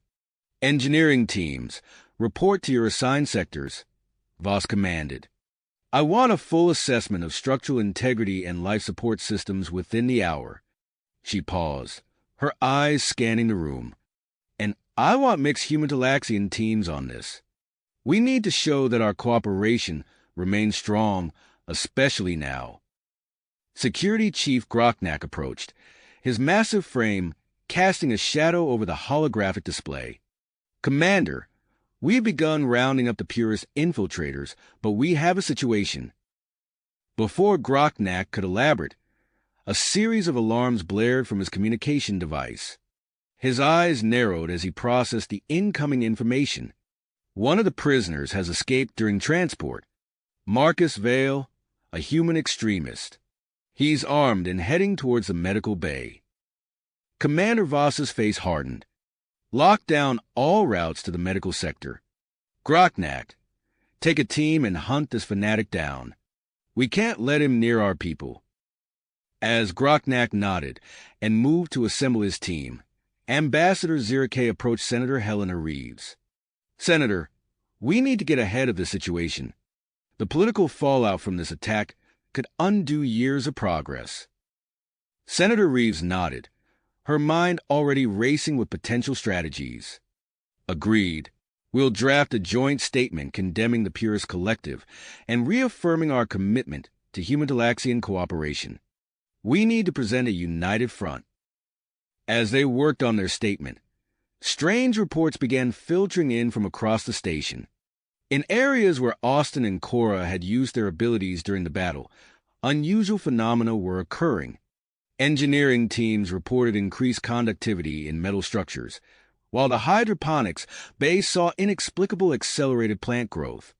"Engineering teams, report to your assigned sectors," Voss commanded. "I want a full assessment of structural integrity and life support systems within the hour." She paused, her eyes scanning the room. "And I want mixed human-Talaxian teams on this. We need to show that our cooperation remains strong, especially now." Security Chief Knack approached, his massive frame casting a shadow over the holographic display. "Commander, we've begun rounding up the purest infiltrators, but we have a situation." Before knack could elaborate, a series of alarms blared from his communication device. His eyes narrowed as he processed the incoming information. One of the prisoners has escaped during transport. Marcus Vale, a human extremist. He's armed and heading towards the medical bay. Commander Voss's face hardened. "Lock down all routes to the medical sector. Knack, take a team and hunt this fanatic down. We can't let him near our people." As knack nodded and moved to assemble his team, Ambassador Zirke approached Senator Helena Reeves. "Senator, we need to get ahead of this situation. The political fallout from this attack could undo years of progress." Senator Reeves nodded, her mind already racing with potential strategies. "Agreed. We'll draft a joint statement condemning the Purist Collective and reaffirming our commitment to human-Talaxian cooperation. We need to present a united front." As they worked on their statement, strange reports began filtering in from across the station. In areas where Austin and Cora had used their abilities during the battle, unusual phenomena were occurring. Engineering teams reported increased conductivity in metal structures, while the hydroponics base saw inexplicable accelerated plant growth.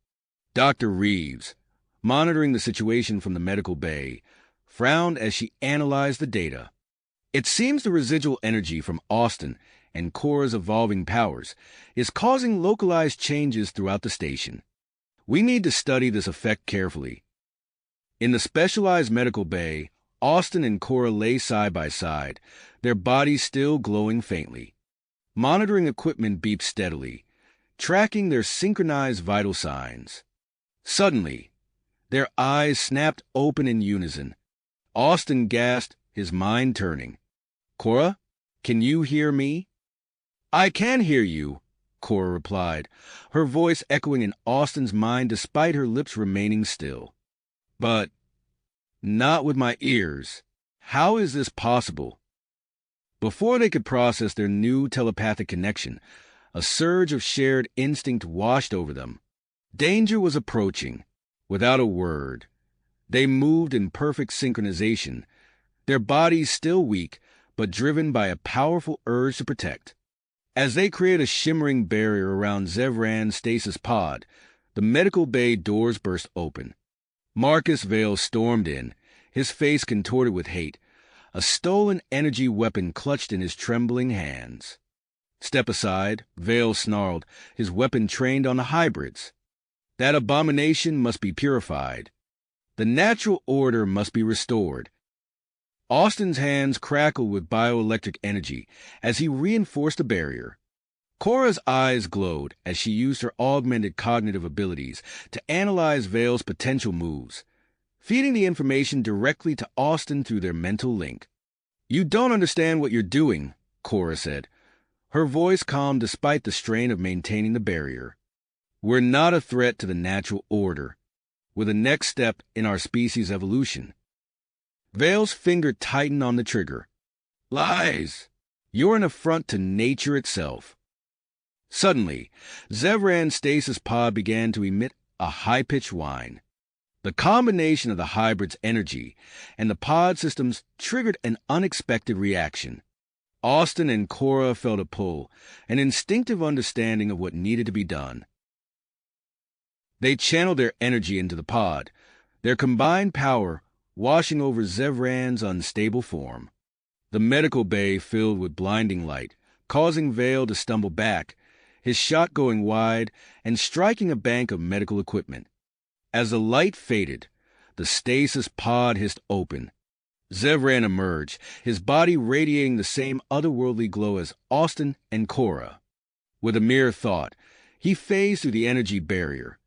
Dr. Reeves, monitoring the situation from the medical bay, frowned as she analyzed the data. "It seems the residual energy from Austin and Cora's evolving powers is causing localized changes throughout the station. We need to study this effect carefully." In the specialized medical bay, Austin and Cora lay side by side, their bodies still glowing faintly. Monitoring equipment beeped steadily, tracking their synchronized vital signs. Suddenly, their eyes snapped open in unison. Austin gasped, his mind turning. "Cora, can you hear me?" "I can hear you," Cora replied, her voice echoing in Austin's mind despite her lips remaining still. "But not with my ears. How is this possible?" Before they could process their new telepathic connection, a surge of shared instinct washed over them. Danger was approaching. Without a word, they moved in perfect synchronization, their bodies still weak, but driven by a powerful urge to protect. As they create a shimmering barrier around Zevran's stasis pod, the medical bay doors burst open. Marcus Vale stormed in, his face contorted with hate, a stolen energy weapon clutched in his trembling hands. "Step aside," Vale snarled, his weapon trained on the hybrids. "That abomination must be purified. The natural order must be restored." Austin's hands crackled with bioelectric energy as he reinforced the barrier. Cora's eyes glowed as she used her augmented cognitive abilities to analyze Vale's potential moves, feeding the information directly to Austin through their mental link. "You don't understand what you're doing," Cora said, her voice calm despite the strain of maintaining the barrier. "We're not a threat to the natural order. We're the next step in our species' evolution." Vale's finger tightened on the trigger. "Lies! You're an affront to nature itself." Suddenly, Zevran's stasis pod began to emit a high-pitched whine. The combination of the hybrid's energy and the pod systems triggered an unexpected reaction. Austin and Cora felt a pull, an instinctive understanding of what needed to be done. They channeled their energy into the pod, their combined power washing over Zevran's unstable form. The medical bay filled with blinding light, causing Vale to stumble back, his shot going wide and striking a bank of medical equipment. As the light faded, the stasis pod hissed open. Zevran emerged, his body radiating the same otherworldly glow as Austin and Cora. With a mere thought, he phased through the energy barrier,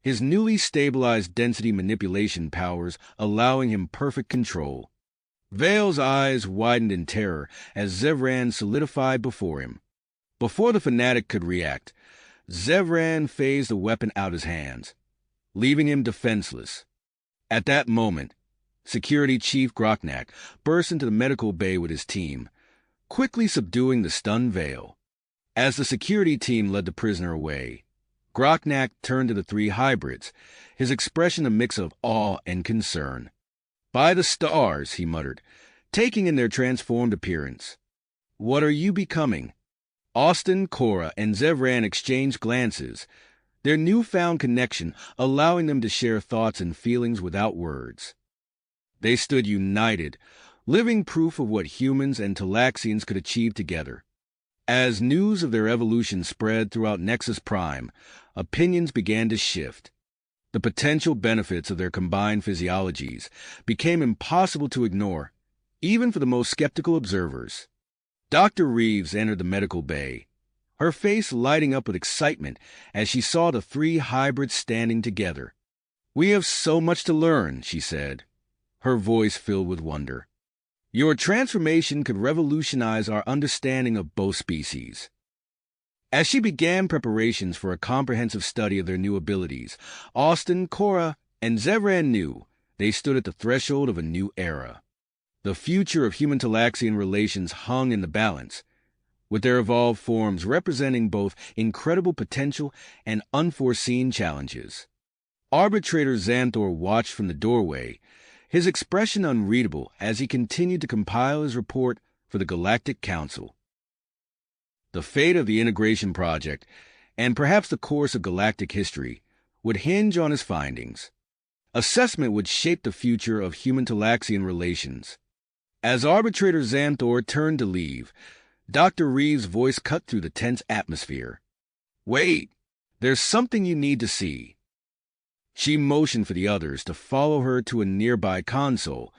his newly stabilized density manipulation powers allowing him perfect control. Vale's eyes widened in terror as Zevran solidified before him. Before the fanatic could react, Zevran phased the weapon out his hands, leaving him defenseless. At that moment, Security Chief Knack burst into the medical bay with his team. quickly subduing the stunned veil. As the security team led the prisoner away, Knack turned to the three hybrids, his expression a mix of awe and concern. "By the stars," he muttered, taking in their transformed appearance. "What are you becoming?" Austin, Cora, and Zevran exchanged glances, their newfound connection allowing them to share thoughts and feelings without words. They stood united, living proof of what humans and Talaxians could achieve together. As news of their evolution spread throughout Nexus Prime, opinions began to shift. The potential benefits of their combined physiologies became impossible to ignore, even for the most skeptical observers. Dr. Reeves entered the medical bay, her face lighting up with excitement as she saw the three hybrids standing together. "We have so much to learn," she said, her voice filled with wonder. "Your transformation could revolutionize our understanding of both species." As she began preparations for a comprehensive study of their new abilities, Austin, Cora, and Zevran knew they stood at the threshold of a new era. The future of human-Talaxian relations hung in the balance, with their evolved forms representing both incredible potential and unforeseen challenges. Arbitrator Xanthor watched from the doorway, his expression unreadable as he continued to compile his report for the Galactic Council. The fate of the integration project, and perhaps the course of galactic history, would hinge on his findings. Assessment would shape the future of human-Talaxian relations. As Arbitrator Xanthor turned to leave, Dr. Reeves' voice cut through the tense atmosphere. "Wait! There's something you need to see." She motioned for the others to follow her to a nearby console,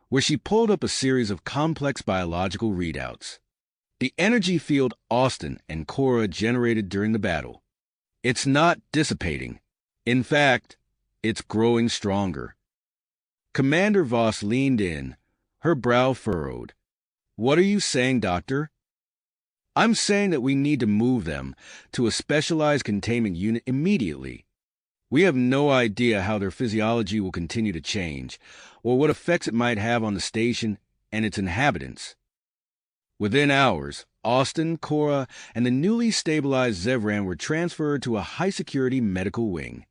where she pulled up a series of complex biological readouts. The energy field Austin and Cora generated during the battle. It's not dissipating. In fact, it's growing stronger. Commander Voss leaned in, her brow furrowed. "What are you saying, Doctor?" "I'm saying that we need to move them to a specialized containment unit immediately. We have no idea how their physiology will continue to change, or what effects it might have on the station and its inhabitants." Within hours, Austin, Cora, and the newly stabilized Zevran were transferred to a high-security medical wing.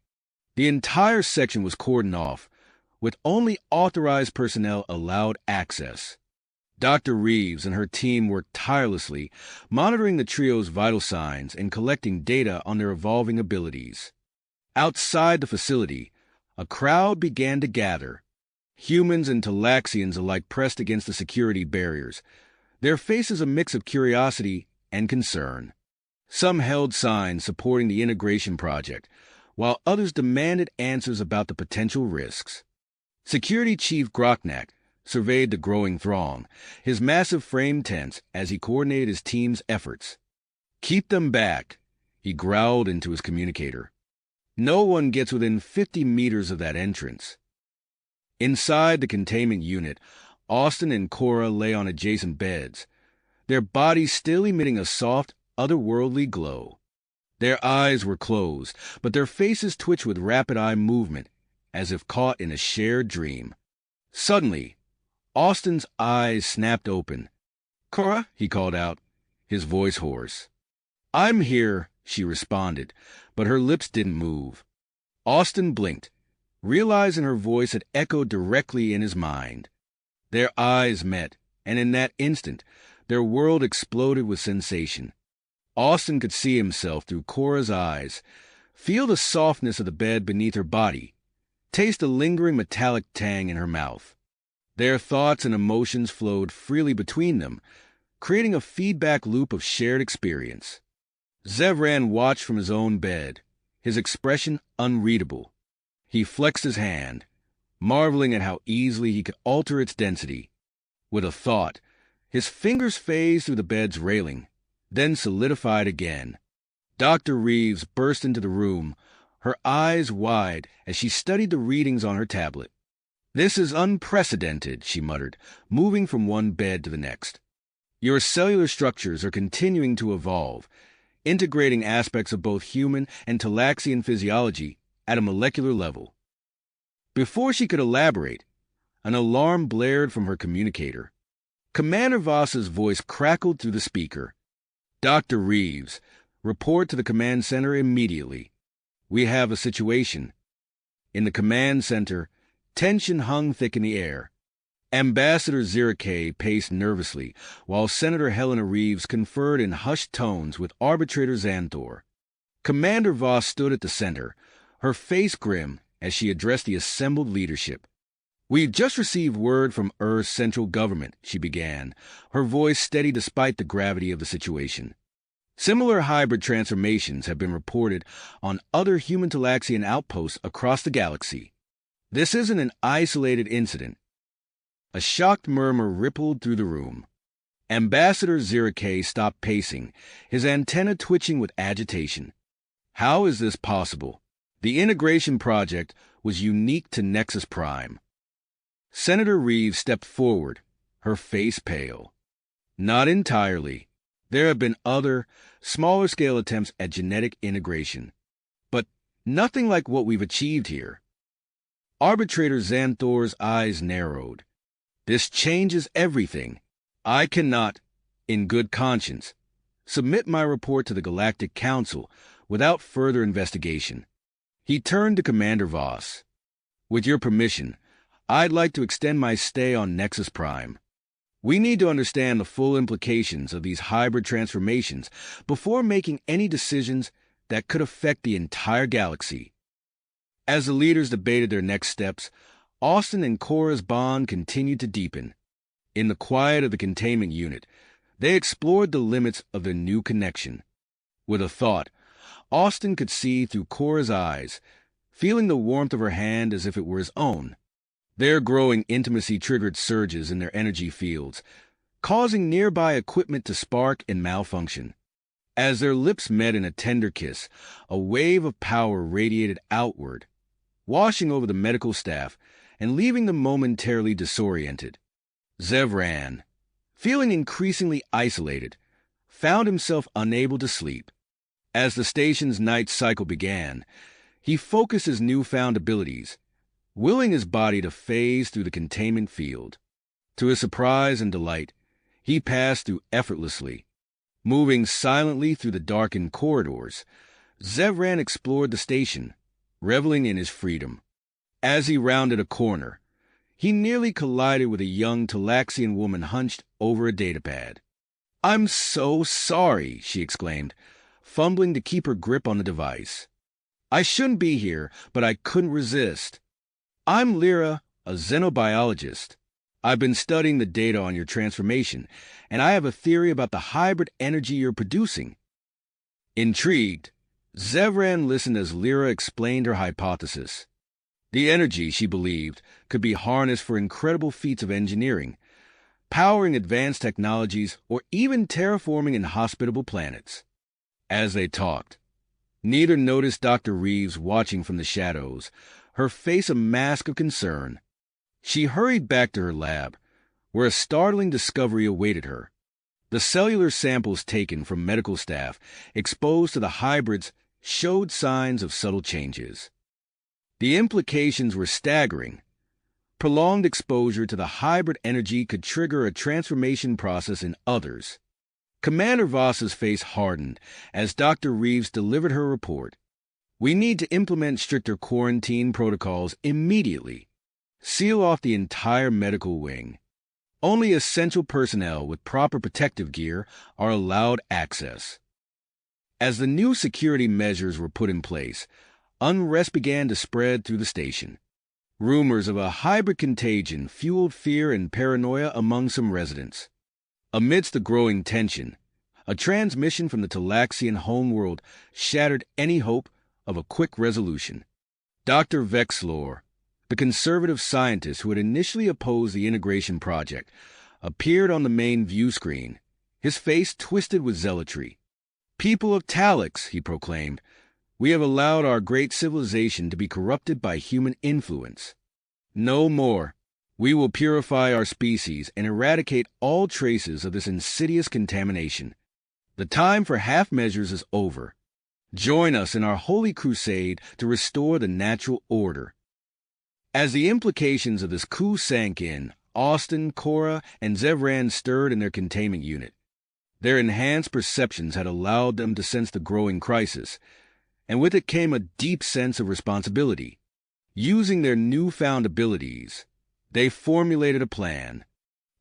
The entire section was cordoned off, with only authorized personnel allowed access. Dr. Reeves and her team worked tirelessly, monitoring the trio's vital signs and collecting data on their evolving abilities. Outside the facility, a crowd began to gather. Humans and Talaxians alike pressed against the security barriers, their faces a mix of curiosity and concern. Some held signs supporting the integration project, while others demanded answers about the potential risks. Security Chief Knack surveyed the growing throng, his massive frame tense as he coordinated his team's efforts. "Keep them back," he growled into his communicator. "No one gets within 50 meters of that entrance." Inside the containment unit, Austin and Cora lay on adjacent beds, their bodies still emitting a soft, otherworldly glow. Their eyes were closed, but their faces twitched with rapid eye movement, as if caught in a shared dream. Suddenly, Austin's eyes snapped open. "Cora," he called out, his voice hoarse. "I'm here," she responded, but her lips didn't move. Austin blinked, realizing her voice had echoed directly in his mind. Their eyes met, and in that instant, their world exploded with sensation. Austin could see himself through Cora's eyes, feel the softness of the bed beneath her body, taste a lingering metallic tang in her mouth. Their thoughts and emotions flowed freely between them, creating a feedback loop of shared experience. Zevran watched from his own bed, his expression unreadable. He flexed his hand, marveling at how easily he could alter its density. With a thought, his fingers phased through the bed's railing, then solidified again. Dr. Reeves burst into the room, her eyes wide as she studied the readings on her tablet. "This is unprecedented," she muttered, moving from one bed to the next. "Your cellular structures are continuing to evolve, integrating aspects of both human and Talaxian physiology at a molecular level." Before she could elaborate, an alarm blared from her communicator. Commander Voss's voice crackled through the speaker. Dr. Reeves, report to the command center immediately. We have a situation. In the command center, tension hung thick in the air. Ambassador Zirake paced nervously, while Senator Helena Reeves conferred in hushed tones with Arbitrator Xanthor. Commander Voss stood at the center, her face grim as she addressed the assembled leadership. We've just received word from Earth's central government, she began, her voice steady despite the gravity of the situation. Similar hybrid transformations have been reported on other human Talaxian outposts across the galaxy. This isn't an isolated incident. A shocked murmur rippled through the room. Ambassador Zirake stopped pacing, his antenna twitching with agitation. How is this possible? The integration project was unique to Nexus Prime. Senator Reeves stepped forward, her face pale. Not entirely. There have been other, smaller-scale attempts at genetic integration, but nothing like what we've achieved here. Arbitrator Xanthor's eyes narrowed. This changes everything. I cannot, in good conscience, submit my report to the Galactic Council without further investigation. He turned to Commander Voss. With your permission, I'd like to extend my stay on Nexus Prime. We need to understand the full implications of these hybrid transformations before making any decisions that could affect the entire galaxy. As the leaders debated their next steps, Austin and Cora's bond continued to deepen. In the quiet of the containment unit, they explored the limits of their new connection. With a thought, Austin could see through Cora's eyes, feeling the warmth of her hand as if it were his own. Their growing intimacy triggered surges in their energy fields, causing nearby equipment to spark and malfunction. As their lips met in a tender kiss, a wave of power radiated outward, washing over the medical staff and leaving them momentarily disoriented. Zevran, feeling increasingly isolated, found himself unable to sleep. As the station's night cycle began, he focused his newfound abilities, willing his body to phase through the containment field. To his surprise and delight, he passed through effortlessly. Moving silently through the darkened corridors, Zevran explored the station, reveling in his freedom. As he rounded a corner, he nearly collided with a young Talaxian woman hunched over a datapad. "I'm so sorry," she exclaimed, fumbling to keep her grip on the device. "I shouldn't be here, but I couldn't resist. I'm Lyra, a xenobiologist. I've been studying the data on your transformation, and I have a theory about the hybrid energy you're producing." Intrigued, Zevran listened as Lyra explained her hypothesis. The energy, she believed, could be harnessed for incredible feats of engineering, powering advanced technologies or even terraforming inhospitable planets. As they talked, neither noticed Dr. Reeves watching from the shadows, her face a mask of concern. She hurried back to her lab, where a startling discovery awaited her. The cellular samples taken from medical staff exposed to the hybrids showed signs of subtle changes. The implications were staggering. Prolonged exposure to the hybrid energy could trigger a transformation process in others. Commander Voss's face hardened as Dr. Reeves delivered her report. "We need to implement stricter quarantine protocols immediately. Seal off the entire medical wing. Only essential personnel with proper protective gear are allowed access." As the new security measures were put in place, unrest began to spread through the station. Rumors of a hybrid contagion fueled fear and paranoia among some residents. Amidst the growing tension, a transmission from the Talaxian homeworld shattered any hope of a quick resolution. Dr. Vexlor, the conservative scientist who had initially opposed the integration project, appeared on the main view screen, his face twisted with zealotry. "People of Talix," he proclaimed, "we have allowed our great civilization to be corrupted by human influence. No more. We will purify our species and eradicate all traces of this insidious contamination. The time for half measures is over. Join us in our holy crusade to restore the natural order." As the implications of this coup sank in, Austin, Cora, and Zevran stirred in their containment unit. Their enhanced perceptions had allowed them to sense the growing crisis, and with it came a deep sense of responsibility. Using their newfound abilities, they formulated a plan.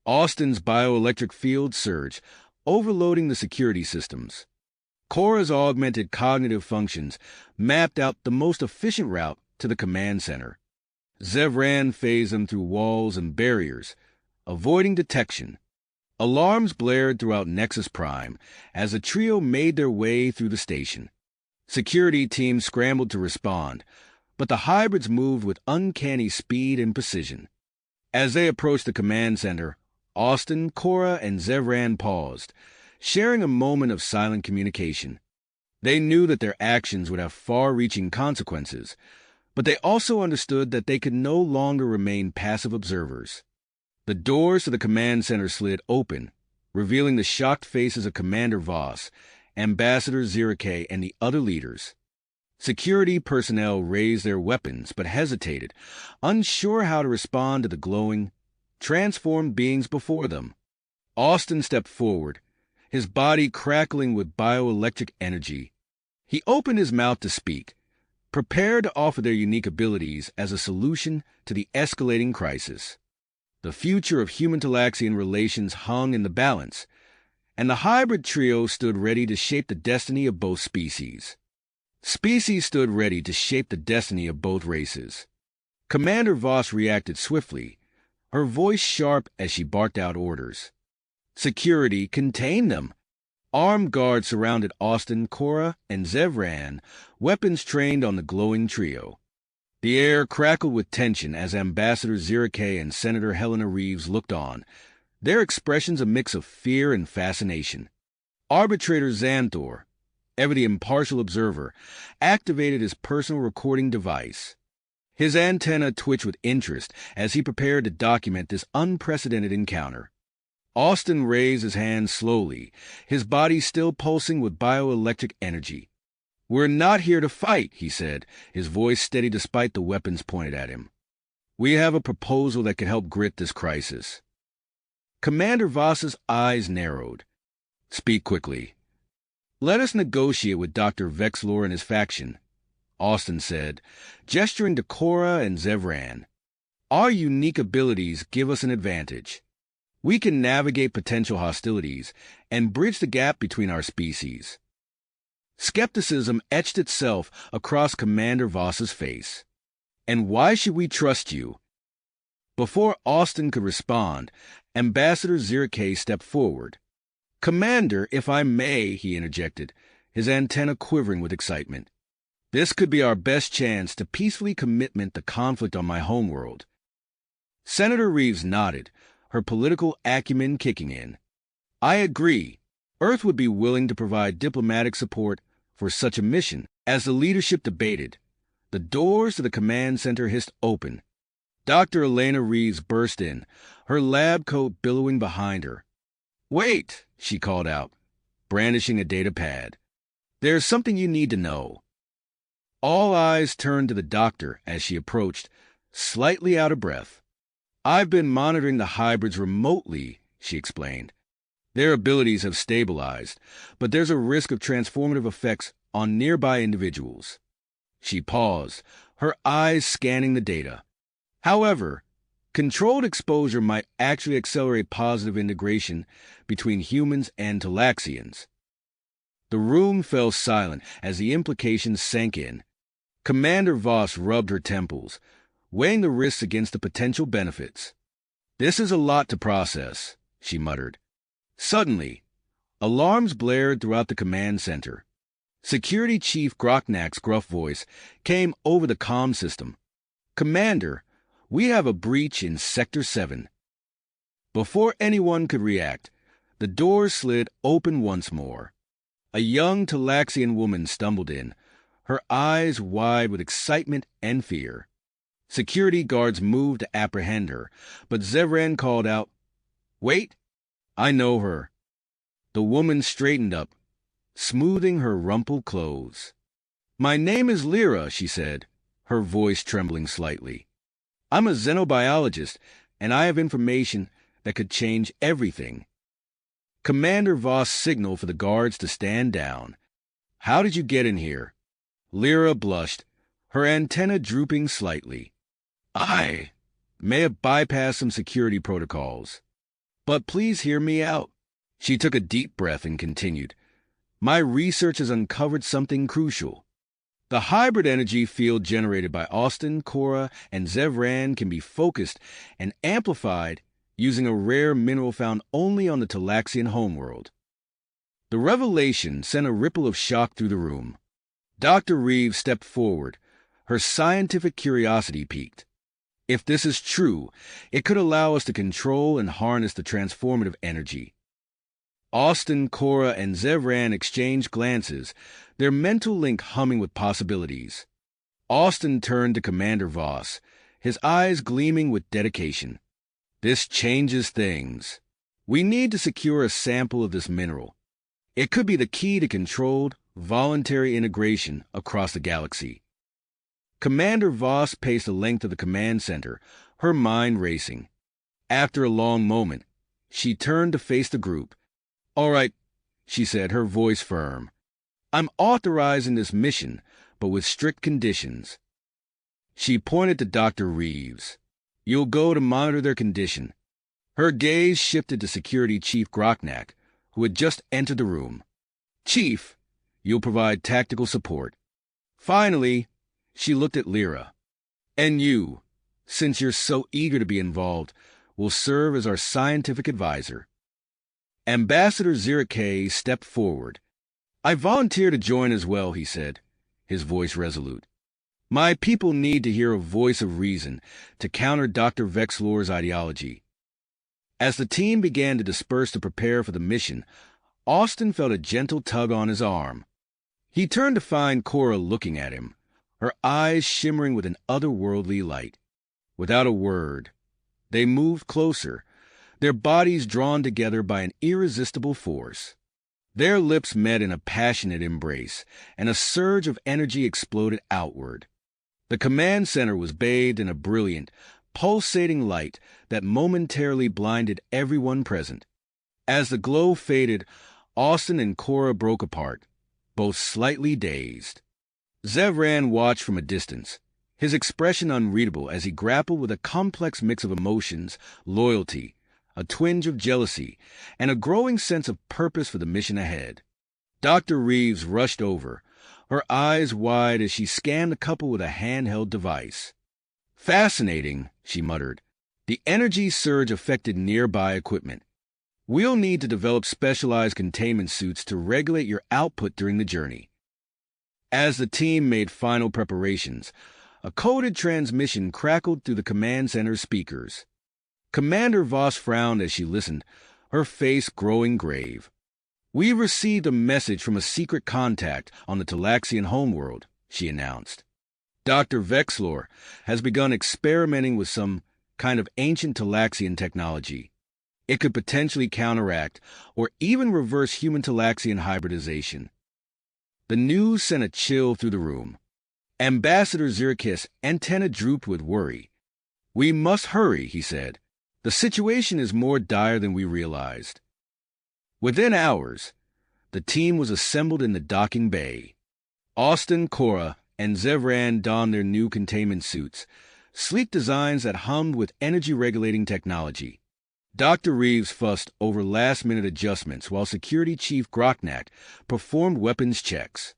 Austin's bioelectric field surged, overloading the security systems. Cora's augmented cognitive functions mapped out the most efficient route to the command center. Zevran phased them through walls and barriers, avoiding detection. Alarms blared throughout Nexus Prime as the trio made their way through the station. Security teams scrambled to respond, but the hybrids moved with uncanny speed and precision. As they approached the command center, Austin, Cora, and Zevran paused, sharing a moment of silent communication. They knew that their actions would have far-reaching consequences, but they also understood that they could no longer remain passive observers. The doors to the command center slid open, revealing the shocked faces of Commander Voss, Ambassador Zirike, and the other leaders. Security personnel raised their weapons but hesitated, unsure how to respond to the glowing, transformed beings before them. Austin stepped forward, his body crackling with bioelectric energy. He opened his mouth to speak, prepared to offer their unique abilities as a solution to the escalating crisis. The future of human-Talaxian relations hung in the balance, and the hybrid trio stood ready to shape the destiny of both species. Species stood ready to shape the destiny of both races. Commander Voss reacted swiftly, her voice sharp as she barked out orders. Security, contain them! Armed guards surrounded Austin, Cora, and Zevran, weapons trained on the glowing trio. The air crackled with tension as Ambassador Zirike and Senator Helena Reeves looked on, their expressions a mix of fear and fascination. Arbitrator Xanthor, ever the impartial observer, activated his personal recording device. His antenna twitched with interest as he prepared to document this unprecedented encounter. Austin raised his hand slowly, his body still pulsing with bioelectric energy. "We're not here to fight," he said, his voice steady despite the weapons pointed at him. "We have a proposal that could help grit this crisis." Commander Voss's eyes narrowed. "Speak quickly." "Let us negotiate with Dr. Vexlor and his faction," Austin said, gesturing to Cora and Zevran. "Our unique abilities give us an advantage. We can navigate potential hostilities and bridge the gap between our species." Skepticism etched itself across Commander Voss's face. "And why should we trust you?" Before Austin could respond, Ambassador Zirike stepped forward. "Commander, if I may," he interjected, his antenna quivering with excitement. "This could be our best chance to peacefully commitment the conflict on my homeworld." Senator Reeves nodded, her political acumen kicking in. "I agree. Earth would be willing to provide diplomatic support for such a mission." As the leadership debated, the doors to the command center hissed open. Dr. Elena Reeves burst in, her lab coat billowing behind her. "Wait," she called out, brandishing a data pad. "There's something you need to know." All eyes turned to the doctor as she approached, slightly out of breath. "I've been monitoring the hybrids remotely," she explained. "Their abilities have stabilized, but there's a risk of transformative effects on nearby individuals." She paused, her eyes scanning the data. "However, controlled exposure might actually accelerate positive integration between humans and Talaxians." The room fell silent as the implications sank in. Commander Voss rubbed her temples, weighing the risks against the potential benefits. "This is a lot to process," she muttered. Suddenly, alarms blared throughout the command center. Security Chief Grocknack's gruff voice came over the comm system. "Commander, we have a breach in Sector 7. Before anyone could react, the doors slid open once more. A young Talaxian woman stumbled in, her eyes wide with excitement and fear. Security guards moved to apprehend her, but Zevran called out, "Wait, I know her." The woman straightened up, smoothing her rumpled clothes. "My name is Lyra," she said, her voice trembling slightly. "I'm a xenobiologist, and I have information that could change everything. Commander Voss signaled for the guards to stand down. How did you get in here? Lyra blushed, her antenna drooping slightly. I may have bypassed some security protocols. But please hear me out. She took a deep breath and continued. My research has uncovered something crucial. The hybrid energy field generated by Austin, Cora, and Zevran can be focused and amplified using a rare mineral found only on the Talaxian homeworld. The revelation sent a ripple of shock through the room. Dr. Reeves stepped forward, her scientific curiosity piqued. If this is true, it could allow us to control and harness the transformative energy. Austin, Cora, and Zevran exchanged glances, their mental link humming with possibilities. Austin turned to Commander Voss, his eyes gleaming with dedication. This changes things. We need to secure a sample of this mineral. It could be the key to controlled, voluntary integration across the galaxy. Commander Voss paced the length of the command center, her mind racing. After a long moment, she turned to face the group. All right, she said, her voice firm. I'm authorizing this mission, but with strict conditions. She pointed to Dr. Reeves. You'll go to monitor their condition. Her gaze shifted to Security Chief Knack, who had just entered the room. Chief, you'll provide tactical support. Finally, she looked at Lyra. And you, since you're so eager to be involved, will serve as our scientific advisor. Ambassador Zirike stepped forward. I volunteer to join as well, he said, his voice resolute. My people need to hear a voice of reason to counter Dr. Vexlor's ideology. As the team began to disperse to prepare for the mission, Austin felt a gentle tug on his arm. He turned to find Cora looking at him, her eyes shimmering with an otherworldly light. Without a word, they moved closer, their bodies drawn together by an irresistible force. Their lips met in a passionate embrace, and a surge of energy exploded outward. The command center was bathed in a brilliant, pulsating light that momentarily blinded everyone present. As the glow faded, Austin and Cora broke apart, both slightly dazed. Zevran watched from a distance, his expression unreadable as he grappled with a complex mix of emotions, loyalty, a twinge of jealousy, and a growing sense of purpose for the mission ahead. Dr. Reeves rushed over, her eyes wide as she scanned the couple with a handheld device. Fascinating, she muttered. The energy surge affected nearby equipment. We'll need to develop specialized containment suits to regulate your output during the journey. As the team made final preparations, a coded transmission crackled through the command center's speakers. Commander Voss frowned as she listened, her face growing grave. We've received a message from a secret contact on the Talaxian homeworld, she announced. Dr. Vexlor has begun experimenting with some kind of ancient Talaxian technology. It could potentially counteract or even reverse human Talaxian hybridization. The news sent a chill through the room. Ambassador Zirikis' antenna drooped with worry. We must hurry, he said. The situation is more dire than we realized. Within hours, the team was assembled in the docking bay. Austin, Cora, and Zevran donned their new containment suits, sleek designs that hummed with energy-regulating technology. Dr. Reeves fussed over last-minute adjustments while Security Chief Knack performed weapons checks.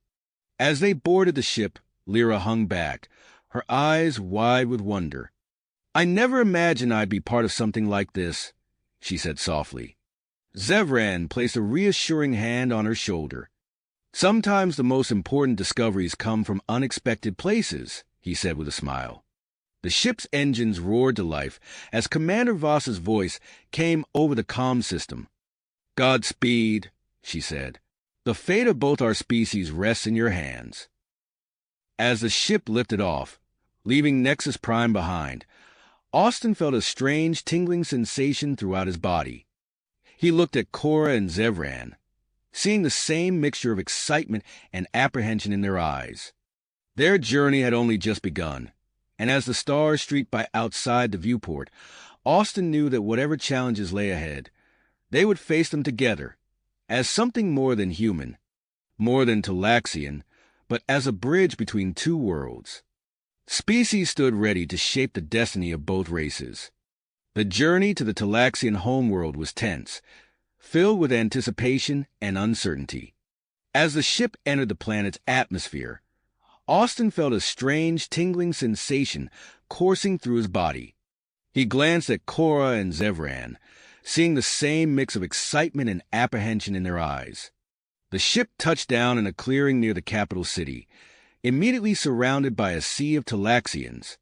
As they boarded the ship, Lyra hung back, her eyes wide with wonder. I never imagined I'd be part of something like this, she said softly. Zevran placed a reassuring hand on her shoulder. Sometimes the most important discoveries come from unexpected places, he said with a smile. The ship's engines roared to life as Commander Voss's voice came over the comm system. Godspeed, she said. The fate of both our species rests in your hands. As the ship lifted off, leaving Nexus Prime behind, Austin felt a strange tingling sensation throughout his body. He looked at Cora and Zevran, seeing the same mixture of excitement and apprehension in their eyes. Their journey had only just begun, and as the stars streaked by outside the viewport, Austin knew that whatever challenges lay ahead, they would face them together, as something more than human, more than Talaxian, but as a bridge between two worlds. Species stood ready to shape the destiny of both races. The journey to the Talaxian homeworld was tense, filled with anticipation and uncertainty. As the ship entered the planet's atmosphere, Austin felt a strange, tingling sensation coursing through his body. He glanced at Cora and Zevran, seeing the same mix of excitement and apprehension in their eyes. The ship touched down in a clearing near the capital city, immediately surrounded by a sea of Talaxians.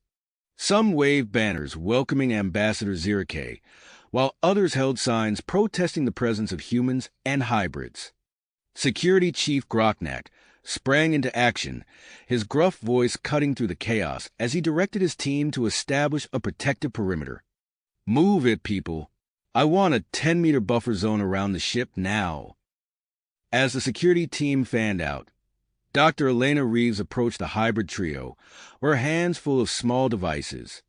Some waved banners welcoming Ambassador Zirke, while others held signs protesting the presence of humans and hybrids. Security Chief Knack sprang into action, his gruff voice cutting through the chaos as he directed his team to establish a protective perimeter. "Move it, people. I want a 10-meter buffer zone around the ship now." As the security team fanned out, Dr. Elena Reeves approached the hybrid trio, her hands full of small devices.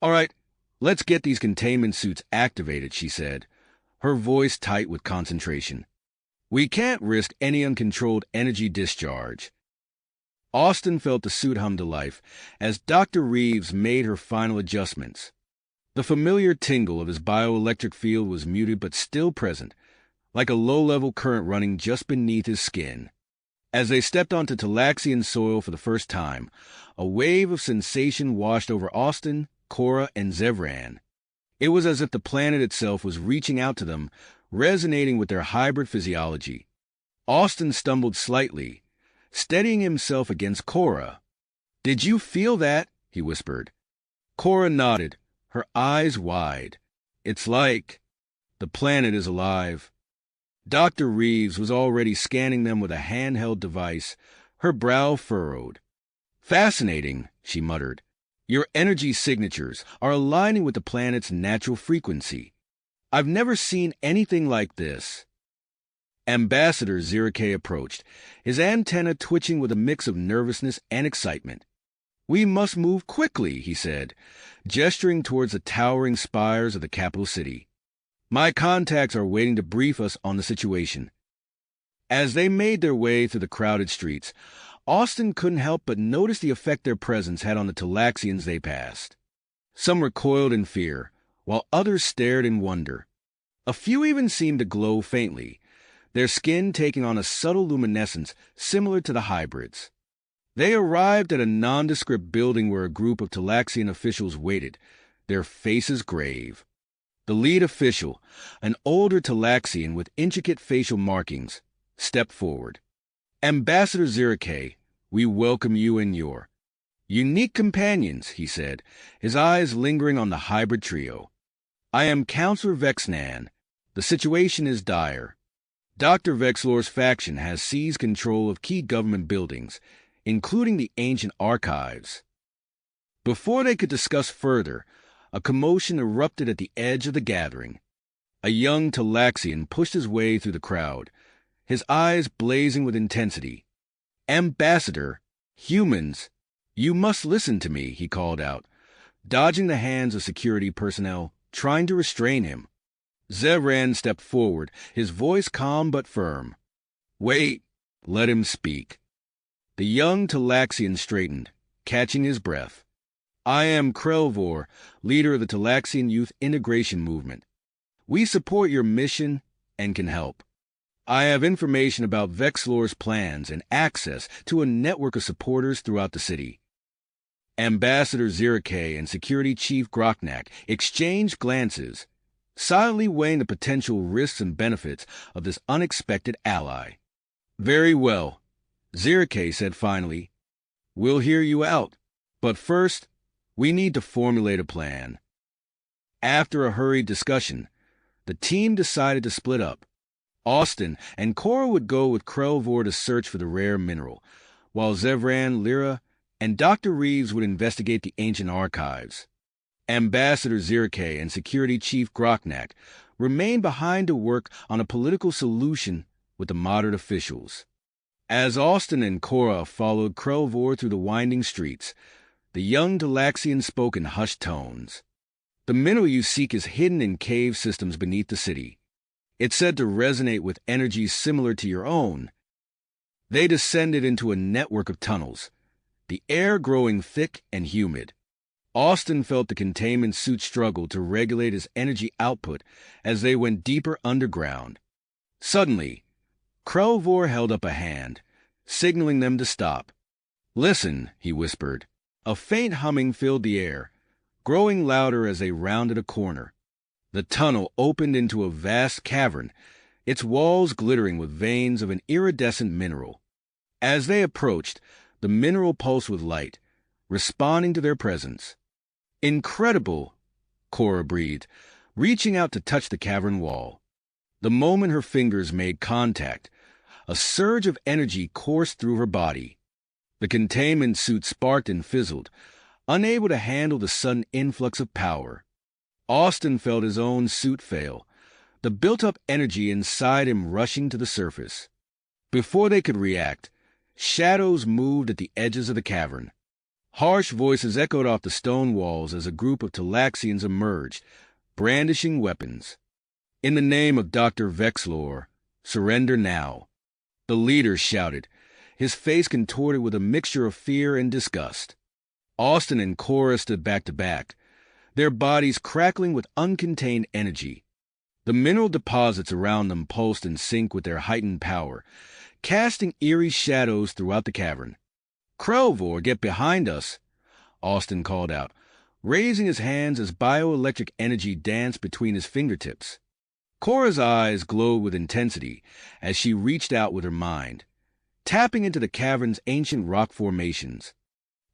"All right, let's get these containment suits activated," she said, her voice tight with concentration. "We can't risk any uncontrolled energy discharge." Austin felt the suit hum to life as Dr. Reeves made her final adjustments. The familiar tingle of his bioelectric field was muted but still present, like a low-level current running just beneath his skin. As they stepped onto Talaxian soil for the first time, a wave of sensation washed over Austin, Cora, and Zevran. It was as if the planet itself was reaching out to them, resonating with their hybrid physiology. Austin stumbled slightly, steadying himself against Cora. "Did you feel that?" he whispered. Cora nodded, her eyes wide. "It's like the planet is alive." Dr. Reeves was already scanning them with a handheld device, her brow furrowed. "Fascinating," she muttered. "Your energy signatures are aligning with the planet's natural frequency. I've never seen anything like this." Ambassador Zirke approached, his antenna twitching with a mix of nervousness and excitement. "We must move quickly," he said, gesturing towards the towering spires of the capital city. "My contacts are waiting to brief us on the situation." As they made their way through the crowded streets, Austin couldn't help but notice the effect their presence had on the Talaxians they passed. Some recoiled in fear, while others stared in wonder. A few even seemed to glow faintly, their skin taking on a subtle luminescence similar to the hybrids. They arrived at a nondescript building where a group of Talaxian officials waited, their faces grave. The lead official, an older Talaxian with intricate facial markings, stepped forward. "Ambassador Zirke, we welcome you and your unique companions," he said, his eyes lingering on the hybrid trio. "I am Counselor Vexnan. The situation is dire. Dr. Vexlor's faction has seized control of key government buildings, including the ancient archives." Before they could discuss further, a commotion erupted at the edge of the gathering. A young Talaxian pushed his way through the crowd, his eyes blazing with intensity. "Ambassador, humans, you must listen to me," he called out, dodging the hands of security personnel, trying to restrain him. Zevran stepped forward, his voice calm but firm. "Wait, let him speak." The young Talaxian straightened, catching his breath. "I am Krelvor, leader of the Talaxian Youth Integration Movement. We support your mission and can help. I have information about Vexlor's plans and access to a network of supporters throughout the city." Ambassador Zirke and Security Chief Knack exchanged glances, silently weighing the potential risks and benefits of this unexpected ally. "Very well," Zirke said finally. "We'll hear you out, but first, we need to formulate a plan." After a hurried discussion, the team decided to split up. Austin and Cora would go with Krelvor to search for the rare mineral, while Zevran, Lyra, and Dr. Reeves would investigate the ancient archives. Ambassador Zirke and Security Chief Knack remained behind to work on a political solution with the moderate officials. As Austin and Cora followed Krelvor through the winding streets, the young Talaxian spoke in hushed tones. The mineral you seek is hidden in cave systems beneath the city. It's said to resonate with energies similar to your own. They descended into a network of tunnels, the air growing thick and humid. Austin felt the containment suit struggle to regulate his energy output as they went deeper underground. Suddenly, Krelvor held up a hand, signaling them to stop. "Listen," he whispered. A faint humming filled the air, growing louder as they rounded a corner. The tunnel opened into a vast cavern, its walls glittering with veins of an iridescent mineral. As they approached, the mineral pulsed with light, responding to their presence. "Incredible," Cora breathed, reaching out to touch the cavern wall. The moment her fingers made contact, a surge of energy coursed through her body. The containment suit sparked and fizzled, unable to handle the sudden influx of power. Austin felt his own suit fail, the built-up energy inside him rushing to the surface. Before they could react, shadows moved at the edges of the cavern. Harsh voices echoed off the stone walls as a group of Talaxians emerged, brandishing weapons. "In the name of Dr. Vexlor, surrender now," the leader shouted, his face contorted with a mixture of fear and disgust. Austin and Cora stood back to back, their bodies crackling with uncontained energy. The mineral deposits around them pulsed in sync with their heightened power, casting eerie shadows throughout the cavern. "Krelvor, get behind us," Austin called out, raising his hands as bioelectric energy danced between his fingertips. Cora's eyes glowed with intensity as she reached out with her mind, tapping into the cavern's ancient rock formations.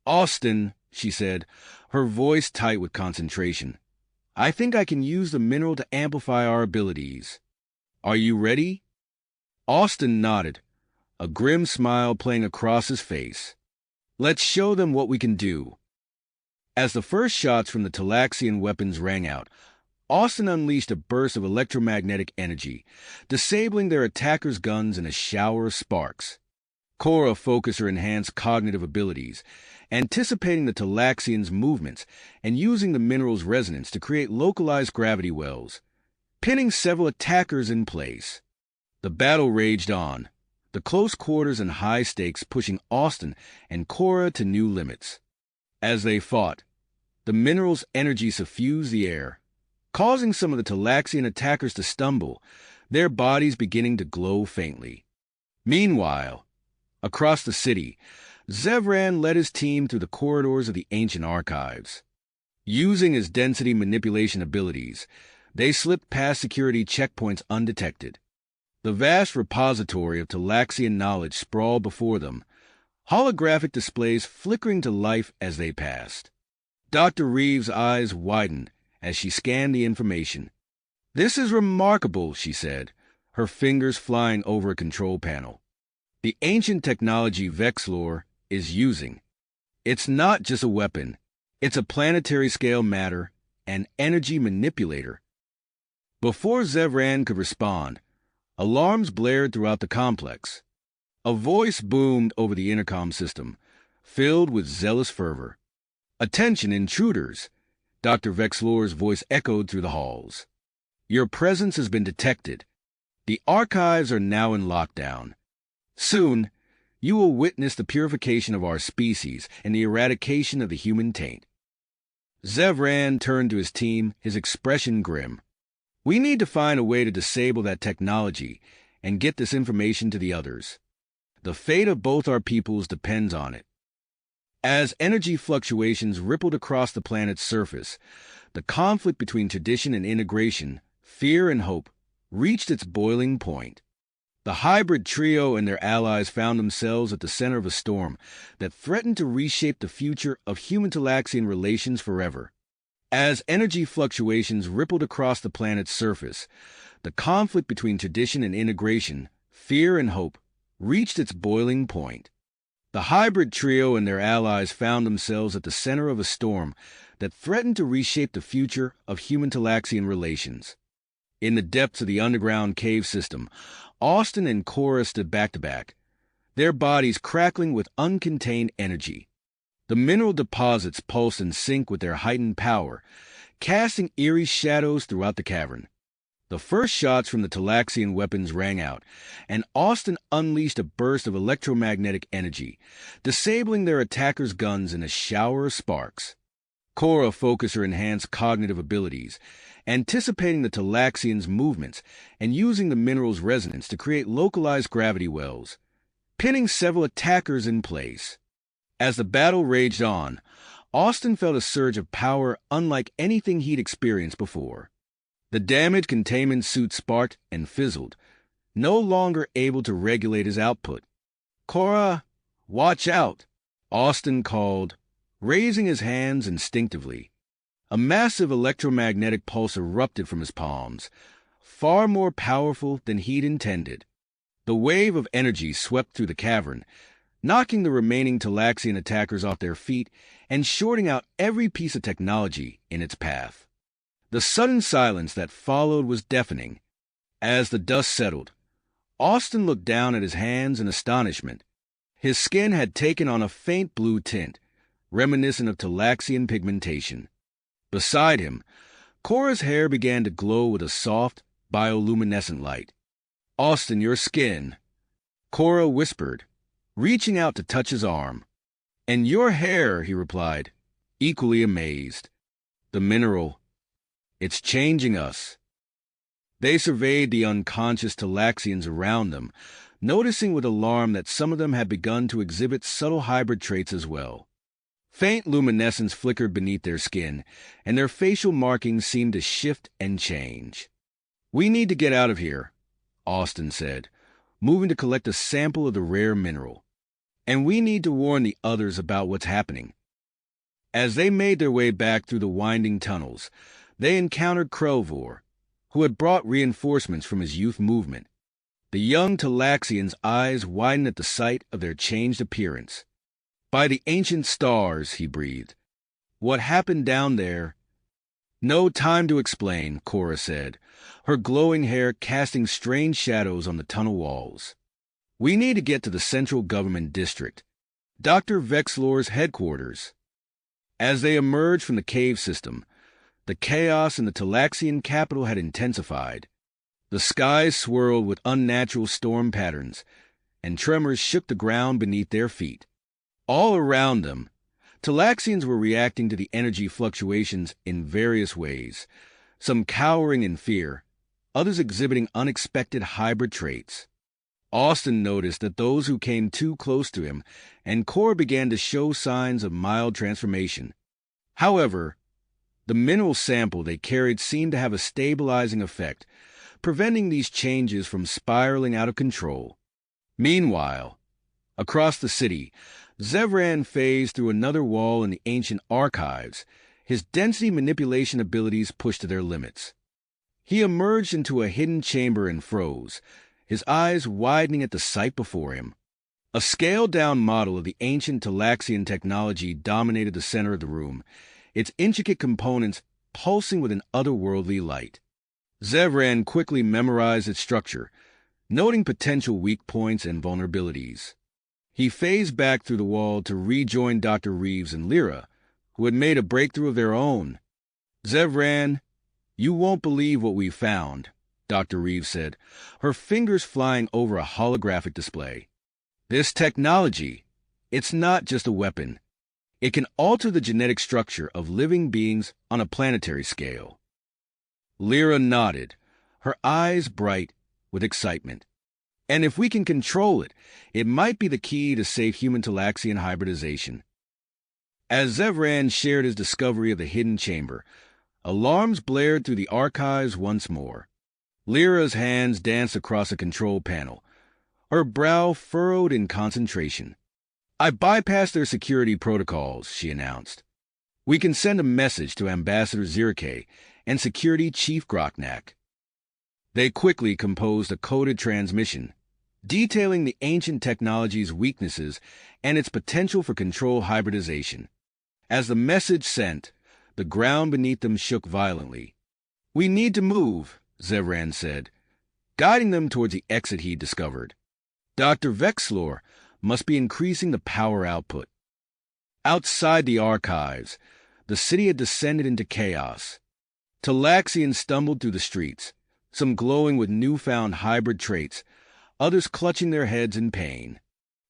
"Austin," she said, her voice tight with concentration, "I think I can use the mineral to amplify our abilities. Are you ready?" Austin nodded, a grim smile playing across his face. "Let's show them what we can do." As the first shots from the Talaxian weapons rang out, Austin unleashed a burst of electromagnetic energy, disabling their attackers' guns in a shower of sparks. Cora focused her enhanced cognitive abilities, anticipating the Talaxians' movements and using the mineral's resonance to create localized gravity wells, pinning several attackers in place. The battle raged on, the close quarters and high stakes pushing Austin and Cora to new limits. As they fought, the mineral's energy suffused the air, causing some of the Talaxian attackers to stumble, their bodies beginning to glow faintly. Meanwhile, across the city, Zevran led his team through the corridors of the ancient archives. Using his density manipulation abilities, they slipped past security checkpoints undetected. The vast repository of Talaxian knowledge sprawled before them, holographic displays flickering to life as they passed. Dr. Reeves' eyes widened as she scanned the information. "This is remarkable," she said, her fingers flying over a control panel. "The ancient technology Vexlor is using. It's not just a weapon. It's a planetary-scale matter, an energy manipulator." Before Zevran could respond, alarms blared throughout the complex. A voice boomed over the intercom system, filled with zealous fervor. "Attention, intruders!" Dr. Vexlor's voice echoed through the halls. "Your presence has been detected. The archives are now in lockdown. Soon, you will witness the purification of our species and the eradication of the human taint." Zevran turned to his team, his expression grim. "We need to find a way to disable that technology and get this information to the others. The fate of both our peoples depends on it." As energy fluctuations rippled across the planet's surface, the conflict between tradition and integration, fear and hope, reached its boiling point. The hybrid trio and their allies found themselves at the center of a storm that threatened to reshape the future of human-Talaxian relations forever. As energy fluctuations rippled across the planet's surface, the conflict between tradition and integration, fear and hope, reached its boiling point. The hybrid trio and their allies found themselves at the center of a storm that threatened to reshape the future of human-Talaxian relations. In the depths of the underground cave system, Austin and Cora stood back to back, their bodies crackling with uncontained energy. The mineral deposits pulsed in sync with their heightened power, casting eerie shadows throughout the cavern. The first shots from the Talaxian weapons rang out, and Austin unleashed a burst of electromagnetic energy, disabling their attackers' guns in a shower of sparks. Cora focused her enhanced cognitive abilities, anticipating the Talaxians' movements and using the mineral's resonance to create localized gravity wells, pinning several attackers in place. As the battle raged on, Austin felt a surge of power unlike anything he'd experienced before. The damage containment suit sparked and fizzled, no longer able to regulate his output. "Cora, watch out!" Austin called, raising his hands instinctively. A massive electromagnetic pulse erupted from his palms, far more powerful than he'd intended. The wave of energy swept through the cavern, knocking the remaining Talaxian attackers off their feet and shorting out every piece of technology in its path. The sudden silence that followed was deafening. As the dust settled, Austin looked down at his hands in astonishment. His skin had taken on a faint blue tint, reminiscent of Talaxian pigmentation. Beside him, Cora's hair began to glow with a soft, bioluminescent light. "Austin, your skin," Cora whispered, reaching out to touch his arm. "And your hair," he replied, equally amazed. "The mineral, it's changing us." They surveyed the unconscious Talaxians around them, noticing with alarm that some of them had begun to exhibit subtle hybrid traits as well. Faint luminescence flickered beneath their skin, and their facial markings seemed to shift and change. "We need to get out of here," Austin said, moving to collect a sample of the rare mineral. "And we need to warn the others about what's happening." As they made their way back through the winding tunnels, they encountered Krelvor, who had brought reinforcements from his youth movement. The young Talaxian's eyes widened at the sight of their changed appearance. "By the ancient stars," he breathed. "What happened down there?" "No time to explain," Cora said, her glowing hair casting strange shadows on the tunnel walls. "We need to get to the Central Government District, Dr. Vexlor's headquarters." As they emerged from the cave system, the chaos in the Talaxian capital had intensified. The skies swirled with unnatural storm patterns, and tremors shook the ground beneath their feet. All around them, Talaxians were reacting to the energy fluctuations in various ways, some cowering in fear, others exhibiting unexpected hybrid traits. Austin noticed that those who came too close to him and Cora began to show signs of mild transformation. However, the mineral sample they carried seemed to have a stabilizing effect, preventing these changes from spiraling out of control. Meanwhile, across the city, Zevran phased through another wall in the ancient archives, his density manipulation abilities pushed to their limits. He emerged into a hidden chamber and froze, his eyes widening at the sight before him. A scaled-down model of the ancient Talaxian technology dominated the center of the room, its intricate components pulsing with an otherworldly light. Zevran quickly memorized its structure, noting potential weak points and vulnerabilities. He phased back through the wall to rejoin Dr. Reeves and Lyra, who had made a breakthrough of their own. "Zevran, you won't believe what we found," Dr. Reeves said, her fingers flying over a holographic display. "This technology, it's not just a weapon. It can alter the genetic structure of living beings on a planetary scale." Lyra nodded, her eyes bright with excitement. "And if we can control it, it might be the key to safe human-Talaxian hybridization." As Zevran shared his discovery of the hidden chamber, alarms blared through the archives once more. Lyra's hands danced across a control panel, her brow furrowed in concentration. "I bypassed their security protocols," she announced. "We can send a message to Ambassador Zirke and Security Chief Knack." They quickly composed a coded transmission, detailing the ancient technology's weaknesses and its potential for control hybridization. As the message sent, the ground beneath them shook violently. "We need to move," Zevran said, guiding them towards the exit he'd discovered. Dr. Vexlor must be increasing the power output. Outside the archives, the city had descended into chaos. Talaxians stumbled through the streets, some glowing with newfound hybrid traits, others clutching their heads in pain.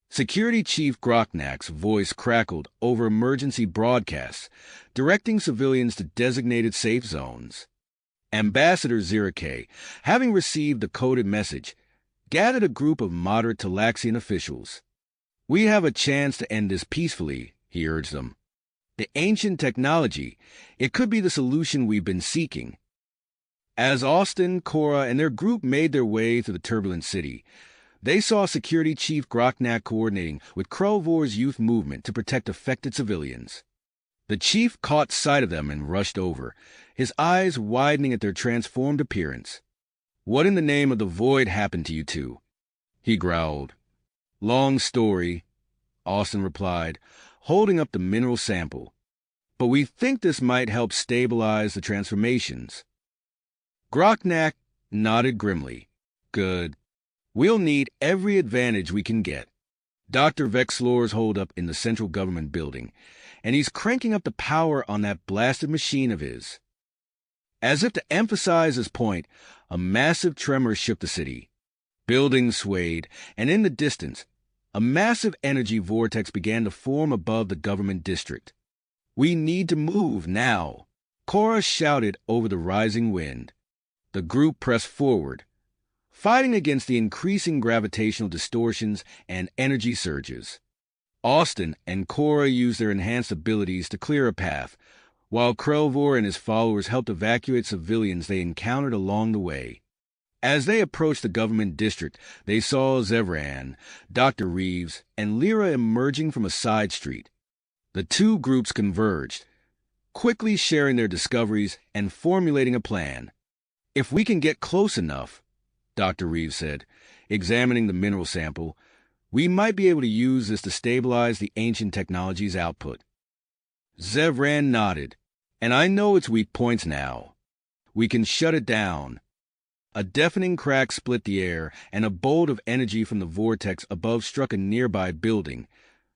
Security Chief Knack's voice crackled over emergency broadcasts, directing civilians to designated safe zones. Ambassador Zirake, having received the coded message, gathered a group of moderate Talaxian officials. "We have a chance to end this peacefully," he urged them. "The ancient technology, it could be the solution we've been seeking." As Austin, Cora, and their group made their way through the turbulent city, they saw Security Chief Knack coordinating with Krelvor's youth movement to protect affected civilians. The chief caught sight of them and rushed over, his eyes widening at their transformed appearance. "What in the name of the void happened to you two?" he growled. "Long story," Austin replied, holding up the mineral sample. "But we think this might help stabilize the transformations." Knack nodded grimly. "Good. We'll need every advantage we can get." Dr. Vexlor's holed up in the central government building, and he's cranking up the power on that blasted machine of his. As if to emphasize his point, a massive tremor shook the city. Buildings swayed, and in the distance, a massive energy vortex began to form above the government district. "We need to move now," Cora shouted over the rising wind. The group pressed forward, fighting against the increasing gravitational distortions and energy surges. Austin and Cora used their enhanced abilities to clear a path, while Krelvor and his followers helped evacuate civilians they encountered along the way. As they approached the government district, they saw Zevran, Dr. Reeves, and Lyra emerging from a side street. The two groups converged, quickly sharing their discoveries and formulating a plan. "If we can get close enough," Dr. Reeves said, examining the mineral sample, "we might be able to use this to stabilize the ancient technology's output." Zevran nodded. "And I know its weak points now. We can shut it down." A deafening crack split the air, and a bolt of energy from the vortex above struck a nearby building,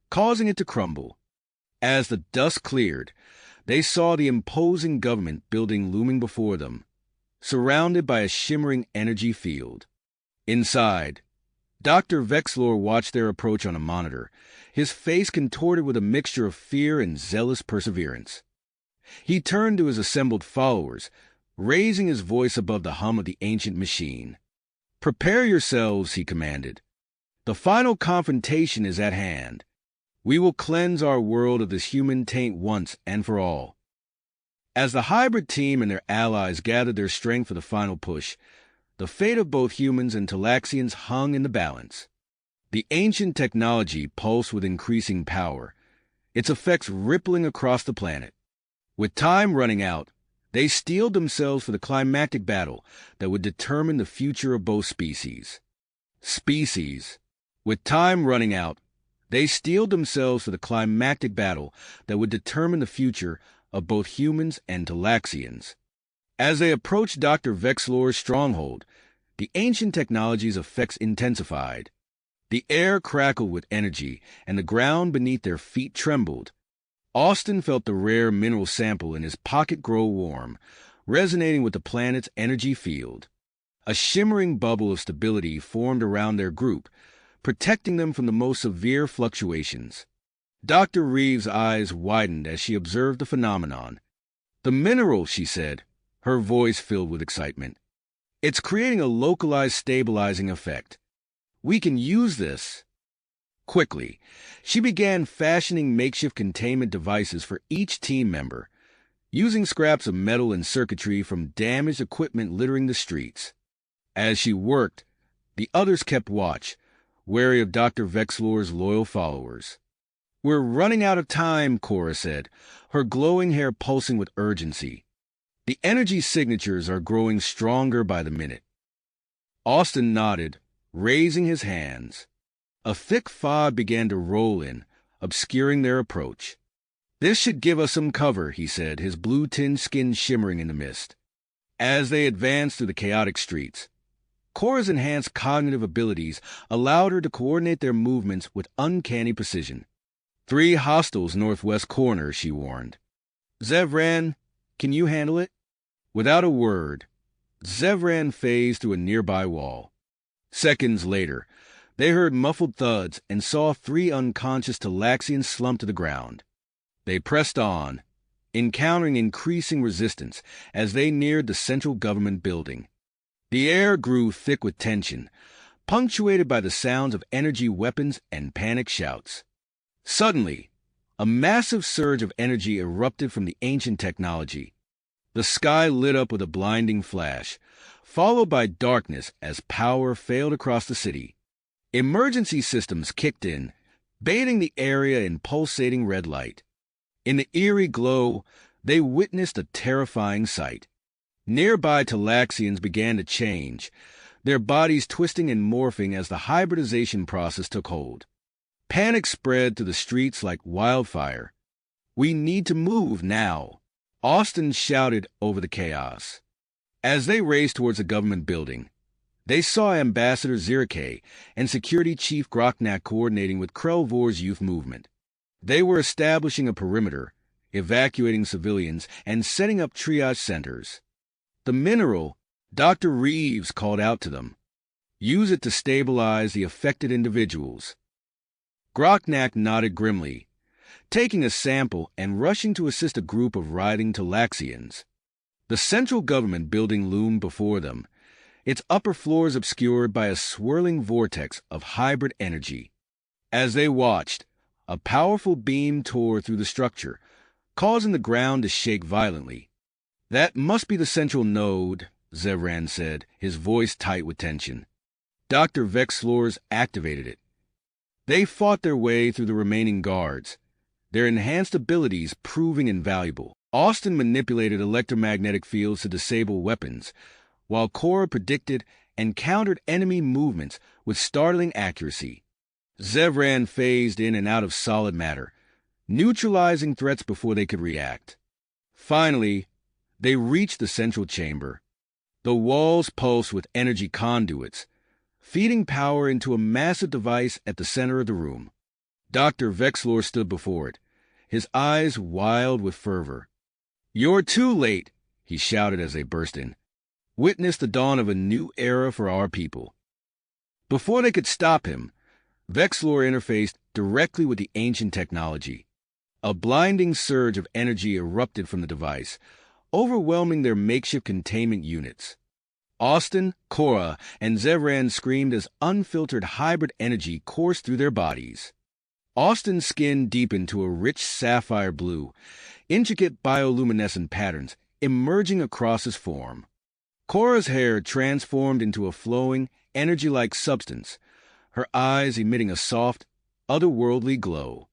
causing it to crumble. As the dust cleared, they saw the imposing government building looming before them, surrounded by a shimmering energy field. Inside, Dr. Vexlor watched their approach on a monitor, his face contorted with a mixture of fear and zealous perseverance. He turned to his assembled followers, raising his voice above the hum of the ancient machine. "Prepare yourselves," he commanded. "The final confrontation is at hand. We will cleanse our world of this human taint once and for all." As the hybrid team and their allies gathered their strength for the final push, the fate of both humans and Talaxians hung in the balance. The ancient technology pulsed with increasing power, its effects rippling across the planet. With time running out, they steeled themselves for the climactic battle that would determine the future of both species. With time running out, they steeled themselves for the climactic battle that would determine the future of both humans and Talaxians. As they approached Dr. Vexlor's stronghold, the ancient technology's effects intensified. The air crackled with energy, and the ground beneath their feet trembled. Austin felt the rare mineral sample in his pocket grow warm, resonating with the planet's energy field. A shimmering bubble of stability formed around their group, protecting them from the most severe fluctuations. Dr. Reeves' eyes widened as she observed the phenomenon. "The mineral," she said, her voice filled with excitement. "It's creating a localized stabilizing effect. We can use this." Quickly, she began fashioning makeshift containment devices for each team member, using scraps of metal and circuitry from damaged equipment littering the streets. As she worked, the others kept watch, wary of Dr. Vexlor's loyal followers. "We're running out of time," Cora said, her glowing hair pulsing with urgency. "The energy signatures are growing stronger by the minute." Austin nodded, raising his hands. A thick fog began to roll in, obscuring their approach. "This should give us some cover," he said, his blue-tinged skin shimmering in the mist. As they advanced through the chaotic streets, Cora's enhanced cognitive abilities allowed her to coordinate their movements with uncanny precision. "3 hostiles northwest corner," she warned. "Zevran, can you handle it?" Without a word, Zevran phased through a nearby wall. Seconds later, they heard muffled thuds and saw 3 unconscious Talaxians slump to the ground. They pressed on, encountering increasing resistance as they neared the central government building. The air grew thick with tension, punctuated by the sounds of energy weapons and panic shouts. Suddenly, a massive surge of energy erupted from the ancient technology. The sky lit up with a blinding flash, followed by darkness as power failed across the city. Emergency systems kicked in, bathing the area in pulsating red light. In the eerie glow, they witnessed a terrifying sight. Nearby Talaxians began to change, their bodies twisting and morphing as the hybridization process took hold. Panic spread through the streets like wildfire. "We need to move now," Austin shouted over the chaos. As they raced towards the government building, they saw Ambassador Zirke and Security Chief Knack coordinating with Krelvor's youth movement. They were establishing a perimeter, evacuating civilians, and setting up triage centers. The mineral, Dr. Reeves called out to them. "Use it to stabilize the affected individuals." Knack nodded grimly, taking a sample and rushing to assist a group of writhing Talaxians. The central government building loomed before them, its upper floors obscured by a swirling vortex of hybrid energy. As they watched, a powerful beam tore through the structure, causing the ground to shake violently. "That must be the central node," Zevran said, his voice tight with tension. Dr. Vexlors activated it. They fought their way through the remaining guards, their enhanced abilities proving invaluable. Austin manipulated electromagnetic fields to disable weapons, while Cora predicted and countered enemy movements with startling accuracy. Zevran phased in and out of solid matter, neutralizing threats before they could react. Finally, they reached the central chamber. The walls pulsed with energy conduits, feeding power into a massive device at the center of the room. Dr. Vexlor stood before it, his eyes wild with fervor. "You're too late," he shouted as they burst in. "Witness the dawn of a new era for our people." Before they could stop him, Vexlor interfaced directly with the ancient technology. A blinding surge of energy erupted from the device, overwhelming their makeshift containment units. Austin, Cora, and Zevran screamed as unfiltered hybrid energy coursed through their bodies. Austin's skin deepened to a rich sapphire blue, intricate bioluminescent patterns emerging across his form. Cora's hair transformed into a flowing, energy-like substance, her eyes emitting a soft, otherworldly glow.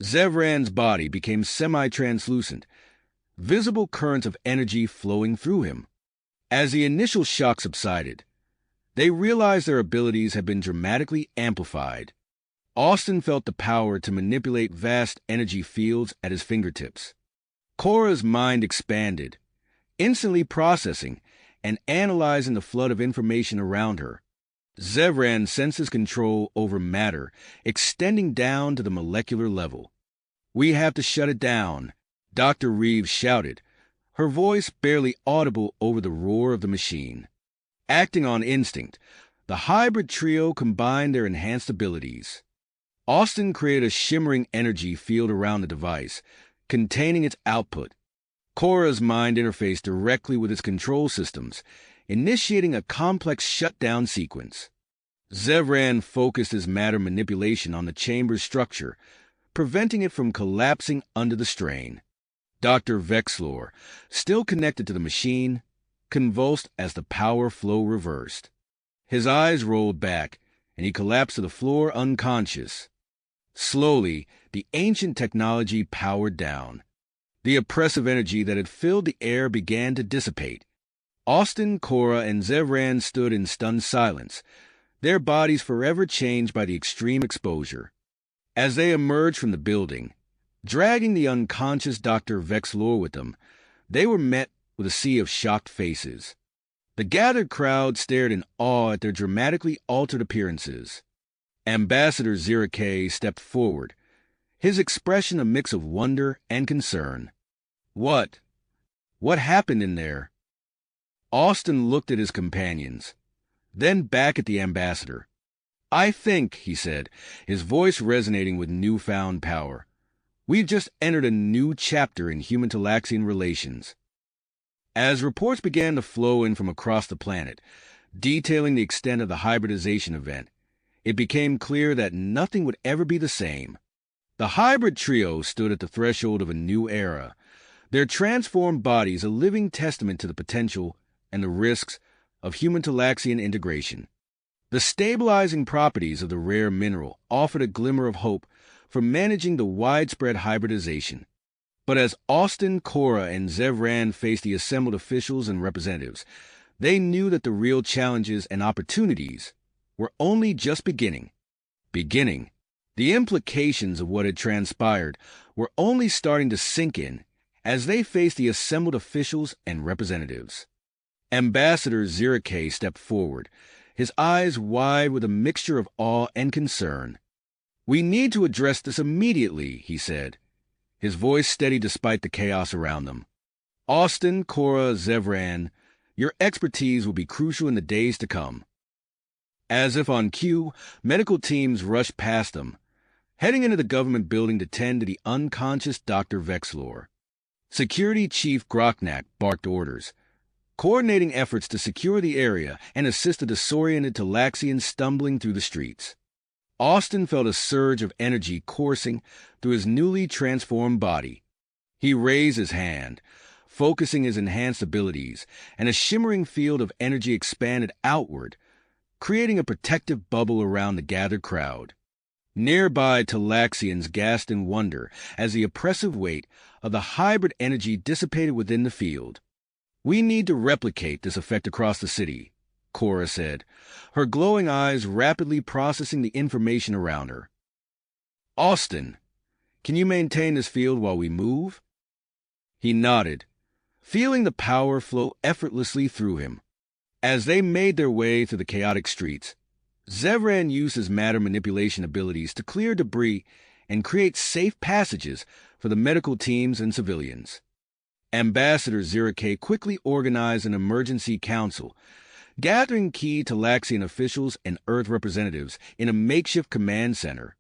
Zevran's body became semi-translucent, visible currents of energy flowing through him. As the initial shock subsided, they realized their abilities had been dramatically amplified. Austin felt the power to manipulate vast energy fields at his fingertips. Cora's mind expanded, instantly processing and analyzing the flood of information around her. Zevran sensed his control over matter, extending down to the molecular level. "We have to shut it down," Dr. Reeves shouted, her voice barely audible over the roar of the machine. Acting on instinct, the hybrid trio combined their enhanced abilities. Austin created a shimmering energy field around the device, containing its output. Cora's mind interfaced directly with its control systems, initiating a complex shutdown sequence. Zevran focused his matter manipulation on the chamber's structure, preventing it from collapsing under the strain. Dr. Vexlor, still connected to the machine, convulsed as the power flow reversed. His eyes rolled back, and he collapsed to the floor unconscious. Slowly, the ancient technology powered down. The oppressive energy that had filled the air began to dissipate. Austin, Cora, and Zevran stood in stunned silence, their bodies forever changed by the extreme exposure. As they emerged from the building, dragging the unconscious Dr. Vexlor with them, they were met with a sea of shocked faces. The gathered crowd stared in awe at their dramatically altered appearances. Ambassador Zirke stepped forward, his expression a mix of wonder and concern. What happened in there?" Austin looked at his companions, then back at the ambassador. "I think," he said, his voice resonating with newfound power, "we've just entered a new chapter in human-Talaxian relations." As reports began to flow in from across the planet, detailing the extent of the hybridization event, it became clear that nothing would ever be the same. The hybrid trio stood at the threshold of a new era, their transformed bodies a living testament to the potential and the risks of human-Talaxian integration. The stabilizing properties of the rare mineral offered a glimmer of hope for managing the widespread hybridization. But as Austin, Cora, and Zevran faced the assembled officials and representatives, they knew that the real challenges and opportunities were only just beginning. The implications of what had transpired were only starting to sink in as they faced the assembled officials and representatives. Ambassador Zirike stepped forward, his eyes wide with a mixture of awe and concern. "We need to address this immediately," he said, his voice steady despite the chaos around them. "Austin, Cora, Zevran, your expertise will be crucial in the days to come." As if on cue, medical teams rushed past them, heading into the government building to tend to the unconscious Dr. Vexlor. Security Chief Knack barked orders, coordinating efforts to secure the area and assist the disoriented Talaxians stumbling through the streets. Austin felt a surge of energy coursing through his newly transformed body. He raised his hand, focusing his enhanced abilities, and a shimmering field of energy expanded outward, creating a protective bubble around the gathered crowd. Nearby Talaxians gasped in wonder as the oppressive weight of the hybrid energy dissipated within the field. "We need to replicate this effect across the city," Cora said, her glowing eyes rapidly processing the information around her. "Austin, can you maintain this field while we move?" He nodded, feeling the power flow effortlessly through him. As they made their way through the chaotic streets, Zevran used his matter manipulation abilities to clear debris and create safe passages for the medical teams and civilians. Ambassador Zirike quickly organized an emergency council, gathering key Talaxian officials and Earth representatives in a makeshift command center.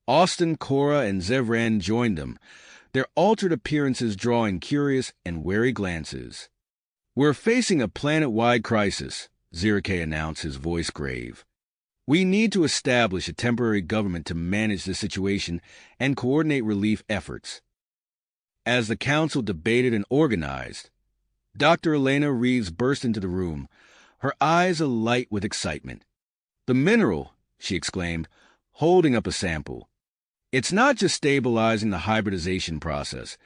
Austin, Cora, and Zevran joined them, their altered appearances drawing curious and wary glances. "We're facing a planet-wide crisis," Zirike announced, his voice grave. "We need to establish a temporary government to manage the situation and coordinate relief efforts." As the council debated and organized, Dr. Elena Reeves burst into the room, her eyes alight with excitement. "The mineral," she exclaimed, holding up a sample. "It's not just stabilizing the hybridization process.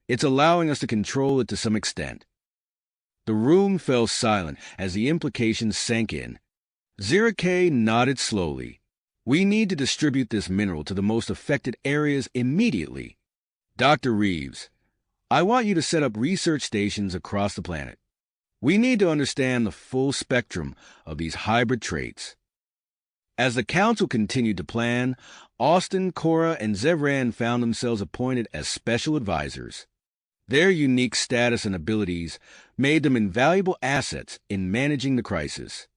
It's allowing us to control it to some extent." The room fell silent as the implications sank in. Zirike nodded slowly. "We need to distribute this mineral to the most affected areas immediately. Dr. Reeves, I want you to set up research stations across the planet. We need to understand the full spectrum of these hybrid traits." As the council continued to plan, Austin, Cora, and Zevran found themselves appointed as special advisors. Their unique status and abilities made them invaluable assets in managing the crisis.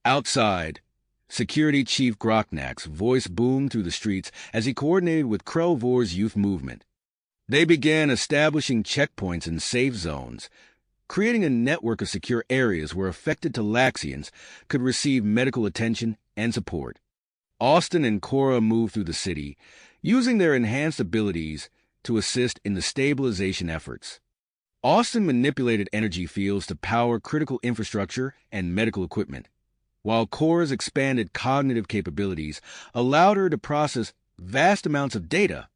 Outside, Security Chief Knack's voice boomed through the streets as he coordinated with Krelvor's youth movement. They began establishing checkpoints and safe zones, creating a network of secure areas where affected Talaxians could receive medical attention and support. Austin and Cora moved through the city, using their enhanced abilities to assist in the stabilization efforts. Austin manipulated energy fields to power critical infrastructure and medical equipment, while Cora's expanded cognitive capabilities allowed her to process vast amounts of data,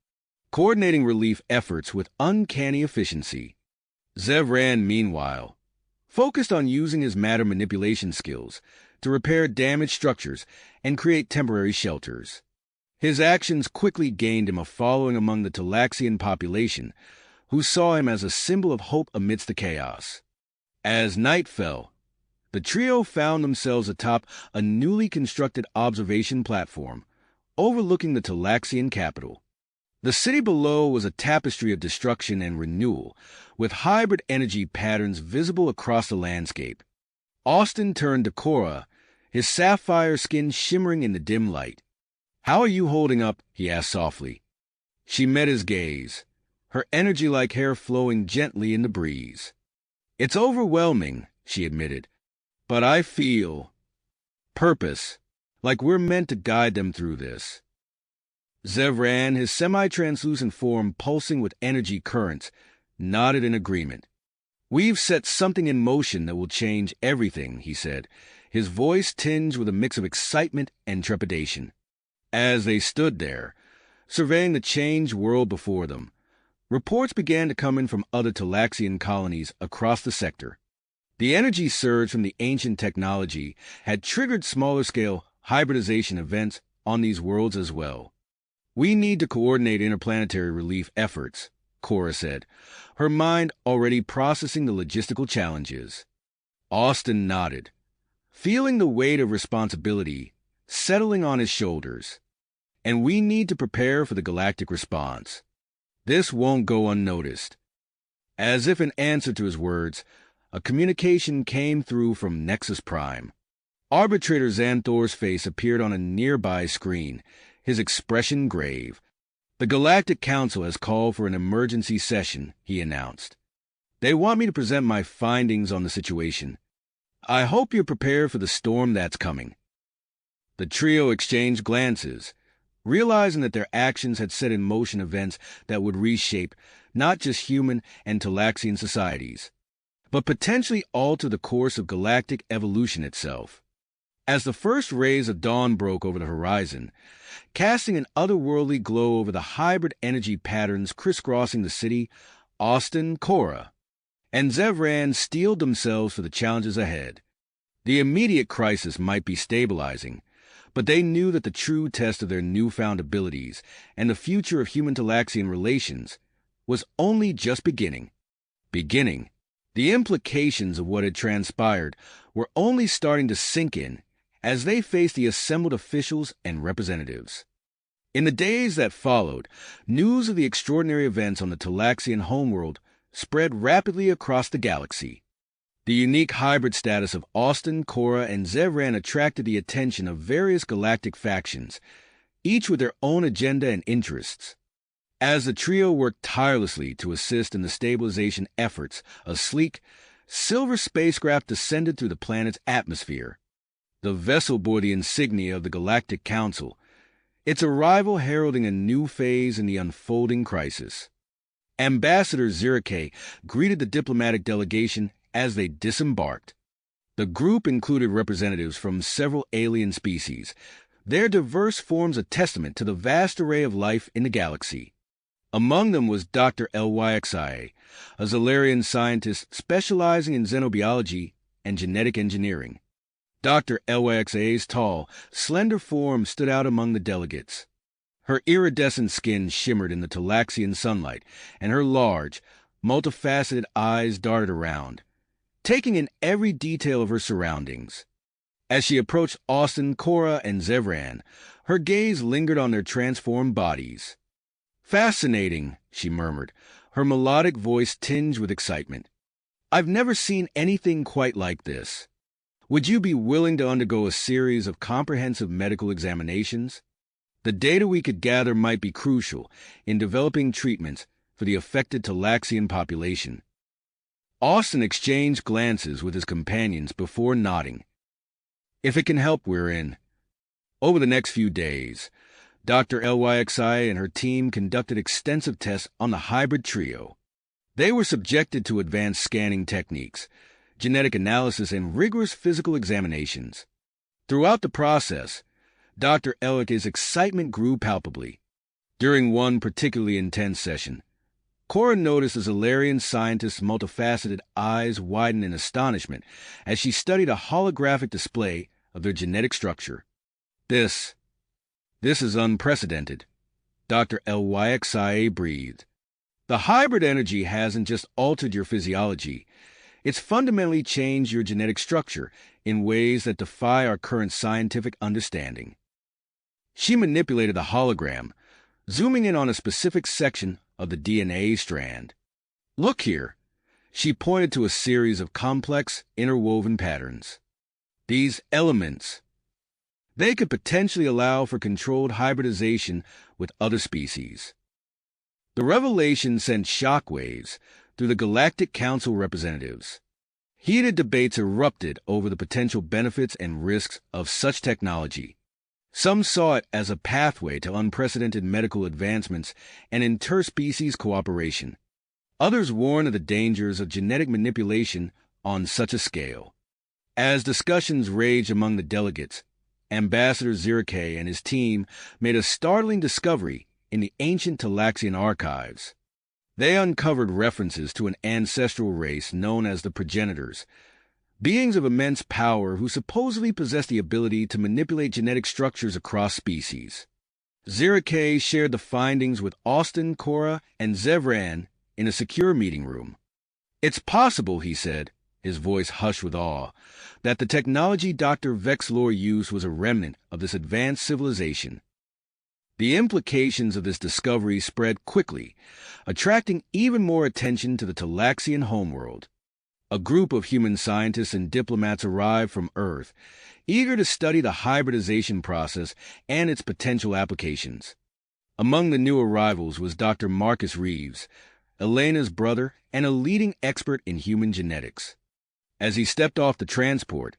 coordinating relief efforts with uncanny efficiency. Zevran, meanwhile, focused on using his matter manipulation skills to repair damaged structures and create temporary shelters. His actions quickly gained him a following among the Talaxian population, who saw him as a symbol of hope amidst the chaos. As night fell, the trio found themselves atop a newly constructed observation platform, overlooking the Talaxian capital. The city below was a tapestry of destruction and renewal, with hybrid energy patterns visible across the landscape. Austin turned to Cora, his sapphire skin shimmering in the dim light. "How are you holding up?" he asked softly. She met his gaze, her energy like hair flowing gently in the breeze. "It's overwhelming," she admitted, "but I feel purpose, like we're meant to guide them through this." Zevran, his semi-translucent form pulsing with energy currents, nodded in agreement. "We've set something in motion that will change everything," he said, his voice tinged with a mix of excitement and trepidation. As they stood there, surveying the changed world before them, reports began to come in from other Talaxian colonies across the sector. The energy surge from the ancient technology had triggered smaller-scale hybridization events on these worlds as well. "We need to coordinate interplanetary relief efforts," Cora said, her mind already processing the logistical challenges. Austin nodded, feeling the weight of responsibility settling on his shoulders. "And we need to prepare for the galactic response. This won't go unnoticed." As if in answer to his words, a communication came through from Nexus Prime. Arbitrator Xanthor's face appeared on a nearby screen, his expression grave. "The Galactic Council has called for an emergency session," he announced. "They want me to present my findings on the situation. I hope you're prepared for the storm that's coming." The trio exchanged glances, realizing that their actions had set in motion events that would reshape not just human and Talaxian societies, but potentially alter the course of galactic evolution itself. As the first rays of dawn broke over the horizon, casting an otherworldly glow over the hybrid energy patterns crisscrossing the city, Austin, Cora, and Zevran steeled themselves for the challenges ahead. The immediate crisis might be stabilizing, but they knew that the true test of their newfound abilities and the future of human-Talaxian relations was only just beginning. The implications of what had transpired were only starting to sink in as they faced the assembled officials and representatives. In the days that followed, news of the extraordinary events on the Talaxian homeworld spread rapidly across the galaxy. The unique hybrid status of Austin, Cora, and Zevran attracted the attention of various galactic factions, each with their own agenda and interests. As the trio worked tirelessly to assist in the stabilization efforts, a sleek, silver spacecraft descended through the planet's atmosphere. The vessel bore the insignia of the Galactic Council, its arrival heralding a new phase in the unfolding crisis. Ambassador Zirike greeted the diplomatic delegation as they disembarked. The group included representatives from several alien species, their diverse forms a testament to the vast array of life in the galaxy. Among them was Dr. Lyxi, a Zalarian scientist specializing in xenobiology and genetic engineering. Dr. Lyxi's tall, slender form stood out among the delegates. Her iridescent skin shimmered in the Talaxian sunlight, and her large, multifaceted eyes darted around, taking in every detail of her surroundings. As she approached Austin, Cora, and Zevran, her gaze lingered on their transformed bodies. "Fascinating," she murmured, her melodic voice tinged with excitement. "I've never seen anything quite like this. Would you be willing to undergo a series of comprehensive medical examinations? The data we could gather might be crucial in developing treatments for the affected Talaxian population." Austin exchanged glances with his companions before nodding. "If it can help, we're in." Over the next few days, Dr. Lyxi and her team conducted extensive tests on the hybrid trio. They were subjected to advanced scanning techniques, genetic analysis, and rigorous physical examinations. Throughout the process, Dr. Lyx's excitement grew palpably. During one particularly intense session, Cora noticed the Zalarian scientist's multifaceted eyes widen in astonishment as she studied a holographic display of their genetic structure. This is unprecedented," Dr. Lyxi breathed. "The hybrid energy hasn't just altered your physiology, it's fundamentally changed your genetic structure in ways that defy our current scientific understanding." She manipulated the hologram, zooming in on a specific section of the DNA strand. "Look here. She pointed to a series of complex, interwoven patterns. These elements, they could potentially allow for controlled hybridization with other species. The revelation sent shockwaves through the Galactic Council representatives. Heated debates erupted over the potential benefits and risks of such technology. Some saw it as a pathway to unprecedented medical advancements and interspecies cooperation. Others warned of the dangers of genetic manipulation on such a scale. As discussions raged among the delegates, Ambassador Zirke and his team made a startling discovery in the ancient Talaxian archives. They uncovered references to an ancestral race known as the progenitors, beings of immense power who supposedly possess the ability to manipulate genetic structures across species. Zirke shared the findings with Austin, Cora, and Zevran in a secure meeting room. "It's possible," he said, his voice hushed with awe, "that the technology Dr. Vexlor used was a remnant of this advanced civilization." The implications of this discovery spread quickly, attracting even more attention to the Talaxian homeworld. A group of human scientists and diplomats arrived from Earth, eager to study the hybridization process and its potential applications. Among the new arrivals was Dr. Marcus Reeves, Elena's brother and a leading expert in human genetics. As he stepped off the transport,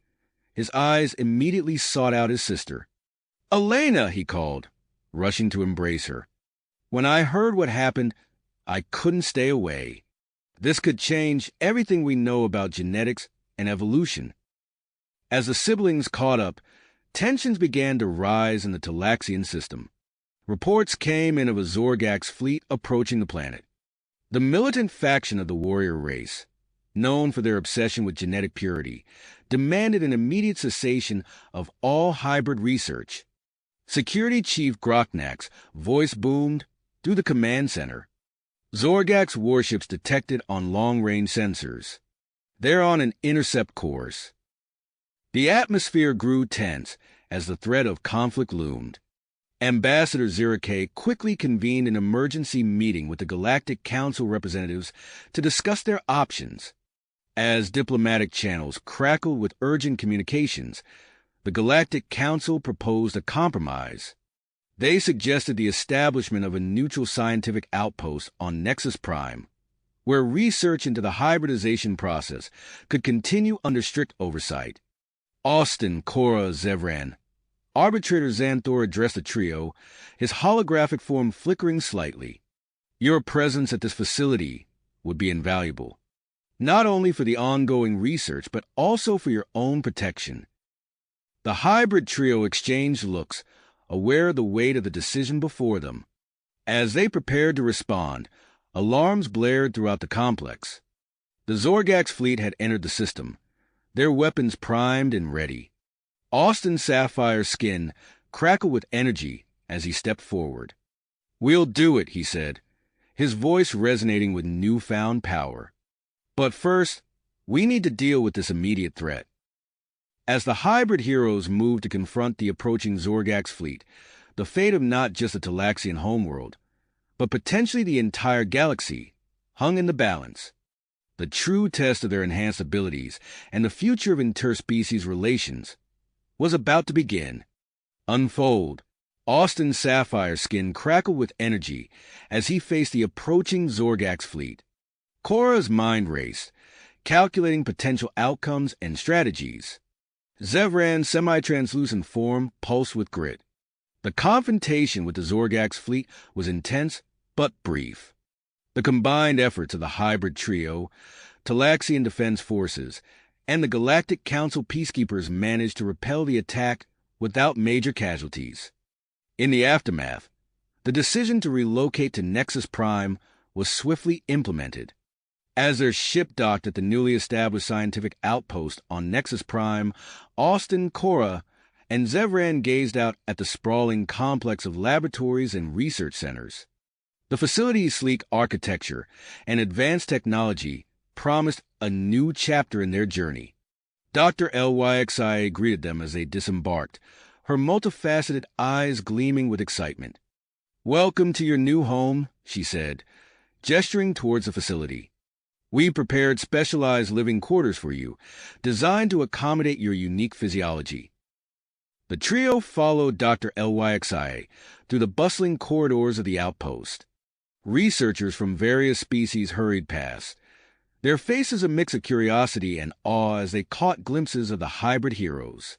his eyes immediately sought out his sister. "Elena!" he called, rushing to embrace her. "When I heard what happened, I couldn't stay away. This could change everything we know about genetics and evolution." As the siblings caught up, tensions began to rise in the Talaxian system. Reports came in of a Zorgax fleet approaching the planet. The militant faction of the warrior race, known for their obsession with genetic purity, demanded an immediate cessation of all hybrid research. Security Chief Grocknack's voice boomed through the command center. "Zorgax warships detected on long-range sensors. They're on an intercept course." The atmosphere grew tense as the threat of conflict loomed. Ambassador Zirke quickly convened an emergency meeting with the Galactic Council representatives to discuss their options. As diplomatic channels crackled with urgent communications, the Galactic Council proposed a compromise. They suggested the establishment of a neutral scientific outpost on Nexus Prime, where research into the hybridization process could continue under strict oversight. Austin, Cora, Zevran. Arbitrator Xanthor addressed the trio, his holographic form flickering slightly. "Your presence at this facility would be invaluable, not only for the ongoing research, but also for your own protection." The hybrid trio exchanged looks, aware of the weight of the decision before them. As they prepared to respond, alarms blared throughout the complex. The Zorgax fleet had entered the system, their weapons primed and ready. Austin's sapphire skin crackled with energy as he stepped forward. "We'll do it," he said, his voice resonating with newfound power. "But first, we need to deal with this immediate threat." As the hybrid heroes moved to confront the approaching Zorgax fleet, the fate of not just the Talaxian homeworld, but potentially the entire galaxy, hung in the balance. The true test of their enhanced abilities and the future of interspecies relations was about to begin. Unfold. Austin's sapphire skin crackled with energy as he faced the approaching Zorgax fleet. Cora's mind raced, calculating potential outcomes and strategies. Zevran's semi-translucent form pulsed with grit. The confrontation with the Zorgax fleet was intense but brief. The combined efforts of the hybrid trio, Talaxian Defense Forces, and the Galactic Council peacekeepers managed to repel the attack without major casualties. In the aftermath, the decision to relocate to Nexus Prime was swiftly implemented. As their ship docked at the newly established scientific outpost on Nexus Prime, Austin, Cora, and Zevran gazed out at the sprawling complex of laboratories and research centers. The facility's sleek architecture and advanced technology promised a new chapter in their journey. Dr. LYXIA greeted them as they disembarked, her multifaceted eyes gleaming with excitement. "Welcome to your new home," she said, gesturing towards the facility. We prepared specialized living quarters for you, designed to accommodate your unique physiology. The trio followed Dr. Lyxi through the bustling corridors of the outpost. Researchers from various species hurried past, their faces a mix of curiosity and awe as they caught glimpses of the hybrid heroes.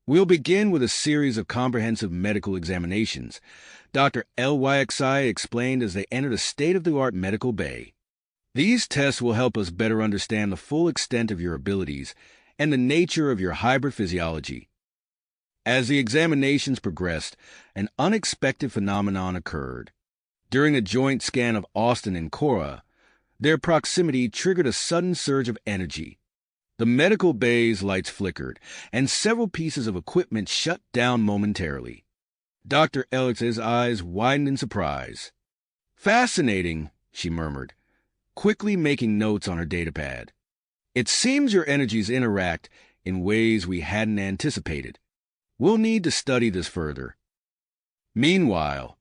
We'll begin with a series of comprehensive medical examinations, Dr. Lyxi explained as they entered a state-of-the-art medical bay. These tests will help us better understand the full extent of your abilities and the nature of your hybrid physiology. As the examinations progressed, an unexpected phenomenon occurred. During a joint scan of Austin and Cora, their proximity triggered a sudden surge of energy. The medical bay's lights flickered, and several pieces of equipment shut down momentarily. Dr. Lyxi's eyes widened in surprise. "Fascinating," she murmured, quickly making notes on her datapad. "It seems your energies interact in ways we hadn't anticipated. We'll need to study this further." Meanwhile,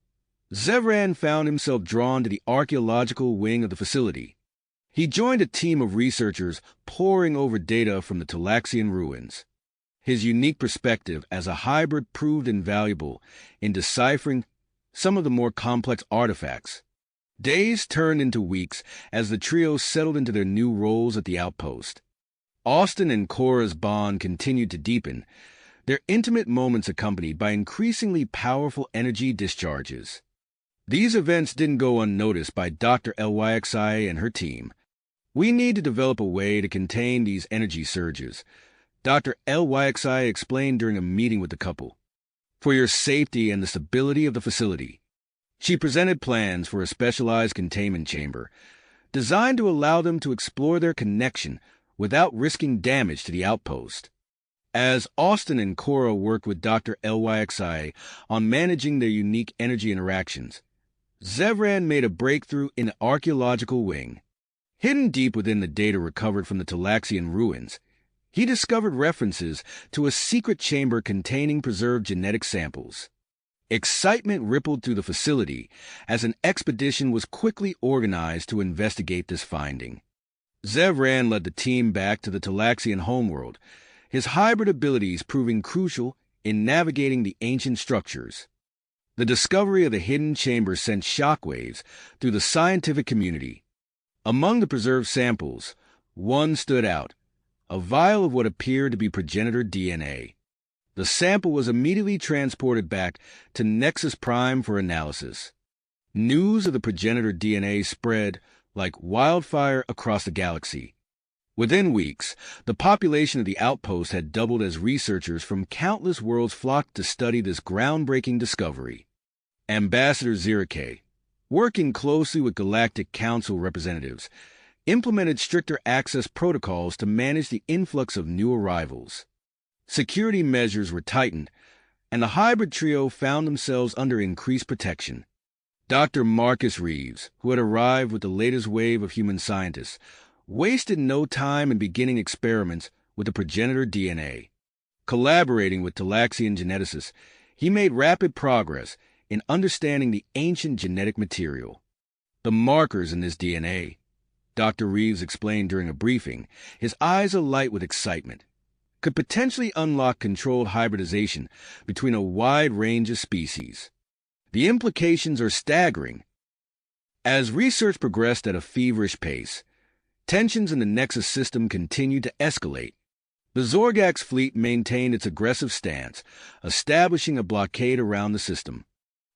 Zevran found himself drawn to the archaeological wing of the facility. He joined a team of researchers poring over data from the Talaxian ruins. His unique perspective as a hybrid proved invaluable in deciphering some of the more complex artifacts. Days turned into weeks as the trio settled into their new roles at the outpost. Austin and Cora's bond continued to deepen, their intimate moments accompanied by increasingly powerful energy discharges. These events didn't go unnoticed by Dr. Lyxi and her team. "We need to develop a way to contain these energy surges," Dr. Lyxi explained during a meeting with the couple. "For your safety and the stability of the facility." She presented plans for a specialized containment chamber, designed to allow them to explore their connection without risking damage to the outpost. As Austin and Cora worked with Dr. Lyxi on managing their unique energy interactions, Zevran made a breakthrough in the archaeological wing. Hidden deep within the data recovered from the Talaxian ruins, he discovered references to a secret chamber containing preserved genetic samples. Excitement rippled through the facility as an expedition was quickly organized to investigate this finding. Zevran led the team back to the Talaxian homeworld, his hybrid abilities proving crucial in navigating the ancient structures. The discovery of the hidden chamber sent shockwaves through the scientific community. Among the preserved samples, one stood out, a vial of what appeared to be progenitor DNA. The sample was immediately transported back to Nexus Prime for analysis. News of the progenitor DNA spread like wildfire across the galaxy. Within weeks, the population of the outpost had doubled as researchers from countless worlds flocked to study this groundbreaking discovery. Ambassador Zirike, working closely with Galactic Council representatives, implemented stricter access protocols to manage the influx of new arrivals. Security measures were tightened, and the hybrid trio found themselves under increased protection. Dr. Marcus Reeves, who had arrived with the latest wave of human scientists, wasted no time in beginning experiments with the progenitor DNA. Collaborating with Talaxian geneticists, he made rapid progress in understanding the ancient genetic material. The markers in this DNA, Dr. Reeves explained during a briefing, his eyes alight with excitement, could potentially unlock controlled hybridization between a wide range of species. The implications are staggering. As research progressed at a feverish pace, tensions in the Nexus system continued to escalate. The Zorgax fleet maintained its aggressive stance, establishing a blockade around the system.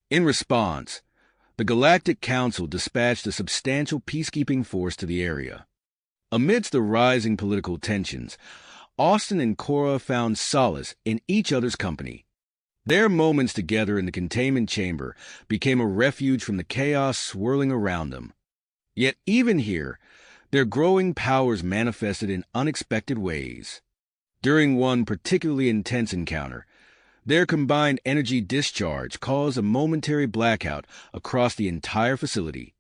In response, the Galactic Council dispatched a substantial peacekeeping force to the area. Amidst the rising political tensions, Austin and Cora found solace in each other's company. Their moments together in the containment chamber became a refuge from the chaos swirling around them. Yet even here, their growing powers manifested in unexpected ways. During one particularly intense encounter, their combined energy discharge caused a momentary blackout across the entire facility.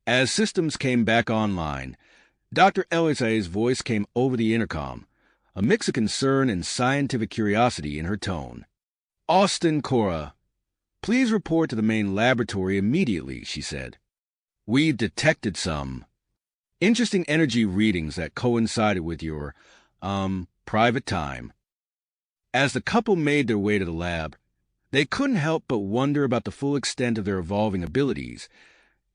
As systems came back online, Dr. Lyxi's voice came over the intercom, a mix of concern and scientific curiosity in her tone. "Austin, Cora, please report to the main laboratory immediately," she said. "We've detected some Interesting energy readings that coincided with your, private time. As the couple made their way to the lab, they couldn't help but wonder about the full extent of their evolving abilities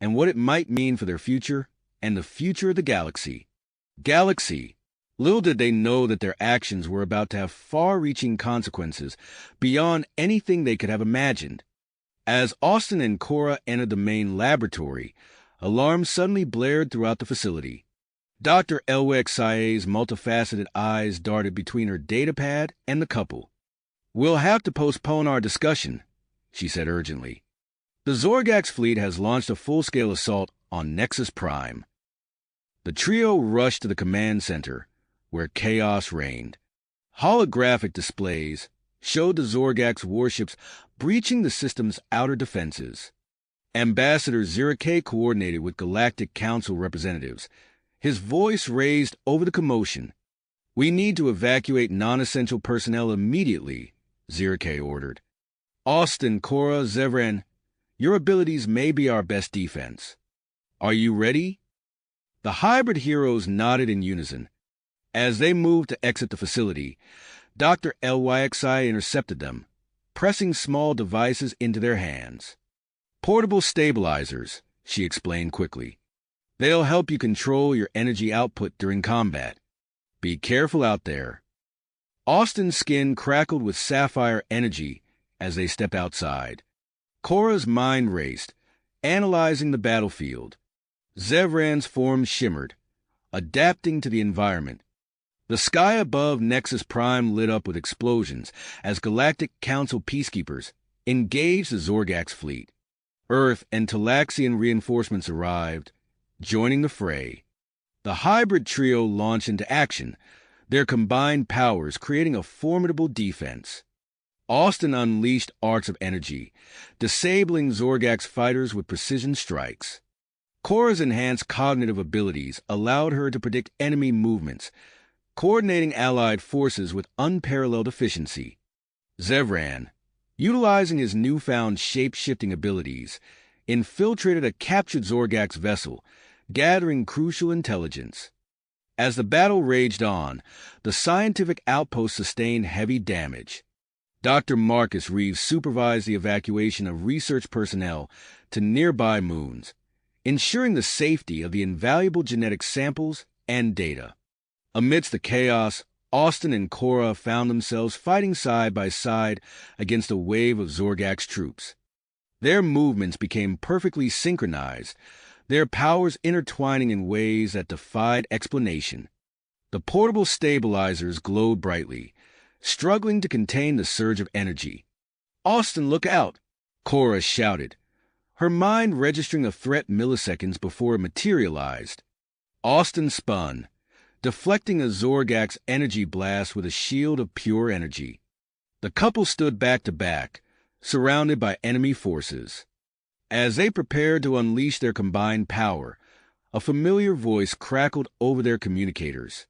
and what it might mean for their future and the future of the galaxy. Galaxy. Little did they know that their actions were about to have far-reaching consequences beyond anything they could have imagined. As Austin and Cora entered the main laboratory, alarms suddenly blared throughout the facility. Dr. HFY's multifaceted eyes darted between her datapad and the couple. "We'll have to postpone our discussion," she said urgently. "The Zorgax fleet has launched a full-scale assault on Nexus Prime." The trio rushed to the command center, where chaos reigned. Holographic displays showed the Zorgax warships breaching the system's outer defenses. Ambassador Zirike coordinated with Galactic Council representatives, his voice raised over the commotion. "We need to evacuate non-essential personnel immediately," Zirike ordered. "Austin, Cora, Zevran, your abilities may be our best defense. Are you ready?" The hybrid heroes nodded in unison. As they moved to exit the facility, Dr. HFY intercepted them, pressing small devices into their hands. "Portable stabilizers," she explained quickly. "They'll help you control your energy output during combat. Be careful out there." Austin's skin crackled with sapphire energy as they stepped outside. Cora's mind raced, analyzing the battlefield. Zevran's form shimmered, adapting to the environment. The sky above Nexus Prime lit up with explosions as Galactic Council peacekeepers engaged the Zorgax fleet. Earth and Talaxian reinforcements arrived, joining the fray. The hybrid trio launched into action, their combined powers creating a formidable defense. Austin unleashed arcs of energy, disabling Zorgax fighters with precision strikes. Cora's enhanced cognitive abilities allowed her to predict enemy movements, coordinating allied forces with unparalleled efficiency. Zevran, utilizing his newfound shape-shifting abilities, infiltrated a captured Zorgax vessel, gathering crucial intelligence. As the battle raged on, the scientific outpost sustained heavy damage. Dr. Marcus Reeves supervised the evacuation of research personnel to nearby moons, ensuring the safety of the invaluable genetic samples and data. Amidst the chaos, Austin and Cora found themselves fighting side by side against a wave of Zorgax troops. Their movements became perfectly synchronized, their powers intertwining in ways that defied explanation. The portable stabilizers glowed brightly, struggling to contain the surge of energy. "Austin, look out!" Cora shouted, her mind registering a threat milliseconds before it materialized. Austin spun, deflecting a Zorgax energy blast with a shield of pure energy. The couple stood back to back, surrounded by enemy forces. As they prepared to unleash their combined power, a familiar voice crackled over their communicators.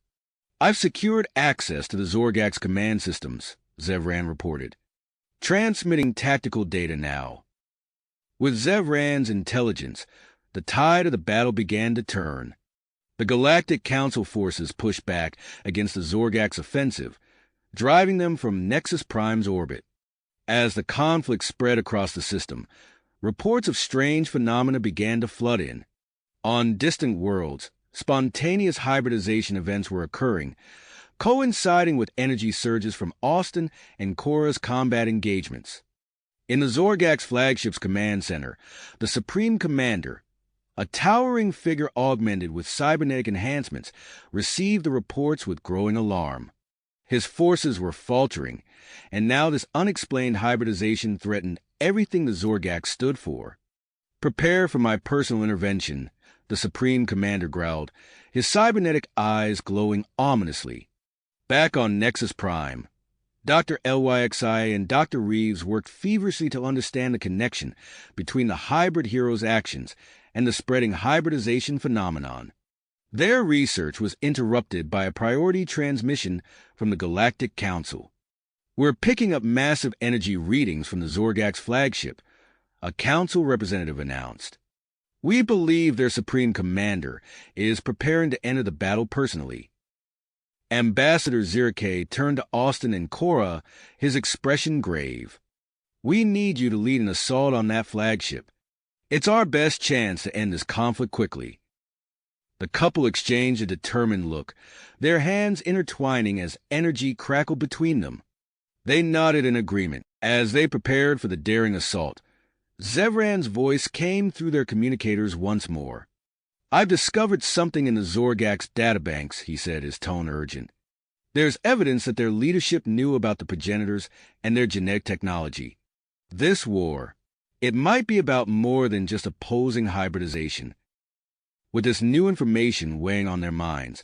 "I've secured access to the Zorgax command systems," Zevran reported. "Transmitting tactical data now." With Zevran's intelligence, the tide of the battle began to turn. The Galactic Council forces pushed back against the Zorgax offensive, driving them from Nexus Prime's orbit. As the conflict spread across the system, reports of strange phenomena began to flood in. On distant worlds, spontaneous hybridization events were occurring, coinciding with energy surges from Austin and Cora's combat engagements. In the Zorgax flagship's command center, the Supreme Commander, a towering figure augmented with cybernetic enhancements, received the reports with growing alarm. His forces were faltering, and now this unexplained hybridization threatened everything the Zorgax stood for. "Prepare for my personal intervention," the Supreme Commander growled, his cybernetic eyes glowing ominously. Back on Nexus Prime, Dr. HFY and Dr. Reeves worked feverishly to understand the connection between the hybrid heroes' actions and the spreading hybridization phenomenon. Their research was interrupted by a priority transmission from the Galactic Council. "We're picking up massive energy readings from the Zorgax flagship," a council representative announced. We believe their supreme commander is preparing to enter the battle personally. Ambassador Zirke turned to Austin and Cora, his expression grave. We need you to lead an assault on that flagship. It's our best chance to end this conflict quickly. The couple exchanged a determined look, their hands intertwining as energy crackled between them. They nodded in agreement as they prepared for the daring assault. Zevran's voice came through their communicators once more. "I've discovered something in the Zorgak's databanks," he said, his tone urgent. "There's evidence that their leadership knew about the progenitors and their genetic technology. This war, it might be about more than just opposing hybridization." With this new information weighing on their minds,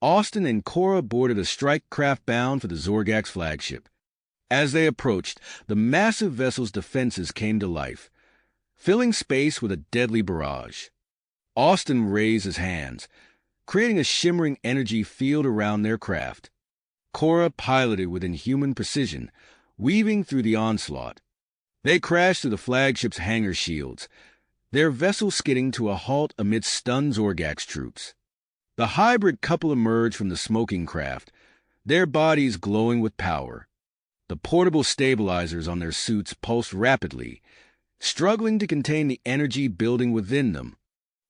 Austin and Cora boarded a strike craft bound for the Zorgak's flagship. As they approached, the massive vessel's defenses came to life, filling space with a deadly barrage. Austin raised his hands, creating a shimmering energy field around their craft. Cora piloted with inhuman precision, weaving through the onslaught. They crashed through the flagship's hangar shields, their vessel skidding to a halt amidst stunned Zorgak's troops. The hybrid couple emerged from the smoking craft, their bodies glowing with power. The portable stabilizers on their suits pulsed rapidly, struggling to contain the energy building within them.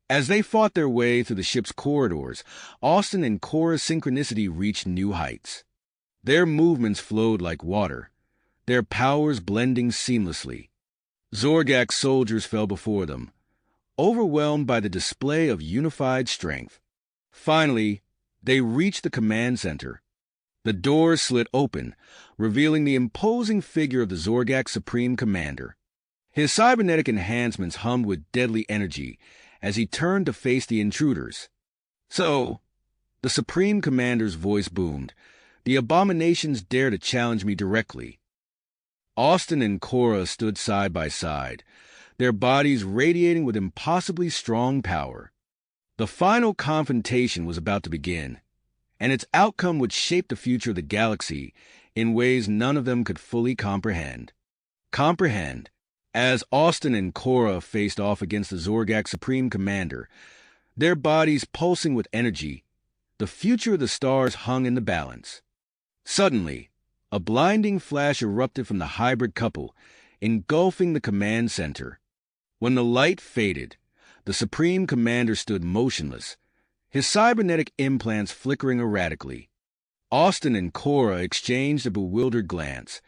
As they fought their way through the ship's corridors, Austin and Cora's synchronicity reached new heights. Their movements flowed like water, their powers blending seamlessly. Zorgak soldiers fell before them, overwhelmed by the display of unified strength. Finally, they reached the command center. The doors slid open, revealing the imposing figure of the Zorgak Supreme Commander. His cybernetic enhancements hummed with deadly energy as he turned to face the intruders. "So," the Supreme Commander's voice boomed, "the abominations dare to challenge me directly." Austin and Cora stood side by side, their bodies radiating with impossibly strong power. The final confrontation was about to begin, and its outcome would shape the future of the galaxy in ways none of them could fully comprehend. As Austin and Cora faced off against the Zorgak Supreme Commander, their bodies pulsing with energy, the future of the stars hung in the balance. Suddenly, a blinding flash erupted from the hybrid couple, engulfing the command center. When the light faded, the Supreme Commander stood motionless, his cybernetic implants flickering erratically. Austin and Cora exchanged a bewildered glance,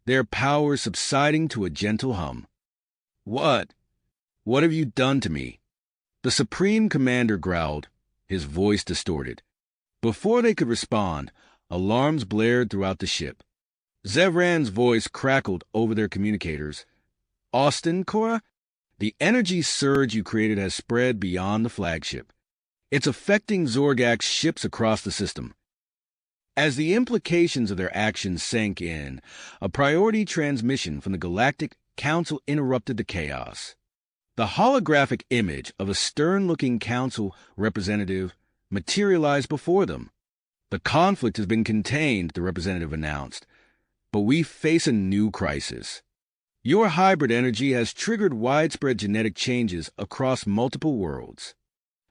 their powers subsiding to a gentle hum. What have you done to me?" The Supreme Commander growled, his voice distorted. Before they could respond, alarms blared throughout the ship. Zevran's voice crackled over their communicators. "Austin, Cora? The energy surge you created has spread beyond the flagship. It's affecting Zorgak's ships across the system." As the implications of their actions sank in, a priority transmission from the Galactic Council interrupted the chaos. The holographic image of a stern-looking council representative materialized before them. "The conflict has been contained," the representative announced, "but we face a new crisis. Your hybrid energy has triggered widespread genetic changes across multiple worlds.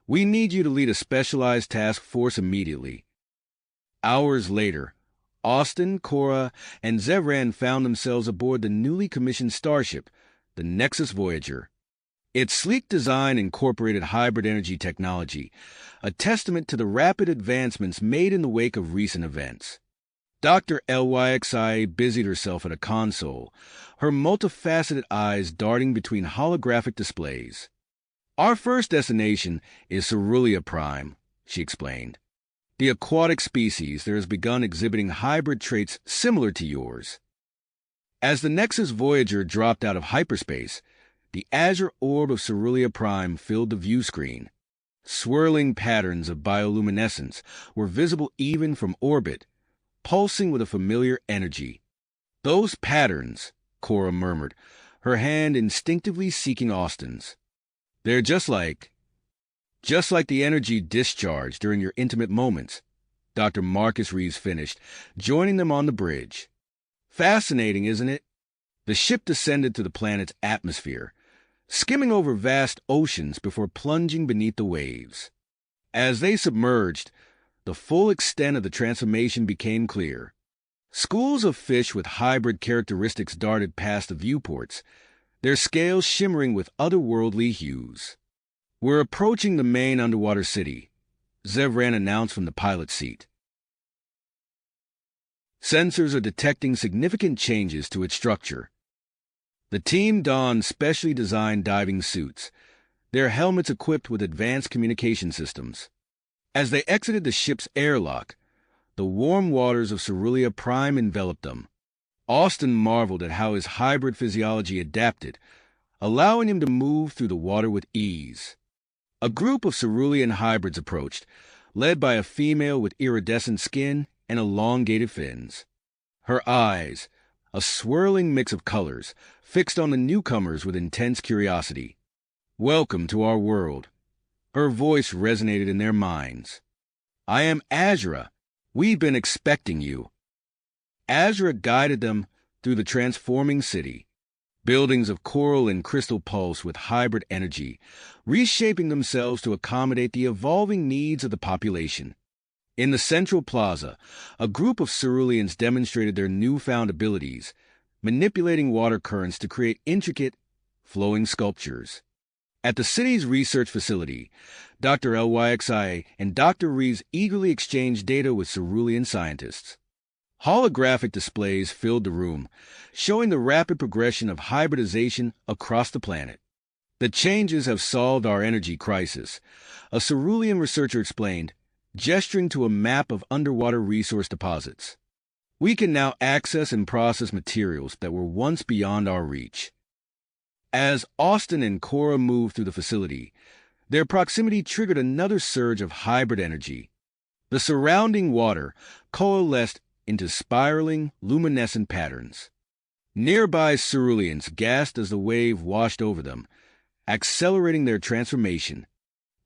We need you to lead a specialized task force immediately." Hours later, Austin, Cora, and Zevran found themselves aboard the newly commissioned starship, the Nexus Voyager. Its sleek design incorporated hybrid energy technology, a testament to the rapid advancements made in the wake of recent events. Dr. LYXI busied herself at a console, her multifaceted eyes darting between holographic displays. "Our first destination is Cerulean Prime," she explained. "The aquatic species there has begun exhibiting hybrid traits similar to yours." As the Nexus Voyager dropped out of hyperspace, the azure orb of Cerulean Prime filled the view screen. Swirling patterns of bioluminescence were visible even from orbit, pulsing with a familiar energy. "Those patterns," Cora murmured, her hand instinctively seeking Austin's. "They're just like the energy discharged during your intimate moments," Dr. Marcus Reeves finished, joining them on the bridge. "Fascinating, isn't it?" The ship descended to the planet's atmosphere, skimming over vast oceans before plunging beneath the waves. As they submerged, the full extent of the transformation became clear. Schools of fish with hybrid characteristics darted past the viewports, their scales shimmering with otherworldly hues. "We're approaching the main underwater city," Zevran announced from the pilot's seat. Sensors are detecting significant changes to its structure. The team donned specially designed diving suits, their helmets equipped with advanced communication systems. As they exited the ship's airlock, the warm waters of Cerulean Prime enveloped them. Austin marveled at how his hybrid physiology adapted, allowing him to move through the water with ease. A group of Cerulean hybrids approached, led by a female with iridescent skin and elongated fins. Her eyes, a swirling mix of colors, fixed on the newcomers with intense curiosity. "Welcome to our world." Her voice resonated in their minds. "I am Azra. We've been expecting you." Azra guided them through the transforming city. Buildings of coral and crystal pulse with hybrid energy, reshaping themselves to accommodate the evolving needs of the population. In the central plaza, a group of Ceruleans demonstrated their newfound abilities, manipulating water currents to create intricate, flowing sculptures. At the city's research facility, Dr. LYXI and Dr. Reeves eagerly exchanged data with Cerulean scientists. Holographic displays filled the room, showing the rapid progression of hybridization across the planet. "The changes have solved our energy crisis," a Cerulean researcher explained, gesturing to a map of underwater resource deposits. "We can now access and process materials that were once beyond our reach." As Austin and Cora moved through the facility, their proximity triggered another surge of hybrid energy. The surrounding water coalesced into spiraling, luminescent patterns. Nearby Ceruleans gasped as the wave washed over them, accelerating their transformation.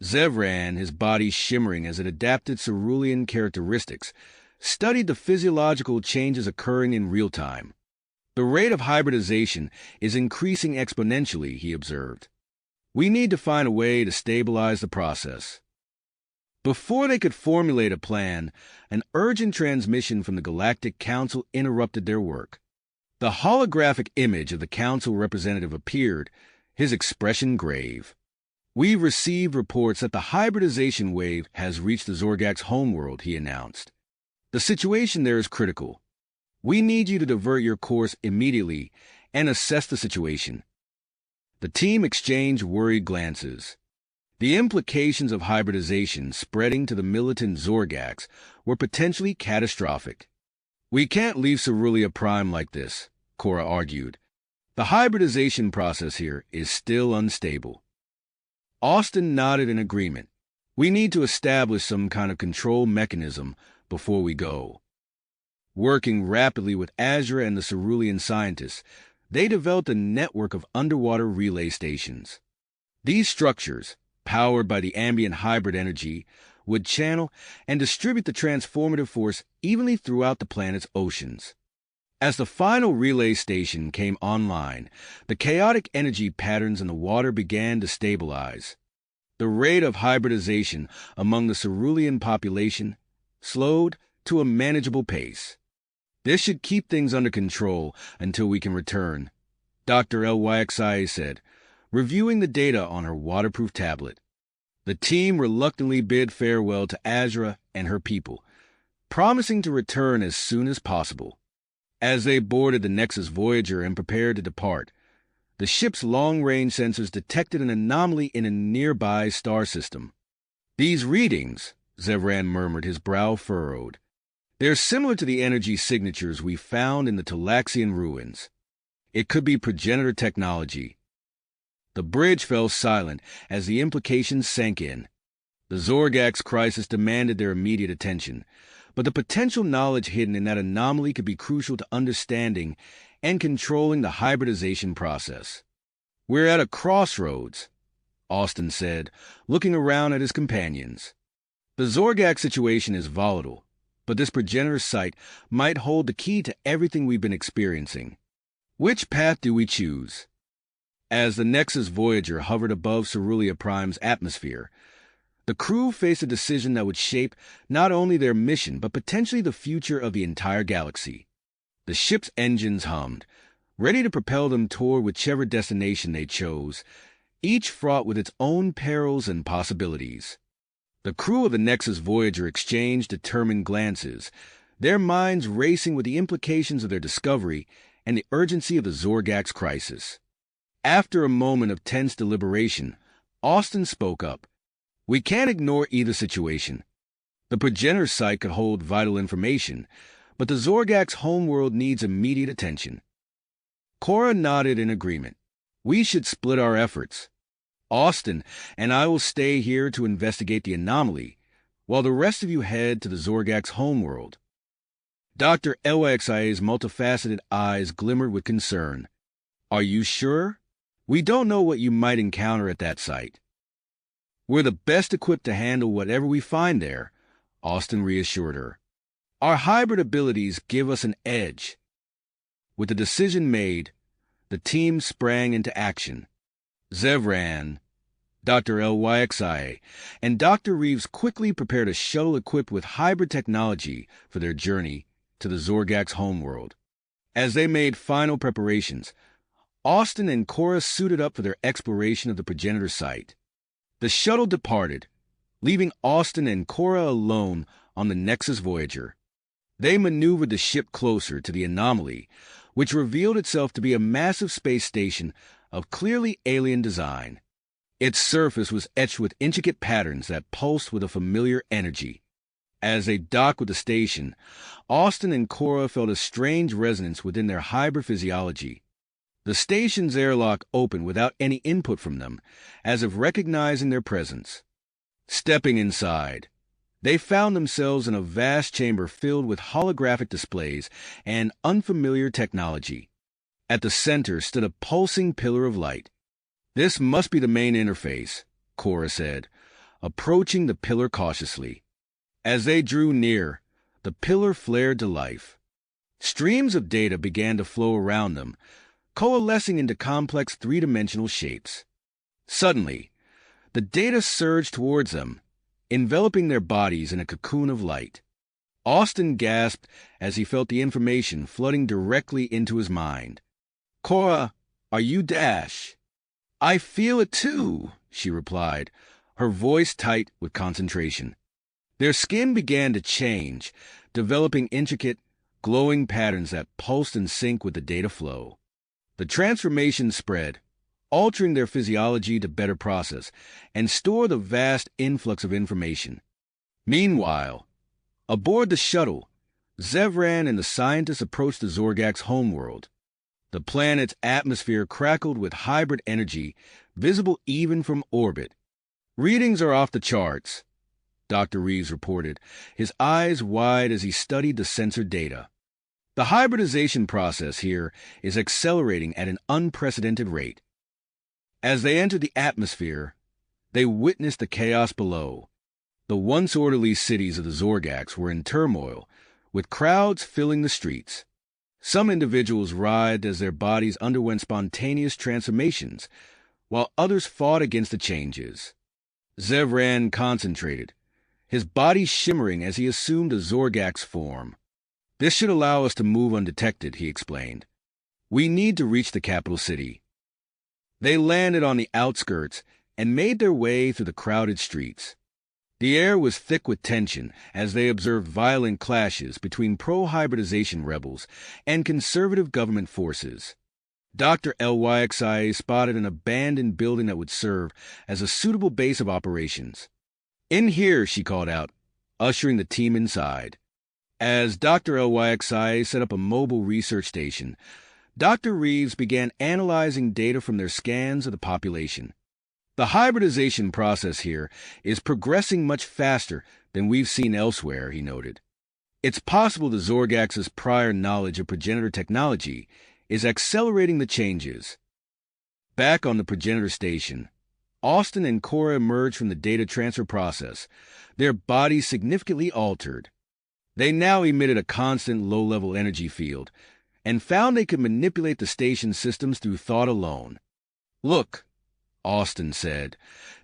Zevran, his body shimmering as it adapted Cerulean characteristics, studied the physiological changes occurring in real time. "The rate of hybridization is increasing exponentially," he observed. "We need to find a way to stabilize the process." Before they could formulate a plan, an urgent transmission from the Galactic Council interrupted their work. The holographic image of the Council representative appeared, his expression grave. "We've received reports that the hybridization wave has reached the Zorgak's homeworld," he announced. "The situation there is critical. We need you to divert your course immediately and assess the situation." The team exchanged worried glances. The implications of hybridization spreading to the militant Zorgaks were potentially catastrophic. "We can't leave Cerulean Prime like this," Cora argued. "The hybridization process here is still unstable." Austin nodded in agreement. "We need to establish some kind of control mechanism before we go." Working rapidly with Azra and the Cerulean scientists, they developed a network of underwater relay stations. These structures, powered by the ambient hybrid energy, would channel and distribute the transformative force evenly throughout the planet's oceans. As the final relay station came online, the chaotic energy patterns in the water began to stabilize. The rate of hybridization among the Cerulean population slowed to a manageable pace. "This should keep things under control until we can return," Dr. LYXI said, reviewing the data on her waterproof tablet. The team reluctantly bid farewell to Azra and her people, promising to return as soon as possible. As they boarded the Nexus Voyager and prepared to depart, the ship's long-range sensors detected an anomaly in a nearby star system. "These readings," Zevran murmured, his brow furrowed. "They're similar to the energy signatures we found in the Talaxian ruins. It could be progenitor technology." The bridge fell silent as the implications sank in. The Zorgak's crisis demanded their immediate attention, but the potential knowledge hidden in that anomaly could be crucial to understanding and controlling the hybridization process. "We're at a crossroads," Austin said, looking around at his companions. "The Zorgak situation is volatile, but this progenitor site might hold the key to everything we've been experiencing. Which path do we choose?" As the Nexus Voyager hovered above Cerulean Prime's atmosphere, the crew faced a decision that would shape not only their mission but potentially the future of the entire galaxy. The ship's engines hummed, ready to propel them toward whichever destination they chose, each fraught with its own perils and possibilities. The crew of the Nexus Voyager exchanged determined glances, their minds racing with the implications of their discovery and the urgency of the Zorgax crisis. After a moment of tense deliberation, Austin spoke up. "We can't ignore either situation. The progenitor site could hold vital information, but the Zorgax homeworld needs immediate attention." Cora nodded in agreement. "We should split our efforts. Austin and I will stay here to investigate the anomaly, while the rest of you head to the Zorgax homeworld." Dr. LYXIA's multifaceted eyes glimmered with concern. "Are you sure? We don't know what you might encounter at that site." "We're the best equipped to handle whatever we find there," Austin reassured her. "Our hybrid abilities give us an edge." With the decision made, the team sprang into action. Zevran, Dr. LYXIA, and Dr. Reeves quickly prepared a shuttle equipped with hybrid technology for their journey to the Zorgax homeworld. As they made final preparations, Austin and Cora suited up for their exploration of the progenitor site. The shuttle departed, leaving Austin and Cora alone on the Nexus Voyager. They maneuvered the ship closer to the anomaly, which revealed itself to be a massive space station of clearly alien design. Its surface was etched with intricate patterns that pulsed with a familiar energy. As they docked with the station, Austin and Cora felt a strange resonance within their hybrid physiology. The station's airlock opened without any input from them, as if recognizing their presence. Stepping inside, they found themselves in a vast chamber filled with holographic displays and unfamiliar technology. At the center stood a pulsing pillar of light. "This must be the main interface," Cora said, approaching the pillar cautiously. As they drew near, the pillar flared to life. Streams of data began to flow around them, coalescing into complex three-dimensional shapes. Suddenly, the data surged towards them, enveloping their bodies in a cocoon of light. Austin gasped as he felt the information flooding directly into his mind. "Cora, are you Dash?" "I feel it too," she replied, her voice tight with concentration. Their skin began to change, developing intricate, glowing patterns that pulsed in sync with the data flow. The transformation spread, altering their physiology to better process and store the vast influx of information. Meanwhile, aboard the shuttle, Zevran and the scientists approached the Zorgax homeworld. The planet's atmosphere crackled with hybrid energy, visible even from orbit. "Readings are off the charts," Dr. Reeves reported, his eyes wide as he studied the sensor data. "The hybridization process here is accelerating at an unprecedented rate." As they entered the atmosphere, they witnessed the chaos below. The once orderly cities of the Zorgax were in turmoil, with crowds filling the streets. Some individuals writhed as their bodies underwent spontaneous transformations, while others fought against the changes. Zevran concentrated, his body shimmering as he assumed a Zorgax form. "This should allow us to move undetected," he explained. "We need to reach the capital city." They landed on the outskirts and made their way through the crowded streets. The air was thick with tension as they observed violent clashes between pro-hybridization rebels and conservative government forces. Dr. LYXIA spotted an abandoned building that would serve as a suitable base of operations. "In here," she called out, ushering the team inside. As Dr. LYXIA set up a mobile research station, Dr. Reeves began analyzing data from their scans of the population. "The hybridization process here is progressing much faster than we've seen elsewhere," he noted. "It's possible the Zorgax's prior knowledge of progenitor technology is accelerating the changes." Back on the progenitor station, Austin and Cora emerged from the data transfer process, their bodies significantly altered. They now emitted a constant low-level energy field and found they could manipulate the station's systems through thought alone. Look, Austin said,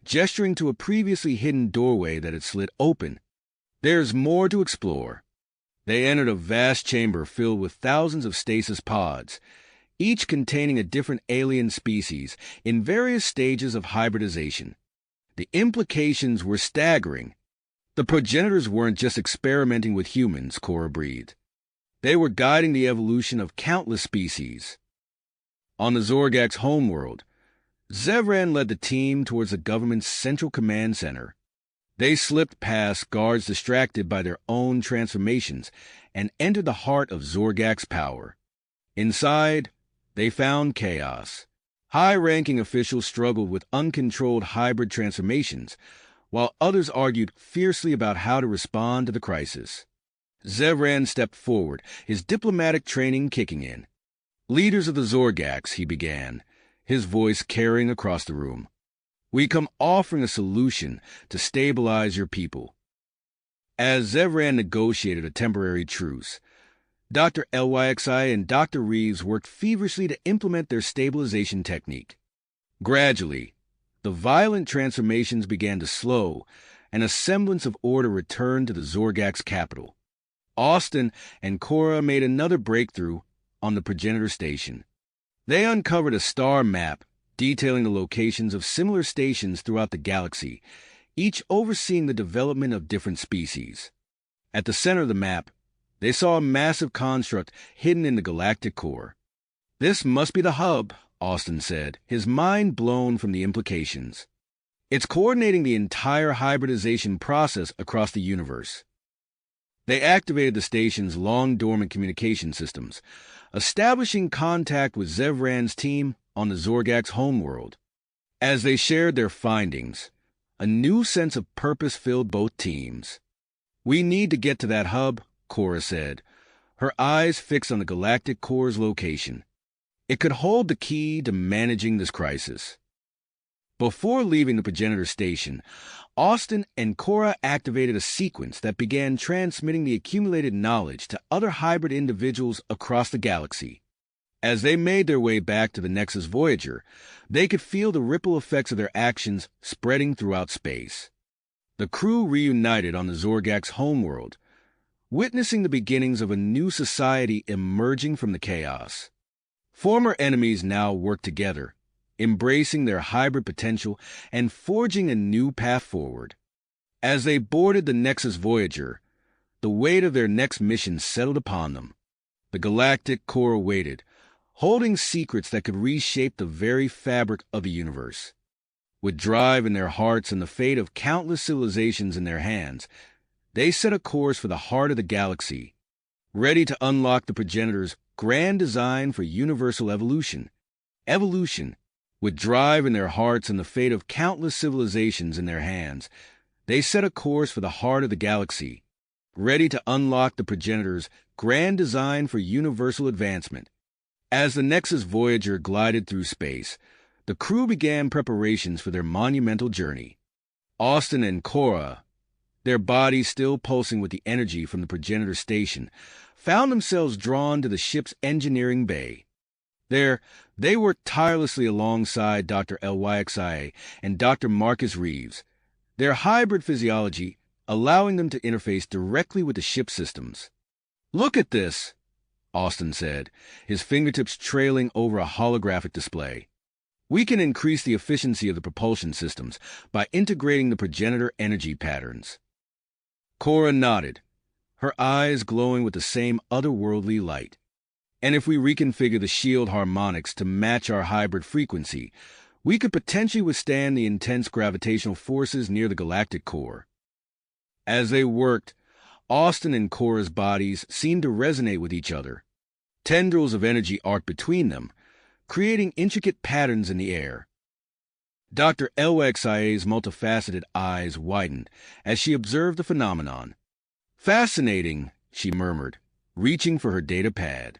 gesturing to a previously hidden doorway that had slid open. There's more to explore. They entered a vast chamber filled with thousands of stasis pods, each containing a different alien species in various stages of hybridization. The implications were staggering. The progenitors weren't just experimenting with humans, Cora breathed. They were guiding the evolution of countless species. On the Zorgak's homeworld, Zevran led the team towards the government's central command center. They slipped past guards distracted by their own transformations and entered the heart of Zorgak's power. Inside, they found chaos. High-ranking officials struggled with uncontrolled hybrid transformations, while others argued fiercely about how to respond to the crisis. Zevran stepped forward, his diplomatic training kicking in. "Leaders of the Zorgaks," he began, his voice carrying across the room. "We come offering a solution to stabilize your people." As Zevran negotiated a temporary truce, Dr. LYXI and Dr. Reeves worked feverishly to implement their stabilization technique. Gradually, the violent transformations began to slow, and a semblance of order returned to the Zorgak's capital. Austin and Cora made another breakthrough on the progenitor station. They uncovered a star map detailing the locations of similar stations throughout the galaxy, each overseeing the development of different species. At the center of the map, they saw a massive construct hidden in the galactic core. "This must be the hub," Austin said, his mind blown from the implications. "It's coordinating the entire hybridization process across the universe." They activated the station's long-dormant communication systems, establishing contact with Zevran's team on the Zorgak's homeworld. As they shared their findings, a new sense of purpose filled both teams. "We need to get to that hub," Cora said, her eyes fixed on the galactic core's location. It could hold the key to managing this crisis. Before leaving the progenitor station, Austin and Cora activated a sequence that began transmitting the accumulated knowledge to other hybrid individuals across the galaxy. As they made their way back to the Nexus Voyager, they could feel the ripple effects of their actions spreading throughout space. The crew reunited on the Zorgak's homeworld, witnessing the beginnings of a new society emerging from the chaos. Former enemies now worked together, embracing their hybrid potential and forging a new path forward. As they boarded the Nexus Voyager, the weight of their next mission settled upon them. The galactic core waited, holding secrets that could reshape the very fabric of the universe. With drive in their hearts and the fate of countless civilizations in their hands, they set a course for the heart of the galaxy, ready to unlock the progenitor's grand design for universal evolution. Evolution. With drive in their hearts and the fate of countless civilizations in their hands, they set a course for the heart of the galaxy, ready to unlock the progenitor's grand design for universal advancement. As the Nexus Voyager glided through space, the crew began preparations for their monumental journey. Austin and Cora, their bodies still pulsing with the energy from the progenitor station, found themselves drawn to the ship's engineering bay. There, they worked tirelessly alongside Dr. LYXI and Dr. Marcus Reeves, their hybrid physiology allowing them to interface directly with the ship's systems. "Look at this," Austin said, his fingertips trailing over a holographic display. "We can increase the efficiency of the propulsion systems by integrating the progenitor energy patterns." Cora nodded, her eyes glowing with the same otherworldly light. "And if we reconfigure the shield harmonics to match our hybrid frequency, we could potentially withstand the intense gravitational forces near the galactic core." As they worked, Austin and Cora's bodies seemed to resonate with each other. Tendrils of energy arced between them, creating intricate patterns in the air. Dr. LYXIA's multifaceted eyes widened as she observed the phenomenon. "Fascinating," she murmured, reaching for her data pad.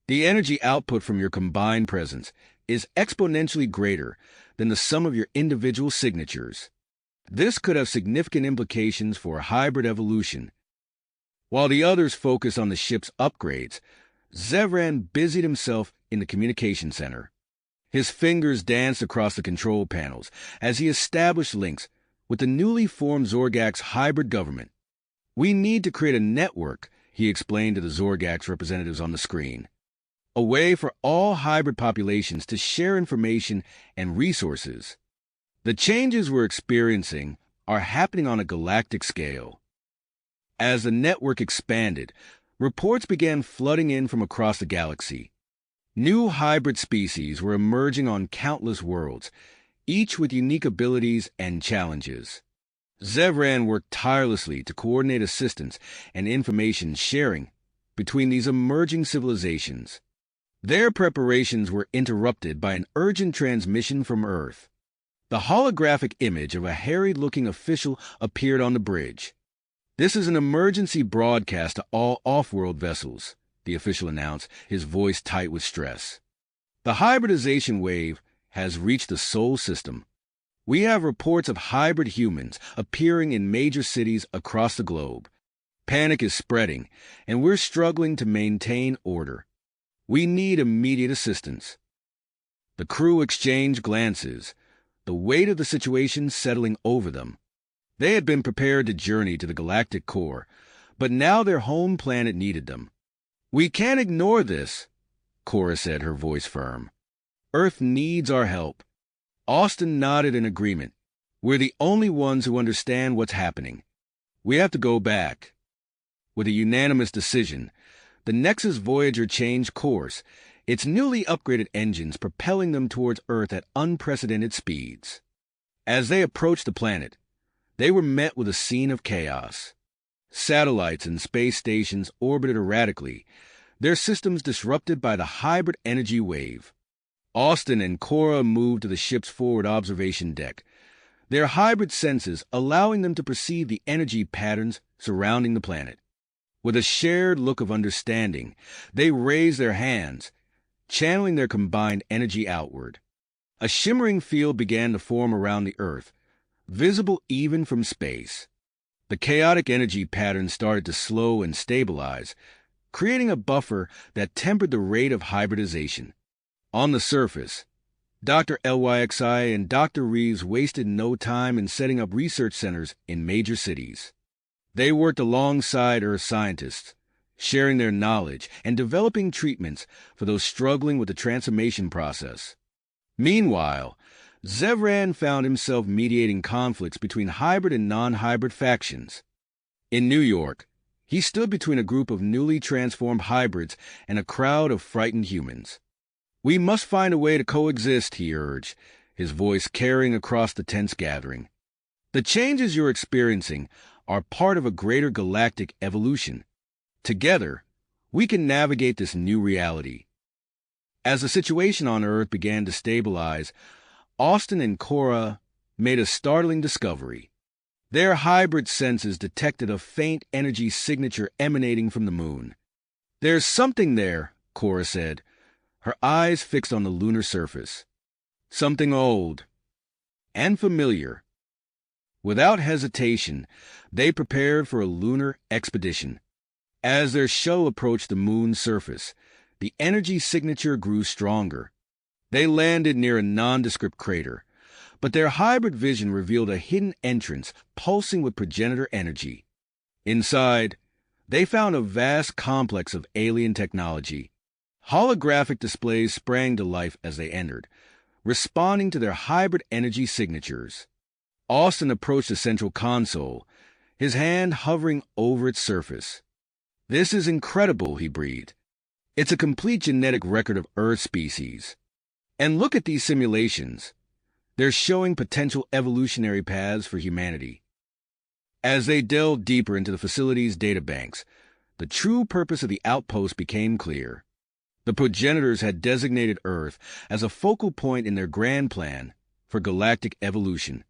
"The energy output from your combined presence is exponentially greater than the sum of your individual signatures. This could have significant implications for hybrid evolution." While the others focused on the ship's upgrades, Zevran busied himself in the communication center. His fingers danced across the control panels as he established links with the newly formed Zorgax hybrid government. "We need to create a network," he explained to the Zorgax representatives on the screen. "A way for all hybrid populations to share information and resources. The changes we're experiencing are happening on a galactic scale." As the network expanded, reports began flooding in from across the galaxy. New hybrid species were emerging on countless worlds, each with unique abilities and challenges. Zevran worked tirelessly to coordinate assistance and information sharing between these emerging civilizations. Their preparations were interrupted by an urgent transmission from Earth. The holographic image of a harried-looking official appeared on the bridge. "This is an emergency broadcast to all off-world vessels," the official announced, his voice tight with stress. "The hybridization wave has reached the Sol system. We have reports of hybrid humans appearing in major cities across the globe. Panic is spreading, and we're struggling to maintain order. We need immediate assistance." The crew exchanged glances, the weight of the situation settling over them. They had been prepared to journey to the galactic core, but now their home planet needed them. "We can't ignore this," Cora said, her voice firm. "Earth needs our help." Austin nodded in agreement. "We're the only ones who understand what's happening. We have to go back." With a unanimous decision, the Nexus Voyager changed course, its newly upgraded engines propelling them towards Earth at unprecedented speeds. As they approached the planet, they were met with a scene of chaos. Satellites and space stations orbited erratically, their systems disrupted by the hybrid energy wave. Austin and Cora moved to the ship's forward observation deck, their hybrid senses allowing them to perceive the energy patterns surrounding the planet. With a shared look of understanding, they raised their hands, channeling their combined energy outward. A shimmering field began to form around the Earth, visible even from space. The chaotic energy patterns started to slow and stabilize, creating a buffer that tempered the rate of hybridization. On the surface, Dr. LYXI and Dr. Reeves wasted no time in setting up research centers in major cities. They worked alongside Earth scientists, sharing their knowledge and developing treatments for those struggling with the transformation process. Meanwhile, Zevran found himself mediating conflicts between hybrid and non-hybrid factions. In New York, he stood between a group of newly transformed hybrids and a crowd of frightened humans. "We must find a way to coexist," he urged, his voice carrying across the tense gathering. "The changes you're experiencing are part of a greater galactic evolution. Together, we can navigate this new reality." As the situation on Earth began to stabilize, Austin and Cora made a startling discovery. Their hybrid senses detected a faint energy signature emanating from the moon. "There's something there," Cora said, her eyes fixed on the lunar surface. "Something old and familiar." Without hesitation, they prepared for a lunar expedition. As their shuttle approached the moon's surface, the energy signature grew stronger. They landed near a nondescript crater, but their hybrid vision revealed a hidden entrance pulsing with progenitor energy. Inside, they found a vast complex of alien technology. Holographic displays sprang to life as they entered, responding to their hybrid energy signatures. Austin approached the central console, his hand hovering over its surface. "This is incredible," he breathed. "It's a complete genetic record of Earth species. And look at these simulations. They're showing potential evolutionary paths for humanity." As they delved deeper into the facility's databanks, the true purpose of the outpost became clear. The progenitors had designated Earth as a focal point in their grand plan for galactic evolution.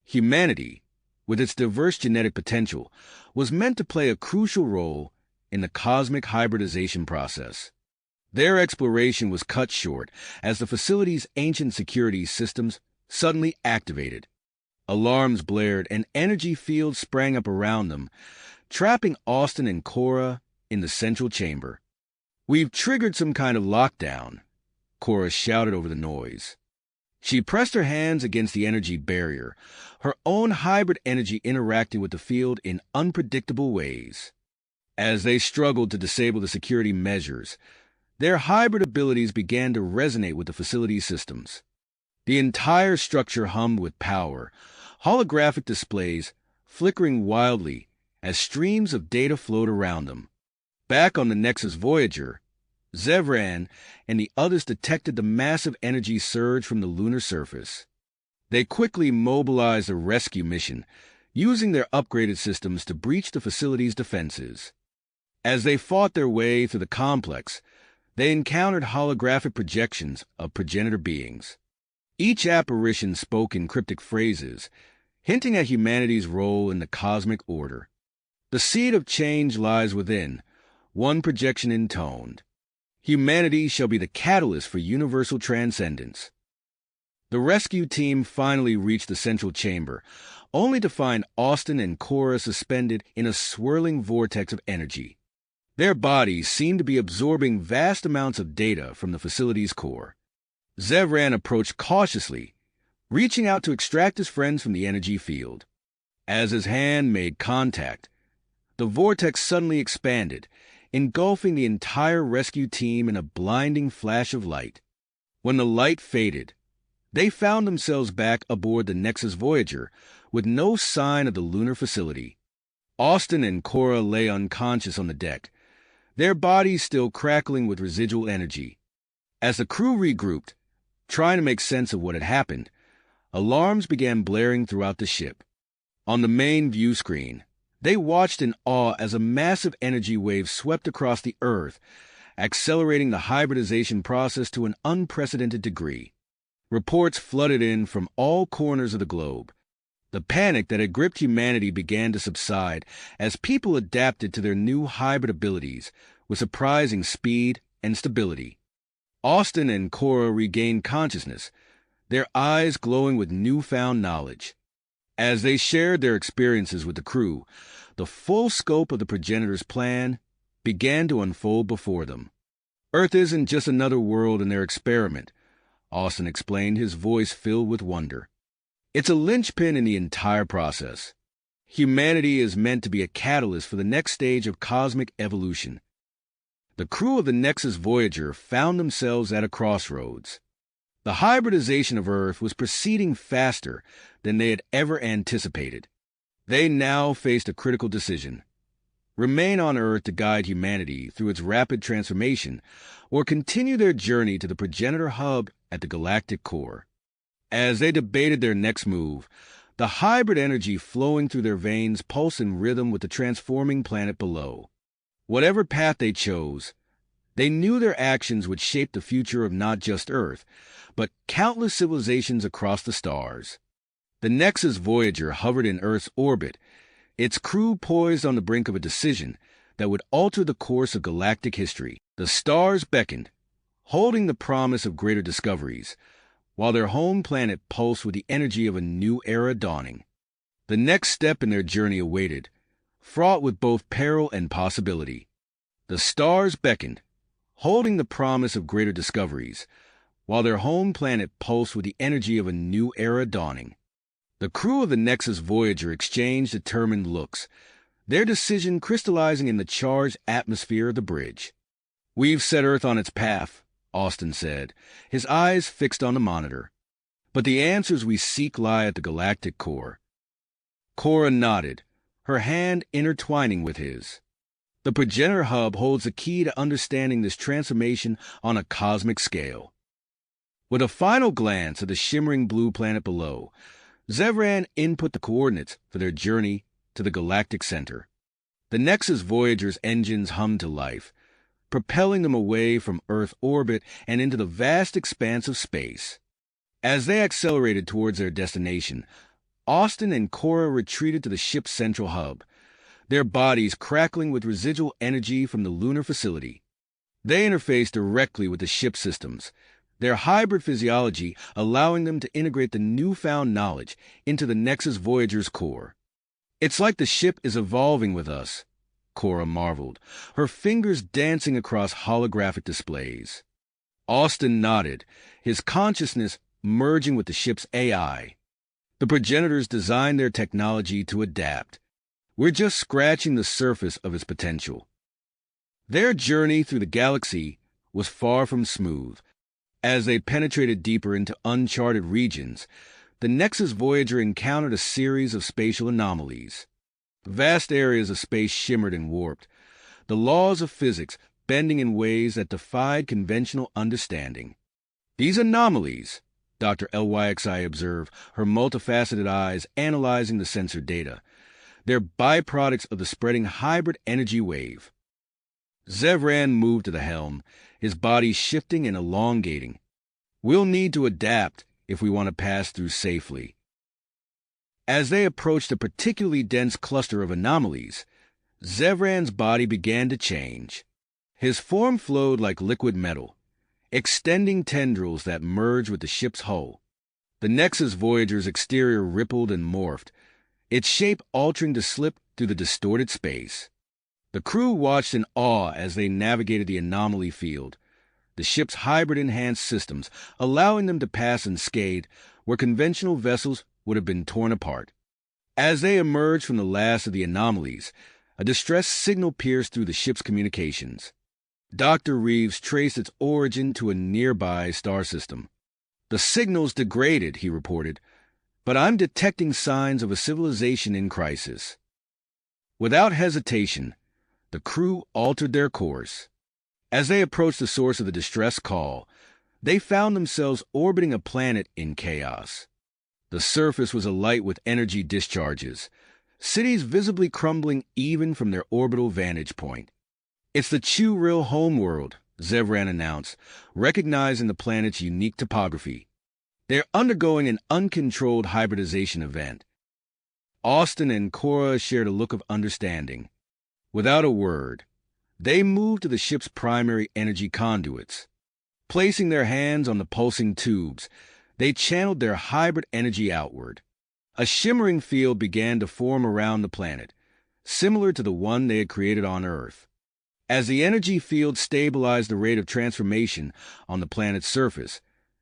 Humanity, with its diverse genetic potential, was meant to play a crucial role in the cosmic hybridization process. Their exploration was cut short as the facility's ancient security systems suddenly activated. Alarms blared and energy fields sprang up around them, trapping Austin and Cora in the central chamber. "We've triggered some kind of lockdown," Cora shouted over the noise. She pressed her hands against the energy barrier, her own hybrid energy interacting with the field in unpredictable ways. As they struggled to disable the security measures, their hybrid abilities began to resonate with the facility's systems. The entire structure hummed with power, holographic displays flickering wildly as streams of data flowed around them. Back on the Nexus Voyager, Zevran and the others detected the massive energy surge from the lunar surface. They quickly mobilized a rescue mission, using their upgraded systems to breach the facility's defenses. As they fought their way through the complex, they encountered holographic projections of progenitor beings. Each apparition spoke in cryptic phrases, hinting at humanity's role in the cosmic order. The seed of change lies within, one projection intoned. Humanity shall be the catalyst for universal transcendence. The rescue team finally reached the central chamber, only to find Austin and Cora suspended in a swirling vortex of energy. Their bodies seemed to be absorbing vast amounts of data from the facility's core. Zevran approached cautiously, reaching out to extract his friends from the energy field. As his hand made contact, the vortex suddenly expanded, engulfing the entire rescue team in a blinding flash of light. When the light faded, they found themselves back aboard the Nexus Voyager, with no sign of the lunar facility. Austin and Cora lay unconscious on the deck, their bodies still crackling with residual energy. As the crew regrouped, trying to make sense of what had happened, alarms began blaring throughout the ship. On the main view screen, they watched in awe as a massive energy wave swept across the Earth, accelerating the hybridization process to an unprecedented degree. Reports flooded in from all corners of the globe. The panic that had gripped humanity began to subside as people adapted to their new hybrid abilities with surprising speed and stability. Austin and Cora regained consciousness, their eyes glowing with newfound knowledge. As they shared their experiences with the crew, the full scope of the progenitor's plan began to unfold before them. Earth isn't just another world in their experiment, Austin explained, his voice filled with wonder. It's a linchpin in the entire process. Humanity is meant to be a catalyst for the next stage of cosmic evolution. The crew of the Nexus Voyager found themselves at a crossroads. The hybridization of Earth was proceeding faster than they had ever anticipated. They now faced a critical decision: remain on Earth to guide humanity through its rapid transformation, or continue their journey to the progenitor hub at the galactic core. As they debated their next move, the hybrid energy flowing through their veins pulsed in rhythm with the transforming planet below. Whatever path they chose, they knew their actions would shape the future of not just Earth, but countless civilizations across the stars. The Nexus Voyager hovered in Earth's orbit, its crew poised on the brink of a decision that would alter the course of galactic history. The stars beckoned, holding the promise of greater discoveries, while their home planet pulsed with the energy of a new era dawning. The next step in their journey awaited, fraught with both peril and possibility. The stars beckoned, holding the promise of greater discoveries, while their home planet pulsed with the energy of a new era dawning. The crew of the Nexus Voyager exchanged determined looks, their decision crystallizing in the charged atmosphere of the bridge. "We've set Earth on its path," Austin said, his eyes fixed on the monitor. "But the answers we seek lie at the galactic core." Cora nodded, her hand intertwining with his. "The progenitor hub holds the key to understanding this transformation on a cosmic scale." With a final glance at the shimmering blue planet below, Zevran input the coordinates for their journey to the galactic center. The Nexus Voyager's engines hummed to life, propelling them away from Earth orbit and into the vast expanse of space. As they accelerated towards their destination, Austin and Cora retreated to the ship's central hub, their bodies crackling with residual energy from the lunar facility. They interfaced directly with the ship's systems, their hybrid physiology allowing them to integrate the newfound knowledge into the Nexus Voyager's core. "It's like the ship is evolving with us," Cora marveled, her fingers dancing across holographic displays. Austin nodded, his consciousness merging with the ship's AI. The progenitors designed their technology to adapt. We're just scratching the surface of its potential. Their journey through the galaxy was far from smooth. As they penetrated deeper into uncharted regions, the Nexus Voyager encountered a series of spatial anomalies. Vast areas of space shimmered and warped, the laws of physics bending in ways that defied conventional understanding. These anomalies, Dr. LYXI observed, her multifaceted eyes analyzing the sensor data, they're byproducts of the spreading hybrid energy wave. Zevran moved to the helm, his body shifting and elongating. We'll need to adapt if we want to pass through safely. As they approached a particularly dense cluster of anomalies, Zevran's body began to change. His form flowed like liquid metal, extending tendrils that merged with the ship's hull. The Nexus Voyager's exterior rippled and morphed, its shape altering to slip through the distorted space. The crew watched in awe as they navigated the anomaly field, the ship's hybrid-enhanced systems allowing them to pass unscathed where conventional vessels would have been torn apart. As they emerged from the last of the anomalies, a distress signal pierced through the ship's communications. Dr. Reeves traced its origin to a nearby star system. "The signal's degraded," he reported, "but I'm detecting signs of a civilization in crisis." Without hesitation, the crew altered their course. As they approached the source of the distress call, they found themselves orbiting a planet in chaos. The surface was alight with energy discharges, cities visibly crumbling even from their orbital vantage point. "It's the Churil homeworld," Zevran announced, recognizing the planet's unique topography. "They're undergoing an uncontrolled hybridization event." Austin and Cora shared a look of understanding. Without a word, they moved to the ship's primary energy conduits. Placing their hands on the pulsing tubes, they channeled their hybrid energy outward. A shimmering field began to form around the planet, similar to the one they had created on Earth. As the energy field stabilized the rate of transformation on the planet's surface,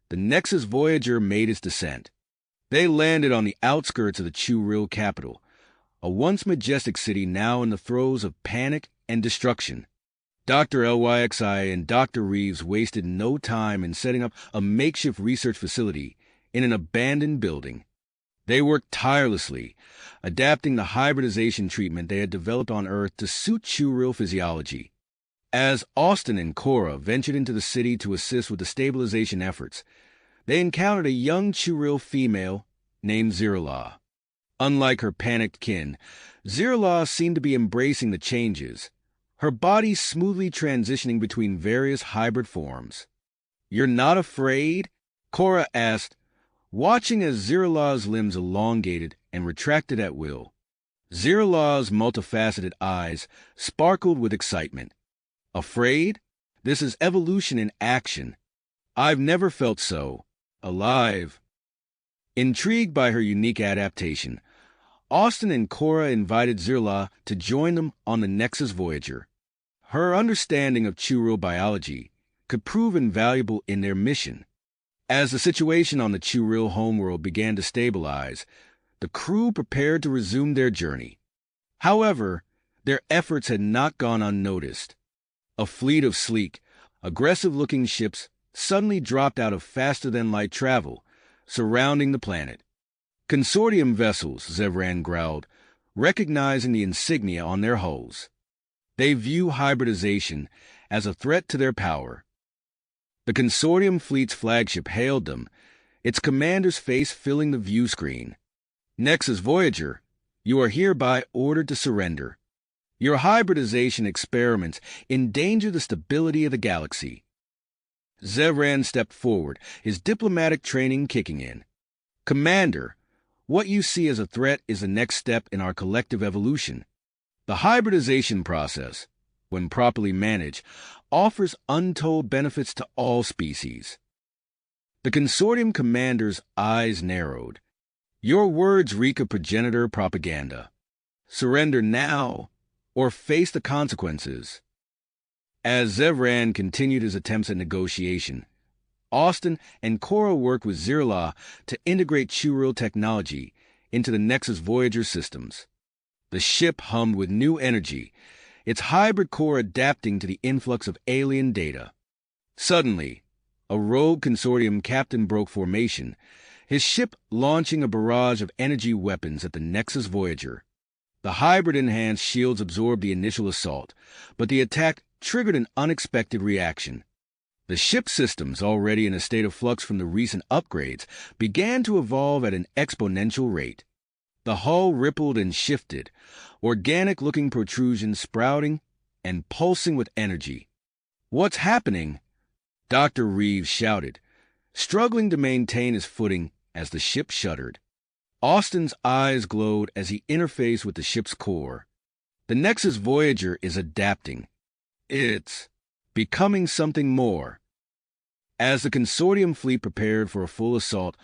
the Nexus Voyager made its descent. They landed on the outskirts of the Churil capital, a once majestic city now in the throes of panic and destruction. Dr. LYXI and Dr. Reeves wasted no time in setting up a makeshift research facility in an abandoned building. They worked tirelessly, adapting the hybridization treatment they had developed on Earth to suit Churil physiology. As Austin and Cora ventured into the city to assist with the stabilization efforts, they encountered a young Churil female named Zirla. Unlike her panicked kin, Zirla seemed to be embracing the changes, her body smoothly transitioning between various hybrid forms. "You're not afraid?" Cora asked, watching as Zirla's limbs elongated and retracted at will. Zirla's multifaceted eyes sparkled with excitement. "Afraid? This is evolution in action. I've never felt so alive." Intrigued by her unique adaptation, Austin and Cora invited Zirla to join them on the Nexus Voyager. Her understanding of Churil biology could prove invaluable in their mission. As the situation on the Churil homeworld began to stabilize, the crew prepared to resume their journey. However, their efforts had not gone unnoticed. A fleet of sleek, aggressive-looking ships suddenly dropped out of faster-than-light travel, surrounding the planet. "Consortium vessels," Zevran growled, recognizing the insignia on their hulls. They view hybridization as a threat to their power. The Consortium fleet's flagship hailed them, its commander's face filling the view screen. "Nexus Voyager, you are hereby ordered to surrender. Your hybridization experiments endanger the stability of the galaxy." Zevran stepped forward, his diplomatic training kicking in. "Commander, what you see as a threat is the next step in our collective evolution. The hybridization process, when properly managed, offers untold benefits to all species." The Consortium commander's eyes narrowed. "Your words reek of progenitor propaganda. Surrender now, or face the consequences." As Zevran continued his attempts at negotiation, Austin and Cora worked with Zirla to integrate Churil technology into the Nexus Voyager systems. The ship hummed with new energy, its hybrid core adapting to the influx of alien data. Suddenly, a rogue consortium captain broke formation, his ship launching a barrage of energy weapons at the Nexus Voyager. The hybrid-enhanced shields absorbed the initial assault, but the attack triggered an unexpected reaction. The ship's systems, already in a state of flux from the recent upgrades, began to evolve at an exponential rate. The hull rippled and shifted, organic-looking protrusions sprouting and pulsing with energy. "What's happening?" Dr. Reeves shouted, struggling to maintain his footing as the ship shuddered. Austin's eyes glowed as he interfaced with the ship's core. The Nexus Voyager is adapting. It's becoming something more. As the consortium fleet prepared for a full assault,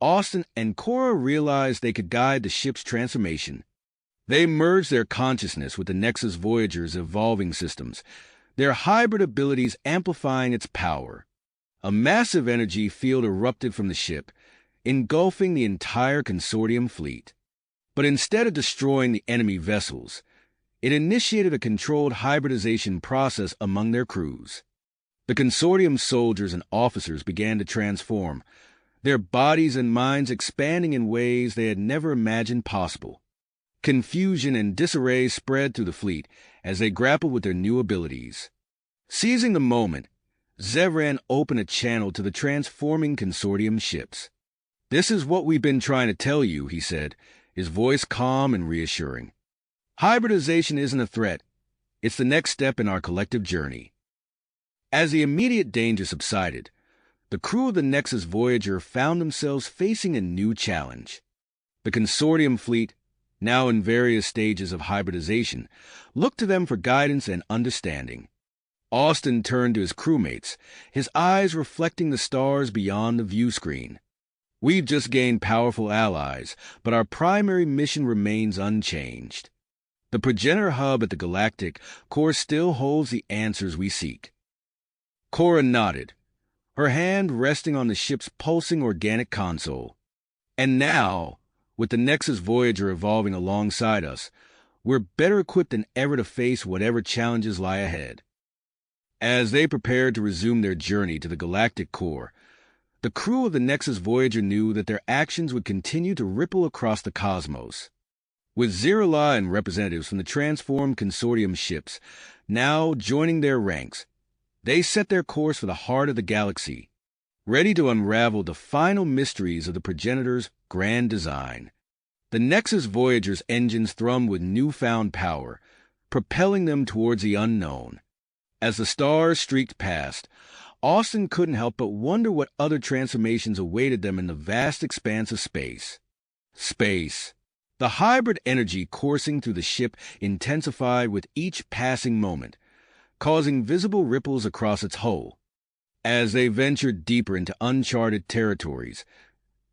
Austin and Cora realized they could guide the ship's transformation. They merged their consciousness with the Nexus Voyager's evolving systems, their hybrid abilities amplifying its power. A massive energy field erupted from the ship, engulfing the entire consortium fleet. But instead of destroying the enemy vessels, it initiated a controlled hybridization process among their crews. The consortium soldiers and officers began to transform, their bodies and minds expanding in ways they had never imagined possible. Confusion and disarray spread through the fleet as they grappled with their new abilities. Seizing the moment, Zevran opened a channel to the transforming consortium ships. "This is what we've been trying to tell you," he said, his voice calm and reassuring. "Hybridization isn't a threat. It's the next step in our collective journey." As the immediate danger subsided, the crew of the Nexus Voyager found themselves facing a new challenge. The consortium fleet, now in various stages of hybridization, looked to them for guidance and understanding. Austin turned to his crewmates, his eyes reflecting the stars beyond the view screen. "We've just gained powerful allies, but our primary mission remains unchanged. The progenitor hub at the galactic core still holds the answers we seek." Cora nodded, her hand resting on the ship's pulsing organic console. "And now, with the Nexus Voyager evolving alongside us, we're better equipped than ever to face whatever challenges lie ahead." As they prepared to resume their journey to the galactic core, the crew of the Nexus Voyager knew that their actions would continue to ripple across the cosmos. With Zirla and representatives from the transformed consortium ships now joining their ranks, they set their course for the heart of the galaxy, ready to unravel the final mysteries of the progenitor's grand design. The Nexus Voyager's engines thrummed with newfound power, propelling them towards the unknown. As the stars streaked past, Austin couldn't help but wonder what other transformations awaited them in the vast expanse of space. The hybrid energy coursing through the ship intensified with each passing moment, causing visible ripples across its hull. As they ventured deeper into uncharted territories,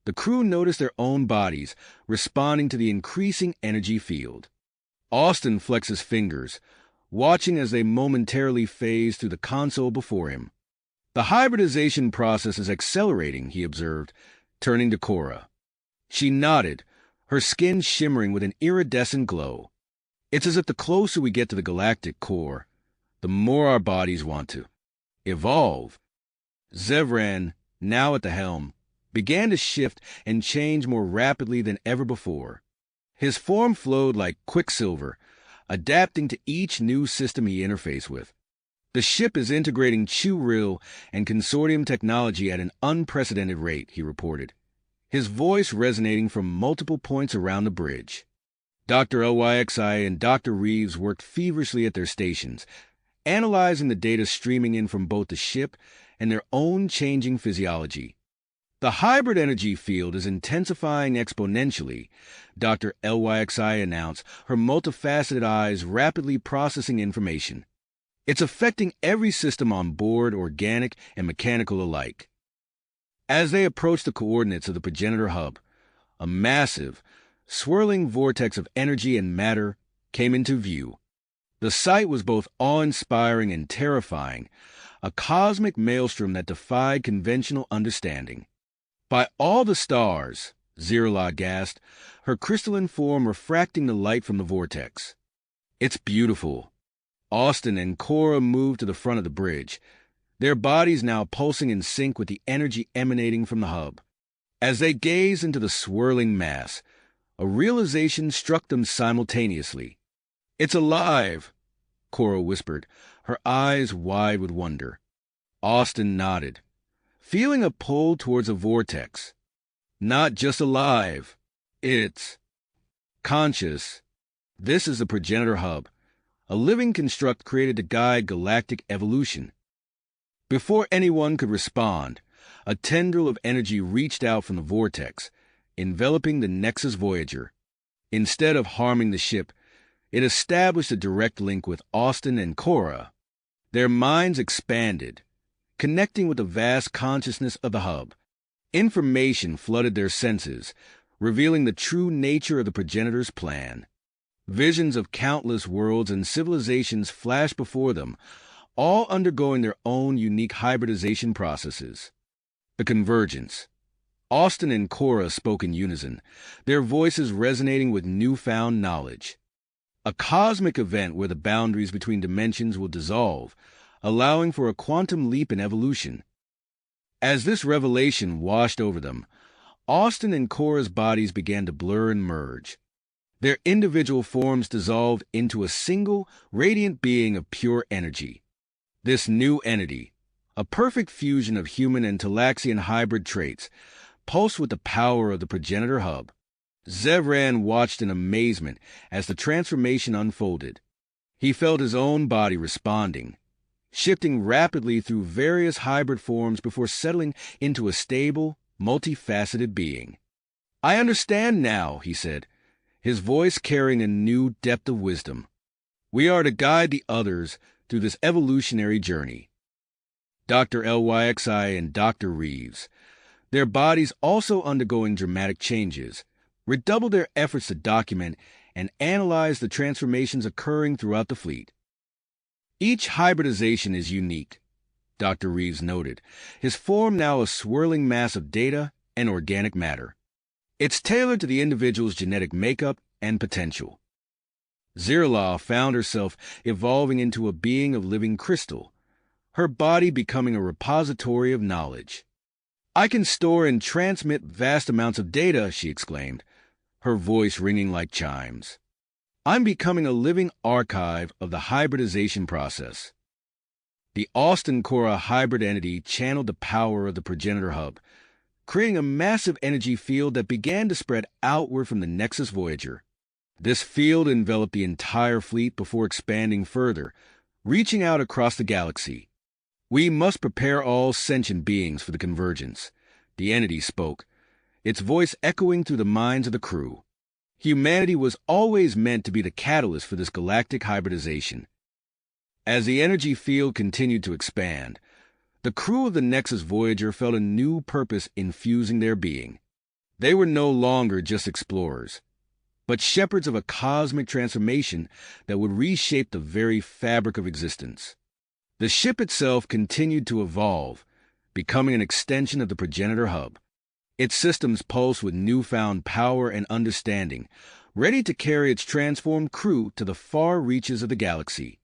the crew noticed their own bodies responding to the increasing energy field. Austin flexed his fingers, watching as they momentarily phased through the console before him. "The hybridization process is accelerating," he observed, turning to Cora. She nodded, her skin shimmering with an iridescent glow. "It's as if the closer we get to the galactic core, the more our bodies want to evolve." Zevran, now at the helm, began to shift and change more rapidly than ever before. His form flowed like quicksilver, adapting to each new system he interfaced with. "The ship is integrating Churil and consortium technology at an unprecedented rate," he reported, his voice resonating from multiple points around the bridge. Dr. LYXI and Dr. Reeves worked feverishly at their stations, analyzing the data streaming in from both the ship and their own changing physiology. "The hybrid energy field is intensifying exponentially," Dr. LYXI announced, her multifaceted eyes rapidly processing information. "It's affecting every system on board, organic and mechanical alike." As they approached the coordinates of the progenitor hub, a massive, swirling vortex of energy and matter came into view. The sight was both awe-inspiring and terrifying, a cosmic maelstrom that defied conventional understanding. By all the stars, Zirla gasped, her crystalline form refracting the light from the vortex. It's beautiful. Austin and Cora moved to the front of the bridge, their bodies now pulsing in sync with the energy emanating from the hub. As they gazed into the swirling mass, a realization struck them simultaneously. "It's alive," Cora whispered, her eyes wide with wonder. Austin nodded, feeling a pull towards a vortex. "Not just alive, it's conscious. This is the progenitor hub, a living construct created to guide galactic evolution." Before anyone could respond, a tendril of energy reached out from the vortex, enveloping the Nexus Voyager. Instead of harming the ship, it established a direct link with Austin and Cora. Their minds expanded, connecting with the vast consciousness of the hub. Information flooded their senses, revealing the true nature of the progenitor's plan. Visions of countless worlds and civilizations flashed before them, all undergoing their own unique hybridization processes. The convergence. Austin and Cora spoke in unison, their voices resonating with newfound knowledge. A cosmic event where the boundaries between dimensions will dissolve, allowing for a quantum leap in evolution. As this revelation washed over them, Austin and Cora's bodies began to blur and merge. Their individual forms dissolved into a single, radiant being of pure energy. This new entity, a perfect fusion of human and Talaxian hybrid traits, pulsed with the power of the progenitor hub. Zevran watched in amazement as the transformation unfolded. He felt his own body responding, shifting rapidly through various hybrid forms before settling into a stable, multifaceted being. "I understand now," he said, his voice carrying a new depth of wisdom. "We are to guide the others through this evolutionary journey." Dr. LYXI and Dr. Reeves, their bodies also undergoing dramatic changes, redoubled their efforts to document and analyze the transformations occurring throughout the fleet. "Each hybridization is unique," Dr. Reeves noted, his form now a swirling mass of data and organic matter. "It's tailored to the individual's genetic makeup and potential." Zirla found herself evolving into a being of living crystal, her body becoming a repository of knowledge. "I can store and transmit vast amounts of data," she exclaimed, her voice ringing like chimes. "I'm becoming a living archive of the hybridization process." The Austin-Cora hybrid entity channeled the power of the progenitor hub, creating a massive energy field that began to spread outward from the Nexus Voyager. This field enveloped the entire fleet before expanding further, reaching out across the galaxy. "We must prepare all sentient beings for the convergence," the entity spoke, its voice echoing through the minds of the crew. Humanity was always meant to be the catalyst for this galactic hybridization. As the energy field continued to expand, the crew of the Nexus Voyager felt a new purpose infusing their being. They were no longer just explorers, but shepherds of a cosmic transformation that would reshape the very fabric of existence. The ship itself continued to evolve, becoming an extension of the progenitor hub. Its systems pulsed with newfound power and understanding, ready to carry its transformed crew to the far reaches of the galaxy.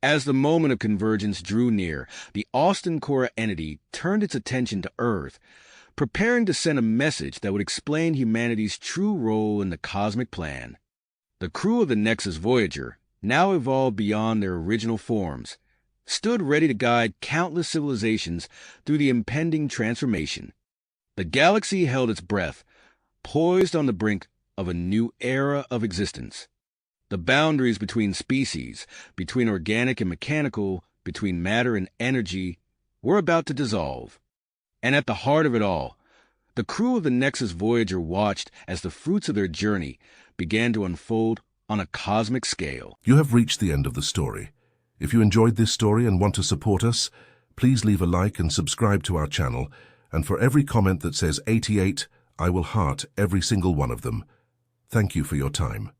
As the moment of convergence drew near, the Austin-Cora entity turned its attention to Earth, preparing to send a message that would explain humanity's true role in the cosmic plan. The crew of the Nexus Voyager, now evolved beyond their original forms, stood ready to guide countless civilizations through the impending transformation. The galaxy held its breath, poised on the brink of a new era of existence. The boundaries between species, between organic and mechanical, between matter and energy, were about to dissolve. And at the heart of it all, the crew of the Nexus Voyager watched as the fruits of their journey began to unfold on a cosmic scale. You have reached the end of the story. If you enjoyed this story and want to support us, please leave a like and subscribe to our channel. And for every comment that says 88, I will heart every single one of them. Thank you for your time.